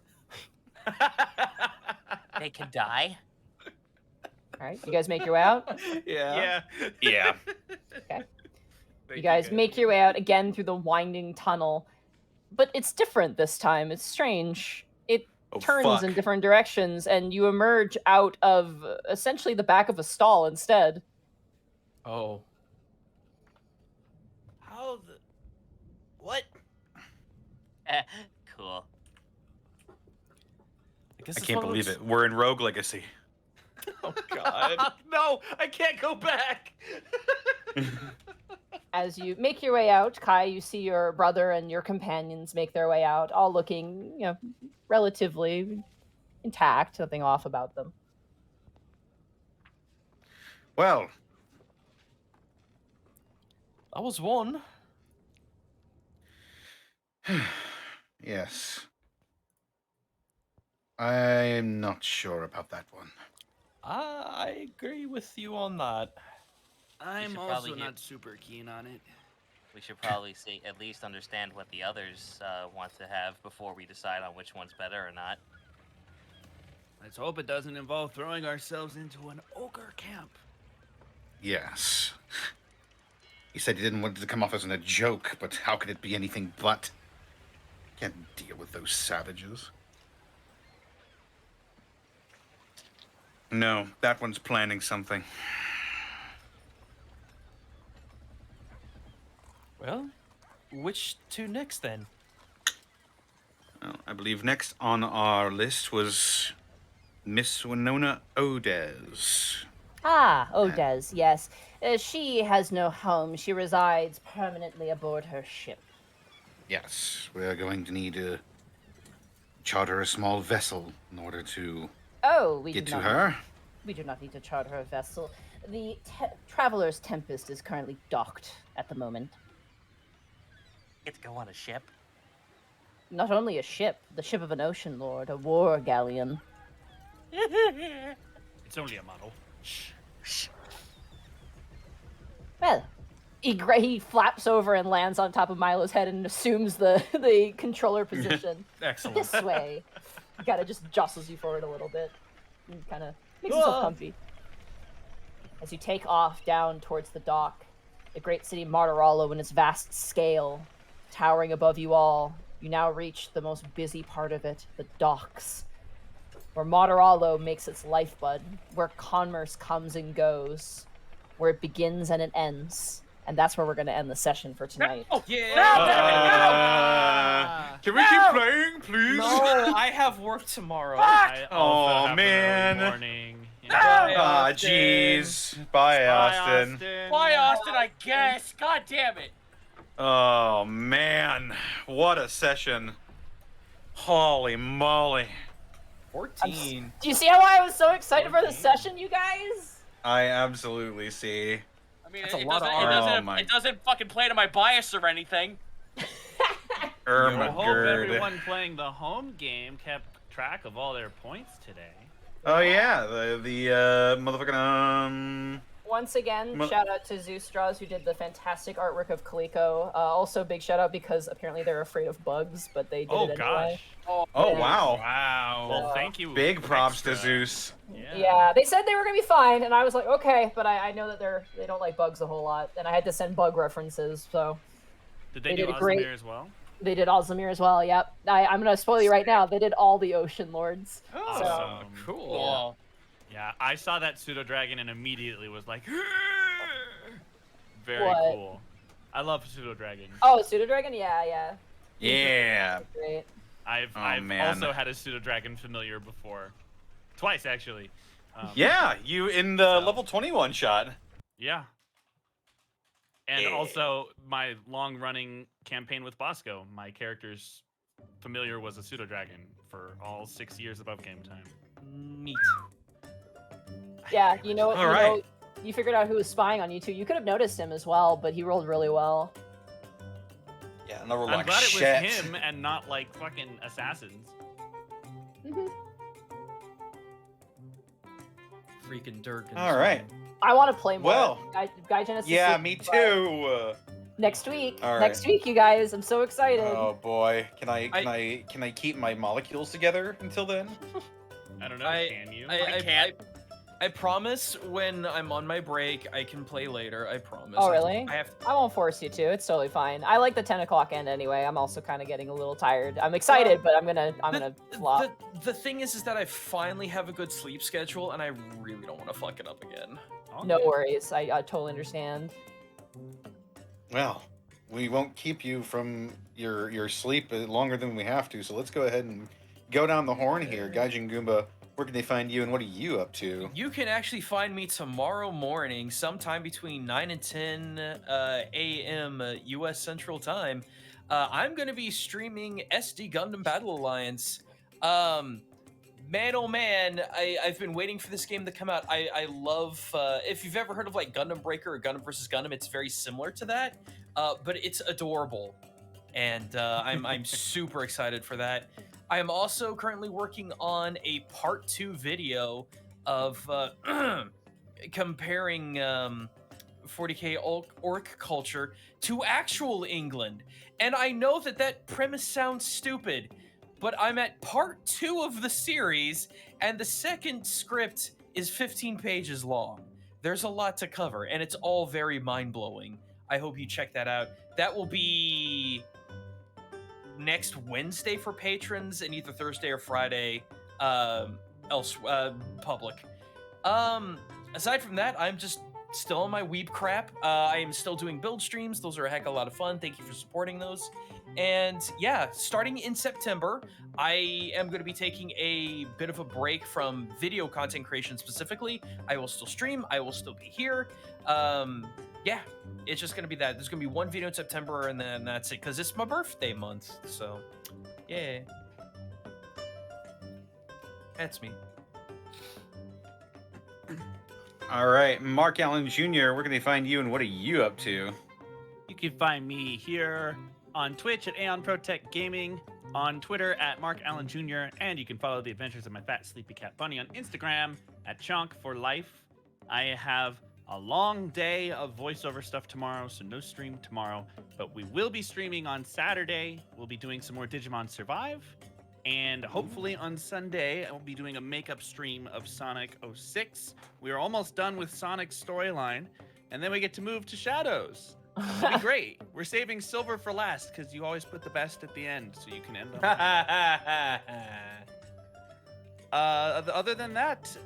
They can die. All right, you guys make your way out. Yeah. yeah. Okay. You guys make your way out again through the winding tunnel, but it's different this time. It's strange. It turns in different directions, and you emerge out of essentially the back of a stall instead. Oh. How the... What? Cool. I guess I it's can't one of believe those- it. We're in Rogue Legacy. Oh God. No, I can't go back. As you make your way out, Kai, you see your brother and your companions make their way out, all looking, relatively intact, nothing off about them. Well, That was one. yes. I'm not sure about that one. I agree with you on that. I'm should also probably not super keen on it. We should probably see at least understand what the others want to have before we decide on which one's better or not. Let's hope it doesn't involve throwing ourselves into an ogre camp. Yes. He said he didn't want it to come off as a joke, but how could it be anything but? Can't deal with those savages. No, that one's planning something. Well, which two next then? Well, I believe next on our list was Miss Winona Odez. Ah, Odez, yes. She has no home. She resides permanently aboard her ship. Yes, we're going to need to charter a small vessel in order to Oh, we get do to not. her. We do not need to charter a vessel. The Traveler's Tempest is currently docked at the moment. Get to go on a ship. Not only a ship, the ship of an ocean lord, a war galleon. It's only a model. Well, he flaps over and lands on top of Milo's head and assumes the controller position. Excellent. This way. He kind of just jostles you forward a little bit. And kind of makes himself comfy. As you take off down towards the dock, the great city Martorallo in its vast scale, towering above you all, you now reach the most busy part of it, the docks, where Martorallo makes its lifeblood, where commerce comes and goes, where it begins and it ends. And that's where we're going to end the session for tonight. Yeah. Can we keep playing, please? No, I have work tomorrow. I also Oh, have an early man. morning. Ah, jeez. Bye, Austin. Why, Austin? I guess. God damn it. Oh, man. What a session. Holy moly. 14. Do you see how I was so excited for this session, you guys? I absolutely see. I mean, That's a it lot of doesn't, art. Oh my- it doesn't fucking play to my bias or anything. I hope Ermagerd. everyone playing the home game kept track of all their points today. Oh, yeah. The motherfucking, Once again, Mo- shout out to Zeus Straws who did the fantastic artwork of Kaliko. Also, big shout out because apparently they're afraid of bugs, but they did Oh it anyway. gosh. Oh, Yeah. wow. Wow. Well, thank you. Big props to extra. Zeus. Yeah, they said they were gonna be fine, and I was like, okay, but I know that they don't like bugs a whole lot, and I had to send bug references, so Did They they do did a great- Ozmir as well? they did Ozmir as well. Yep, I'm gonna spoil you right now. They did all the Ocean Lords. Awesome. So Cool. Yeah, I saw that pseudo dragon and immediately was like, very What? cool. I love pseudo dragon. oh, Pseudo Dragon, yeah. Yeah. Great. I've man. also had a pseudo dragon familiar before, twice actually. Yeah, you in the So- level 21 shot. Yeah. And Yeah. also my long-running campaign with Bosco, my character's familiar was a pseudo dragon for all 6 years above game time. Neat. Yeah, you know, All right. you figured out who was spying on you too. You could have noticed him as well, but he rolled really well. Yeah, and they were I'm like, glad it shit. was him and not like fucking assassins. Freaking Durgan. All right. I want to play more. Well, Guy Genesis. Yeah, Super, me but too. Next week. All Next right. week, you guys. I'm so excited. Oh boy, can I keep my molecules together until then? I don't know, can you? I can't. I promise when I'm on my break, I can play later. I promise. Oh, really? I have. I won't force you to. It's totally fine. I like the 10 o'clock end anyway. I'm also kind of getting a little tired. I'm excited, but I'm gonna flop. The thing is that I finally have a good sleep schedule, and I really don't want to fuck it up again. No worries. I totally understand. Well, we won't keep you from your sleep longer than we have to, so let's go ahead and go down the horn here. Gaijin Goomba, where can they find you and what are you up to? You can actually find me tomorrow morning, sometime between 9 and 10 a.m. U.S. Central Time. I'm going to be streaming SD Gundam Battle Alliance. Man, oh man, I've been waiting for this game to come out. I love, if you've ever heard of like Gundam Breaker or Gundam vs. Gundam, it's very similar to that, but it's adorable. And I'm super excited for that. I am also currently working on a part 2 video of comparing 40k orc culture to actual England. And I know that premise sounds stupid, but I'm at part 2 of the series, and the second script is 15 pages long. There's a lot to cover, and it's all very mind-blowing. I hope you check that out. That will be next Wednesday for patrons, and either Thursday or Friday public. Aside from that, I'm just still on my weeb crap. I am still doing build streams. Those are a heck of a lot of fun. Thank you for supporting those. And yeah, starting in September, I am going to be taking a bit of a break from video content creation specifically. I will still stream. I will still be here. Yeah, it's just going to be that. There's going to be one video in September, and then that's it, because it's my birthday month. So, yeah. That's me. All right, Mark Allen Jr., where can they find you and what are you up to? You can find me here on Twitch at Aeon Protect Gaming, on Twitter at Mark Allen Jr., and you can follow the adventures of my fat sleepy cat bunny on Instagram at Chonk for Life. I have a long day of voiceover stuff tomorrow, so no stream tomorrow, but we will be streaming on Saturday. We'll be doing some more Digimon Survive, and hopefully on Sunday, I will be doing a makeup stream of Sonic 06. We are almost done with Sonic's storyline, and then we get to move to Shadows. It'll be great. We're saving silver for last because you always put the best at the end, so you can end on. Other than that,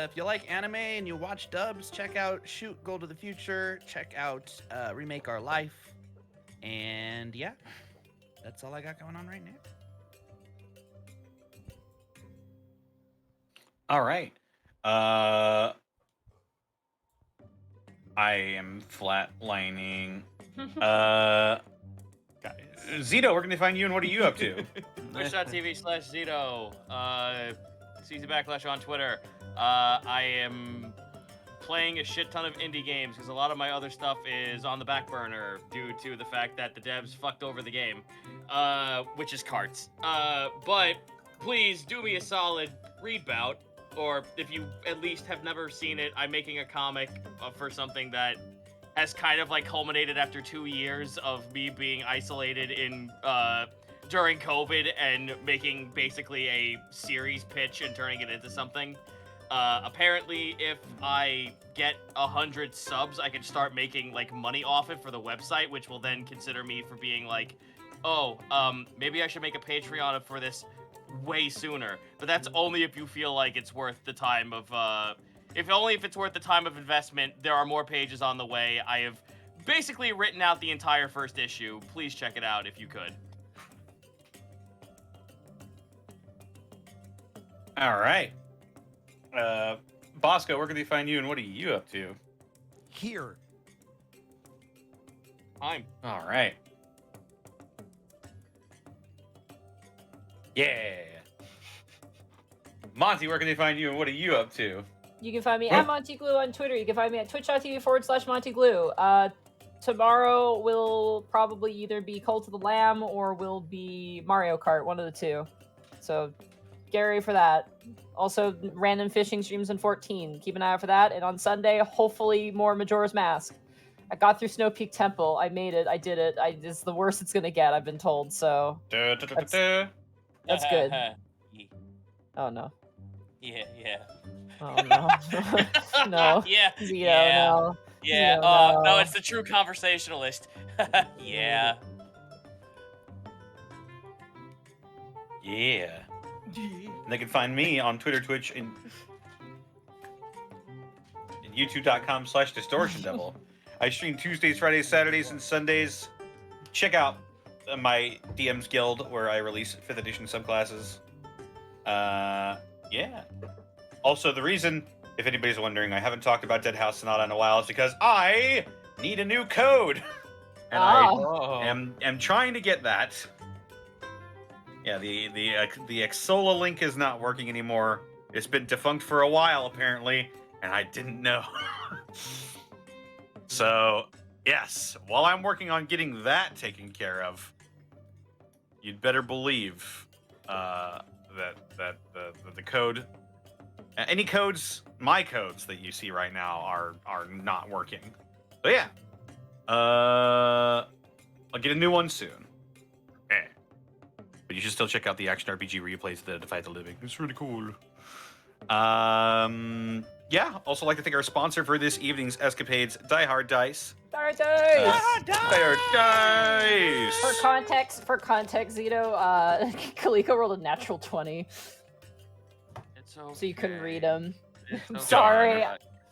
if you like anime and you watch dubs, check out Shoot Go to the Future. Check out Remake Our Life. And yeah, that's all I got going on right now. All right. I am flatlining. Guys. Zito, where can they find you and what are you up to? Twitch.tv/Zito. CZ Backlash on Twitter. I am playing a shit ton of indie games because a lot of my other stuff is on the back burner due to the fact that the devs fucked over the game, which is carts. But please do me a solid, read Bout, or if you at least have never seen it, I'm making a comic for something that has kind of like culminated after 2 years of me being isolated in during COVID and making basically a series pitch and turning it into something. Apparently, if I get 100 subs, I can start making like money off it for the website, which will then consider me for being like, oh, maybe I should make a Patreon for this way sooner. But that's only if you feel like it's worth the time of, if it's worth the time of investment. There are more pages on the way. I have basically written out the entire first issue. Please check it out if you could. All right. Bosco, where can they find you and what are you up to? Here. I'm. All right. Yeah. Monty, where can they find you and what are you up to? You can find me at MontyGlue on Twitter. You can find me at twitch.tv/MontyGlue. Tomorrow will probably either be Cult of the Lamb or will be Mario Kart, one of the two. So, Gary for that. Also, random fishing streams in 14. Keep an eye out for that. And on Sunday, hopefully more Majora's Mask. I got through Snow Peak Temple. I made it. I did it. It's the worst it's gonna get, I've been told. So that's good. Oh no. Yeah. Oh no. No. Yeah. Zito, no. Yeah. Zito, No, it's the true conversationalist. Yeah. Yeah. And they can find me on Twitter, Twitch, and youtube.com/distortiondevil. I stream Tuesdays, Fridays, Saturdays, and Sundays. Check out my DM's Guild where I release 5th edition subclasses. Yeah. Also, the reason, if anybody's wondering, I haven't talked about Dead House Sonata in a while is because I need a new code. And I am trying to get that. Yeah, the Exola link is not working anymore. It's been defunct for a while, apparently, and I didn't know. So, yes, while I'm working on getting that taken care of, you'd better believe that the code, any codes, my codes that you see right now are not working. So yeah, I'll get a new one soon. But you should still check out the action RPG replays that Defy the Living. It's really cool. Yeah, also like to thank our sponsor for this evening's escapades, Die Hard Dice. Die Hard Dice! Die Hard Dice! For context, Zito, Kaliko rolled a natural 20. It's okay. So you couldn't read them. It's okay. Sorry.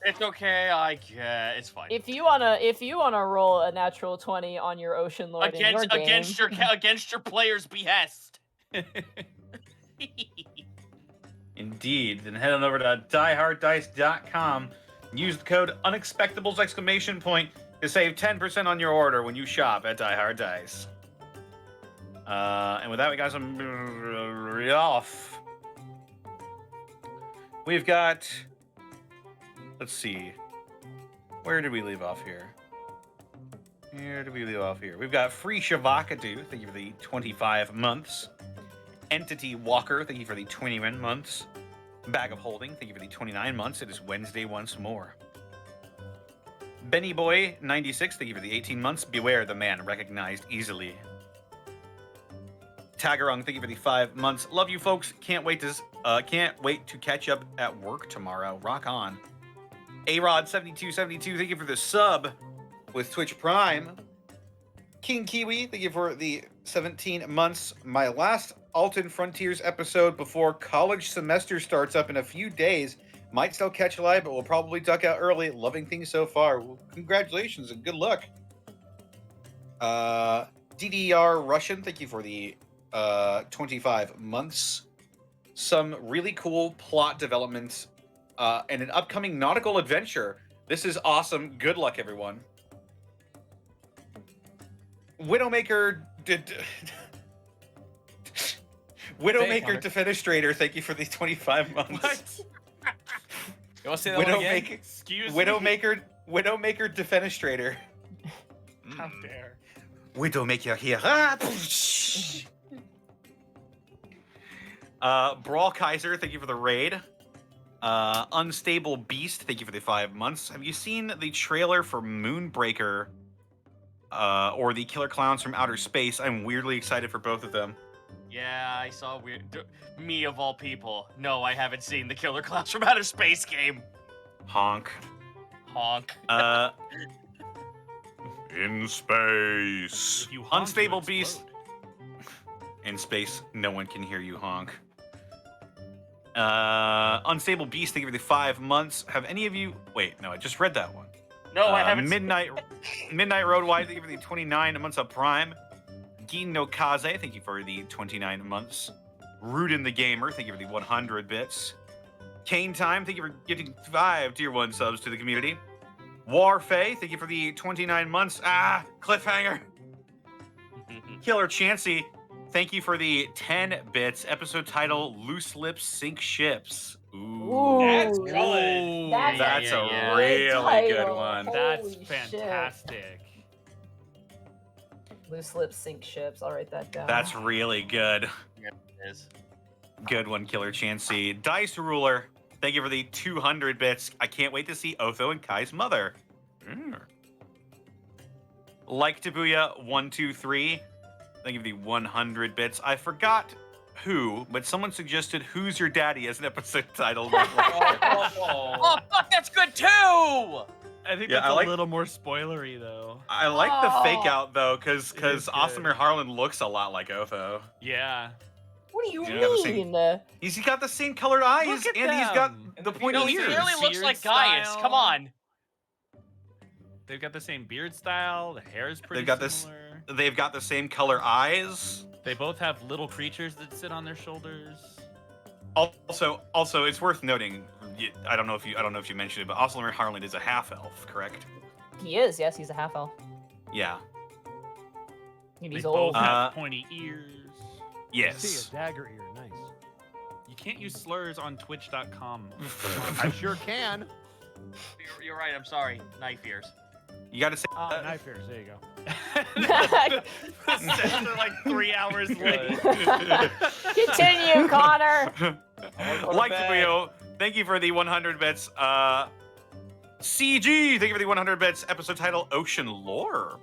It's okay, I get. It's fine. If you wanna roll a natural 20 on your Ocean Lord in your game, against your player's behest. Indeed. Then head on over to dieharddice.com. Use the code Unexpectables ! To save 10% on your order when you shop at Die Hard Dice. And with that, we got some off. We've got. Let's see. Where did we leave off here? We've got Free Shavakadu, thank you for the 25 months. Entity Walker, thank you for the 21 months. Bag of Holding, thank you for the 29 months. It is Wednesday once more. Benny Boy 96, thank you for the 18 months. Beware the man recognized easily. Tagarung, thank you for the 5 months. Love you folks. Can't wait to catch up at work tomorrow. Rock on. A-Rod7272, thank you for the sub with Twitch Prime. King Kiwi, thank you for the 17 months. My last Alton Frontiers episode before college semester starts up in a few days. Might still catch live, but we'll probably duck out early. Loving things so far. Well, congratulations and good luck. DDR Russian, thank you for the 25 months. Some really cool plot development and an upcoming nautical adventure. This is awesome. Good luck, everyone. Widowmaker Widowmaker Defenestrator, thank you for the 25 months. What? You want to say that one again? Excuse me? Widowmaker Defenestrator. How dare. Widowmaker here. Brawl Kaiser, thank you for the raid. Unstable Beast, thank you for the 5 months. Have you seen the trailer for Moonbreaker or the Killer Clowns from Outer Space? I'm weirdly excited for both of them. Yeah, I saw me of all people. No, I haven't seen the Killer Clowns from Outer Space game. Honk. Honk. In space. If you honk, Unstable you Beast. explode. In space, no one can hear you honk. Unstable Beast, thank you for the 5 months. Have any of you... Wait, no, I just read that one. No, I haven't. Midnight Road Wide, thank you for the 29 months of Prime. Gin no Kaze, thank you for the 29 months. Rudin the Gamer, thank you for the 100 bits. Kane Time, thank you for giving 5 Tier 1 subs to the community. Warfay, thank you for the 29 months. Cliffhanger. Killer Chansey, thank you for the 10 bits. Episode title, Loose Lips Sink Ships. Ooh. That's Ooh, good. That's a yeah. really good Title. one. That's Holy shit. fantastic. Loose lips sink ships. I'll write that down. That's really good. It is. Good one, Killer Chansey. Dice Ruler, thank you for the 200 bits. I can't wait to see Otho and Kai's mother. Like Tabuya 123, thank you for the 100 bits. I forgot who, but someone suggested "Who's Your Daddy" as an episode title. Oh, fuck, that's good too! I think Yeah, that's I a like- little more spoilery, though. I like the fake Oh. out though, because It is good. Osamir Harlan looks a lot like Otho. Yeah. What do you You know, the same- mean? He's got the same colored eyes, Look at and he's got them. the You pointy know, he ears. really looks Beard like Gaius. style. Come on. They've got the same beard style. The hair is pretty They've got this- similar. They've got the same color eyes. They both have little creatures that sit on their shoulders. Also, it's worth noting. I don't know if you mentioned it, but Osamir Harlan is a half elf, correct? He is. Yes, he's a half elf. Yeah. And They he's both old. have pointy ears. Yes. See a dagger ear, nice. You can't use slurs on Twitch.com. I sure can. You're right. I'm sorry. Knife ears. You got to say. Knife ears. There you go. Sent it like 3 hours late. Continue, Connor. Like the wheel. Thank you for the 100 bits. CG, thank you for the 100 bits. Episode title, Ocean Lore.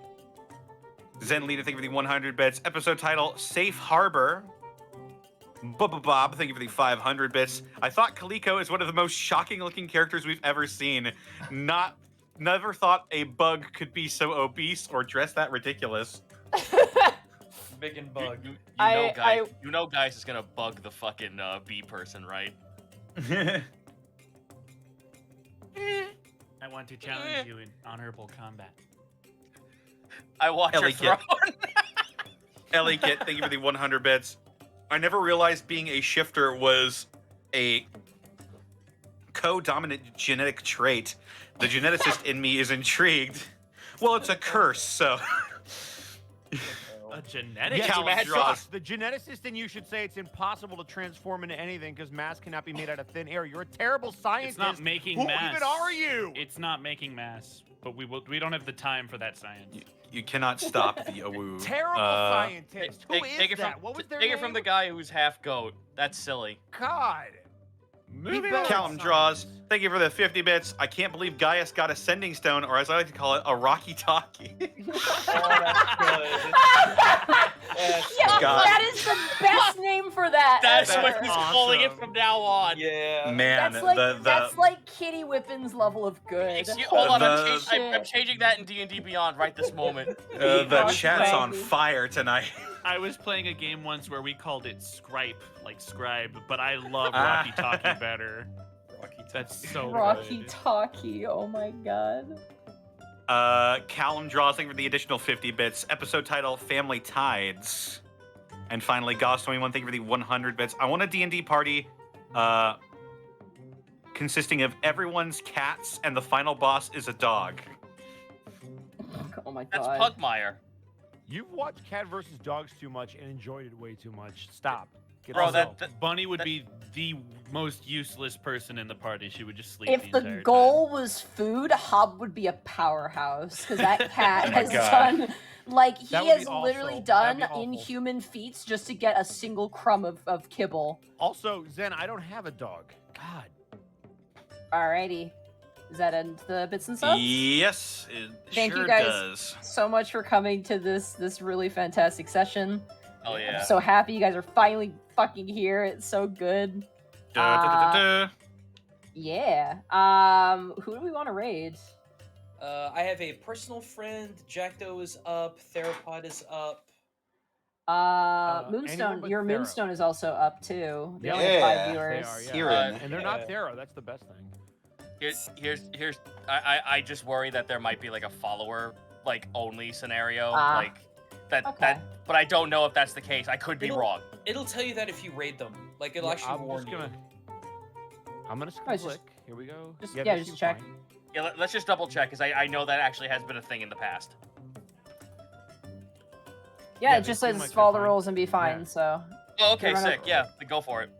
Zen Leader, thank you for the 100 bits. Episode title, Safe Harbor. Bob, thank you for the 500 bits. I thought Kaliko is one of the most shocking looking characters we've ever seen. Never thought a bug could be so obese or dress that ridiculous. Big and bug. You know, guys is gonna bug the fucking bee person, right? I want to challenge you in honorable combat. I watch your Ellie throne. Ellie Kit, thank you for the 100 bits. I never realized being a shifter was a co-dominant genetic trait. The geneticist in me is intrigued. Well, it's a curse, so. A genetic Yeah, Callum Matt, draws. the geneticist in you should say it's impossible to transform into anything because mass cannot be made out of thin air. You're a terrible scientist. It's not making Who mass. even are you? It's not making mass, but we don't have the time for that science. You cannot stop the awoo. Terrible scientist. Who is Take it that? from, What was their take name? it from the guy who's half goat. That's silly. God. Moving better on. Callum Draws, thank you for the 50 bits. I can't believe Gaius got a sending stone, or as I like to call it, a Rocky Talkie. Yeah, God. that is the best name for that. That's ever. what he's calling it awesome. from now on. Yeah. Man, That's like the that's like Kitty Whippin's level of good. Hold on, The- I'm changing that in D&D Beyond right this moment. The Rocky chat's on Rocky. fire tonight. I was playing a game once where we called it Scripe, like scribe, but I love Rocky Talkie better. That's so Rocky good. Talkie, oh my god. Callum Drosling for the additional 50 bits. Episode title, Family Tides. And finally, Goss21, thank you for the 100 bits. I want a D&D party consisting of everyone's cats, and the final boss is a dog. Oh my That's god. Pugmire. You've watched Cat vs. Dogs too much and enjoyed it way too much. Stop. Get Bro, off that- it. Bunny would be the most useless person in the party. She would just sleep If the the entire goal was food, Hob would be a powerhouse because that cat Oh my has God. done, like, he That would be has awful. literally That'd done be awful. inhuman feats just to get a single crumb of kibble. Also, Zen, I don't have a dog. God. Alrighty. Is that end the bits and subs? Yes, it Thank you sure guys does. so much for coming to this really fantastic session. Oh yeah. I'm so happy you guys are finally fucking here. It's so good. Yeah. Who do we want to raid? I have a personal friend. Jackdo is up. Therapod is up. anyone Moonstone. but Your Thero. Moonstone is also up too. We only have Yeah, 5 They viewers. are, yeah. Kieran. And they're not Thero. That's the best thing. Here's I just worry that there might be like a follower like only scenario Ah. like that Okay. but I don't know if that's the case. I could be It'll- wrong. It'll tell you that if you raid them. Like it'll Yeah, actually warn you. I'm gonna Guys, click. Here we go. just- Yeah, yeah, they just seem check. fine. Yeah, let's just double check because I know that actually has been a thing in the past. Yeah, Yeah, it they just seem says like they're follow the fine. rules and be fine. Yeah. So, Oh, okay, Everyone sick. Yeah, then go for it.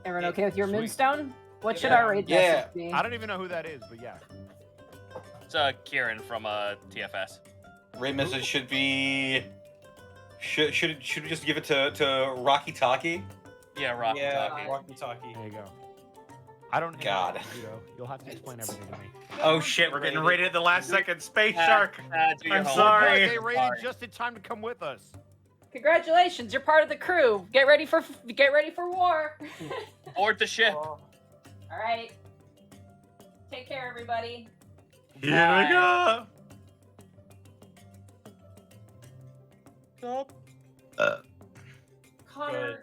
everyone okay with your Sweet. Moonstone? What should Yeah. our raid Yeah. message be? I don't even know who that is, but yeah. It's Kieran from TFS. Raid message should be. Should we just give it to Rocky Talkie? Yeah, Rocky Yeah, Talkie. walkie talkie. There you go. I don't. God. You'll have to explain everything to me. Oh shit, we're getting raided at the last second. Space Shark. Do your I'm homework. sorry. They raided Sorry. just in time to come with us. Congratulations, you're part of the crew. Get ready for war. Board the ship. All right. Take care, everybody. Here we go. Connor,